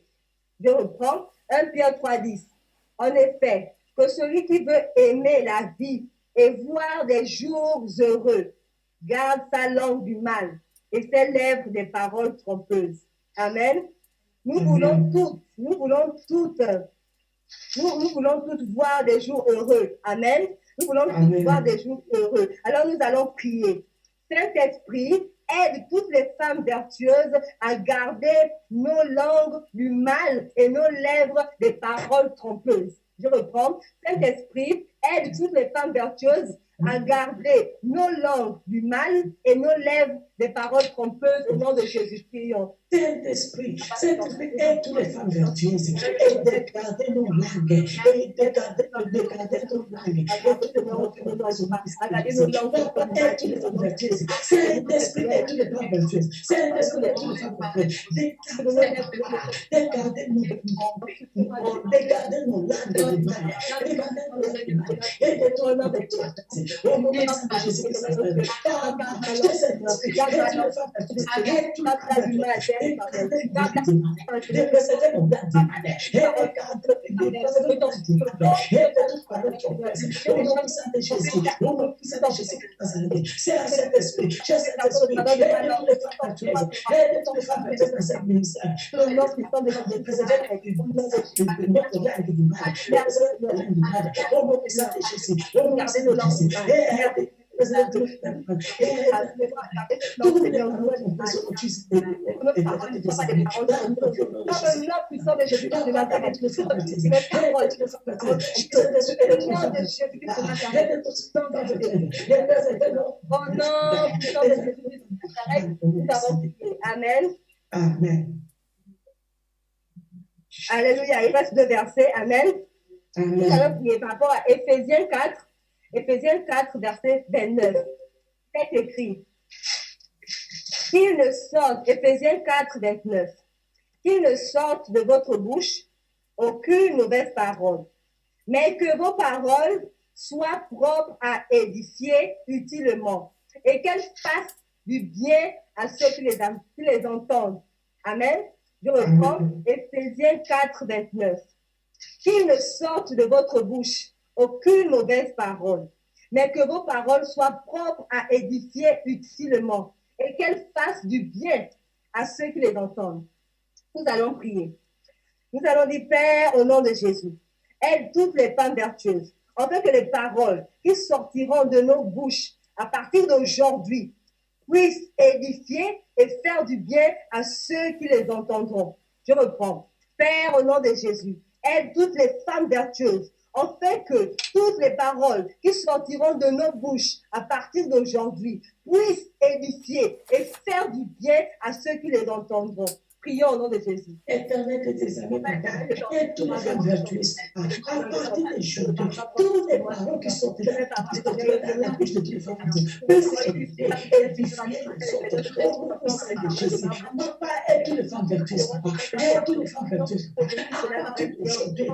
Je reprends, 1 Pierre 3, 10. En effet, que celui qui veut aimer la vie et voir des jours heureux, garde sa langue du mal et ses lèvres des paroles trompeuses. Amen. Nous voulons toutes voir des jours heureux. Amen. Nous voulons toutes voir des jours heureux. Alors nous allons prier. Saint-Esprit, aide toutes les femmes vertueuses à garder nos langues du mal et nos lèvres des paroles trompeuses. Je reprends. Saint-Esprit, aide toutes les femmes vertueuses à garder nos langues du mal et nos lèvres des paroles trompeuses au nom de Jésus. Prions.
Saint-Esprit, aide toutes les femmes vertueuses et de garder nos langues et de garder nos langues. Aide toutes les femmes vertueuses. Saint-Esprit, aide toutes les femmes vertueuses. Saint-Esprit, aide toutes les femmes vertueuses. De garder nos langues du mal. De garder nos langues du mal. Et de ton nom de toi. Au nom de Jésus-Christ.
Nous avons prié. Amen.
Amen.
Alléluia. Il reste 2 versets. Amen. Nous
Amen.
allons prier par rapport à Éphésiens 4. Éphésiens 4, verset 29. C'est écrit. Qu'il ne sorte, Éphésiens 4, 29. Qu'il ne sorte de votre bouche aucune mauvaise parole, mais que vos paroles soient propres à édifier utilement et qu'elles fassent du bien à ceux qui les entendent. Amen. Je reprends Éphésiens 4, 29. Qu'il ne sorte de votre bouche aucune mauvaise parole, mais que vos paroles soient propres à édifier utilement et qu'elles fassent du bien à ceux qui les entendent. Nous allons prier. Nous allons dire, Père, au nom de Jésus, aide toutes les femmes vertueuses, afin que les paroles qui sortiront de nos bouches à partir d'aujourd'hui puissent édifier et faire du bien à ceux qui les entendront. Je reprends. Père, au nom de Jésus, aide toutes les femmes vertueuses, afin que toutes les paroles qui sortiront de nos bouches à partir d'aujourd'hui puissent édifier et faire du bien à ceux qui les entendront. Prions au nom de Jésus.
Éternel de tes amis, papa, et tous les femmes vertueuses, à partir d'aujourd'hui, toutes les paroles qui sont de la bouche de Dieu, puissent édifier au nom de Jésus. Papa, aide toutes les femmes vertueuses, papa, aide toutes les femmes vertueuses, à partir d'aujourd'hui,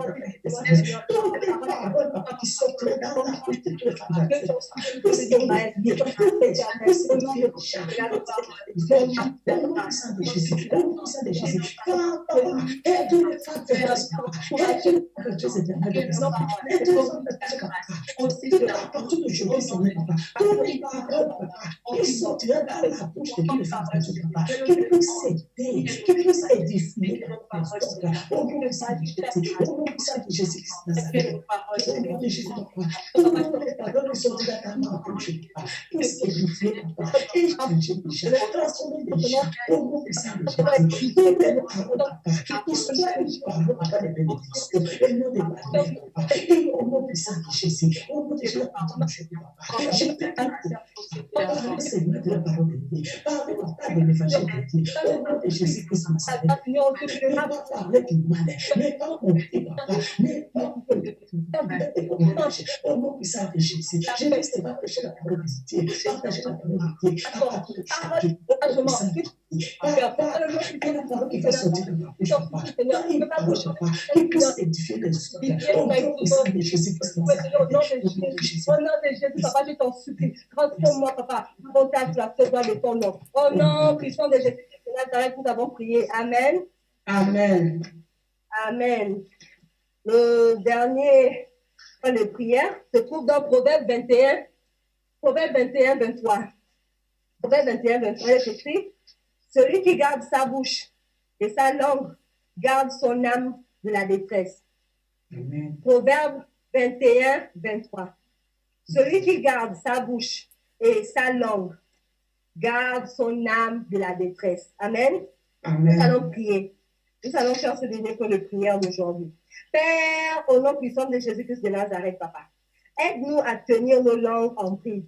toutes les paroles, papa, qui sont dans la bouche de toutes les femmes vertueuses, puissent édifier, puissent édifier, au nom puissant de Jésus, au nom puissant de Jésus. Papa, aide tous les femmes vertueuses, aide tous les femmes vertueuses éternelles, aide tous les femmes vertueuses, à partir d'aujourd'hui, Seigneur, papa, tous les paroles, papa, qui sortiront dans la bouche de toutes les femmes vertueuses, papa, qui puissent aider, qui puissent édifier, au nom puissant de Jésus, au nom puissant de Jésus-Christ de Nazareth, au nom de Jésus, papa, toutes les paroles qui sortiront dans la bouche, papa, puissent édifier, papa, et changer, transformer les gens, au nom puissant de Jésus. Qui soient une parole, papa, de bénédiction, et non des malheurs, papa, et au nom puissant de Jésus, au nom de Jésus, papa, je prie, papa, Seigneur, de la parole de Dieu, parle de l'évangile de Dieu, au nom de Jésus-Christ de Nazareth, ne pas parler du mal, ne pas monter, papa, ne pas au nom puissant de Jésus, je ne sais pas prêcher la parole de Dieu, partager la parole de Dieu, à partir de aujourd'hui, au nom puissant de Jésus, papa, que la parole qui va sortir de ma bouche, papa, une parole, papa, qui puisse édifier les autres, au nom puissant de Jésus-Christ de Nazareth,
Au nom de Jésus, papa, je t'en supplie. Transforme-moi, papa. Contacte la gloire de ton nom. Au nom puissant de Jésus-Christ de Nazareth, nous avons prié. Amen.
Amen.
Amen. Le dernier point de prière se trouve dans Proverbe 21, 23. Proverbe 21, 23, il est écrit, celui qui garde sa bouche et sa langue garde son âme de la détresse.
Amen.
Proverbe 21, 23. Celui qui garde sa bouche et sa langue garde son âme de la détresse. Amen.
Amen.
Nous allons prier. Nous allons faire ce dernier point de prière d'aujourd'hui. Père, au nom puissant de Jésus-Christ de Nazareth, papa, aide-nous à tenir nos langues en bride.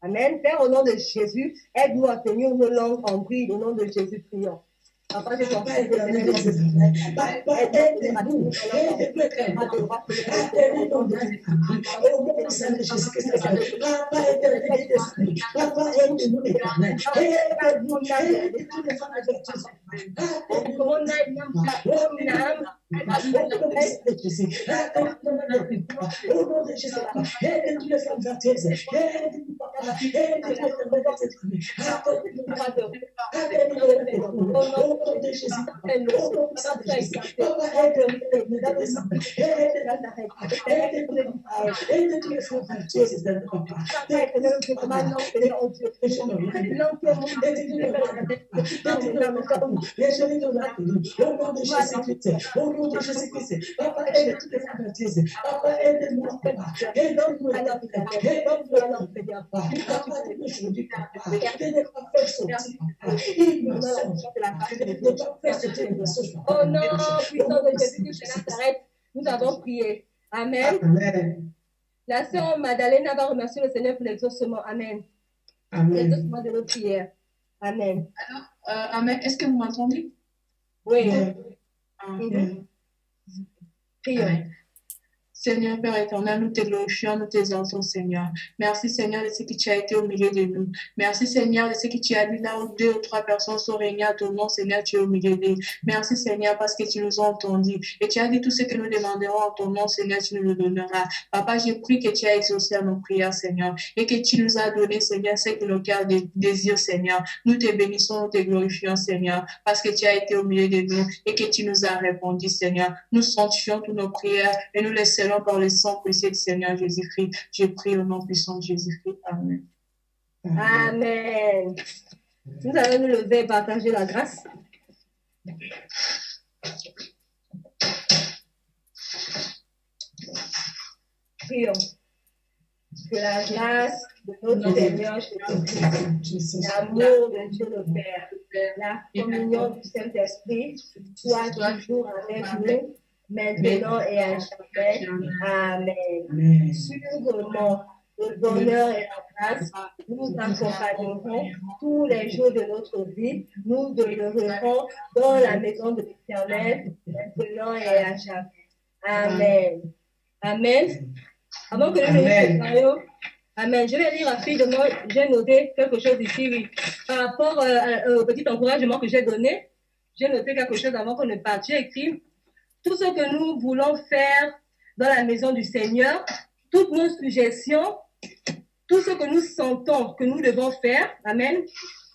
Amen. Père, au nom de Jésus, aide-nous à tenir nos langues en bride. Au nom de Jésus, prions. Papa, je t'en prie,
Papa, aide-nous,
Au nom puissant de Jésus-Christ de Nazareth, nous avons prié. Amen.
Amen.
La sœur Madeleine va remercier le Seigneur pour l'exaucement. Amen.
Amen.
L'exaucement de nos prières. Amen.
Amen. Est-ce que vous m'entendez?
Oui.
Ah.
Prions.
Amen. Seigneur Père éternel, nous te glorifions, nous t'exaltons, Seigneur. Merci, Seigneur, de ce que tu as été au milieu de nous. Merci, Seigneur, de ce que tu as dit là où 2 ou 3 personnes sont réunies à ton nom, Seigneur, tu es au milieu d'eux. Merci, Seigneur, parce que tu nous as entendus. Et tu as dit tout ce que nous demanderons en ton nom, Seigneur, tu nous le donneras. Papa, je prie que tu as exaucé à nos prières, Seigneur, et que tu nous as donné, Seigneur, ce que nos cœurs désirent, Seigneur. Nous te bénissons, nous te glorifions, Seigneur, parce que tu as été au milieu de nous et que tu nous as répondu, Seigneur. Nous sanctifions toutes nos prières et nous les scellons par le sang précieux du Seigneur Jésus-Christ. Je prie au nom puissant de Jésus-Christ. Amen.
Amen. Nous allons nous lever et partager la grâce. Prions. Que la grâce de notre Seigneur Jésus-Christ, l'amour de Dieu le Père, la communion du Saint-Esprit soit toujours avec nous, maintenant et à jamais. Amen. Sûrement, le bonheur et la grâce nous accompagneront tous les jours de notre vie. Nous demeurerons dans la maison de l'Éternel, maintenant et à jamais. Amen. Amen. Avant que nous nous préparions, amen. Je vais lire rapidement, j'ai noté quelque chose ici, oui. Par rapport au petit encouragement que j'ai donné, j'ai noté quelque chose avant qu'on ne parte. J'ai écrit tout ce que nous voulons faire dans la maison du Seigneur, toutes nos suggestions, tout ce que nous sentons que nous devons faire, amen,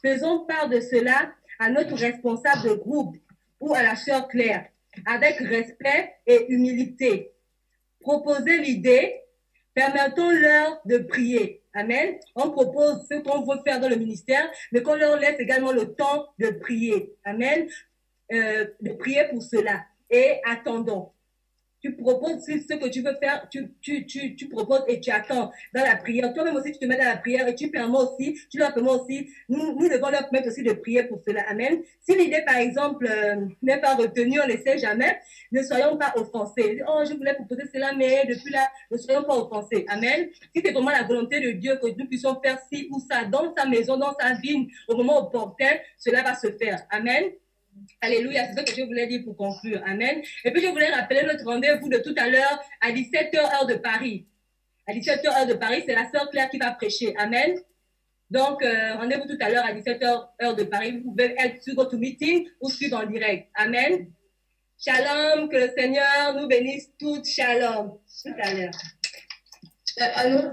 faisons part de cela à notre responsable de groupe ou à la sœur Claire, avec respect et humilité. Proposez l'idée, permettons-leur de prier. Amen. On propose ce qu'on veut faire dans le ministère, mais qu'on leur laisse également le temps de prier. Amen. De prier pour cela. Et attendons. Tu proposes ce que tu veux faire, tu proposes et tu attends dans la prière. Toi-même aussi, tu te mets dans la prière et tu permets aussi, tu leur permets aussi, nous devons leur permettre aussi de prier pour cela. Amen. Si l'idée, par exemple, n'est pas retenue, on ne sait jamais, ne soyons pas offensés. Oh, je voulais proposer cela, mais depuis là, ne soyons pas offensés. Amen. Si c'est vraiment la volonté de Dieu que nous puissions faire ci ou ça dans sa maison, dans sa vigne, au moment opportun, cela va se faire. Amen. Alléluia, c'est ce que je voulais dire pour conclure. Amen. Et puis je voulais rappeler notre rendez-vous de tout à l'heure à 17h heure de Paris. À 17h heure de Paris, c'est la sœur Claire qui va prêcher. Amen. Donc, rendez-vous tout à l'heure à 17h heure de Paris. Vous pouvez être sur votre meeting ou suivre en direct. Amen. Shalom, que le Seigneur nous bénisse toutes. Shalom. Tout à l'heure.
Allô?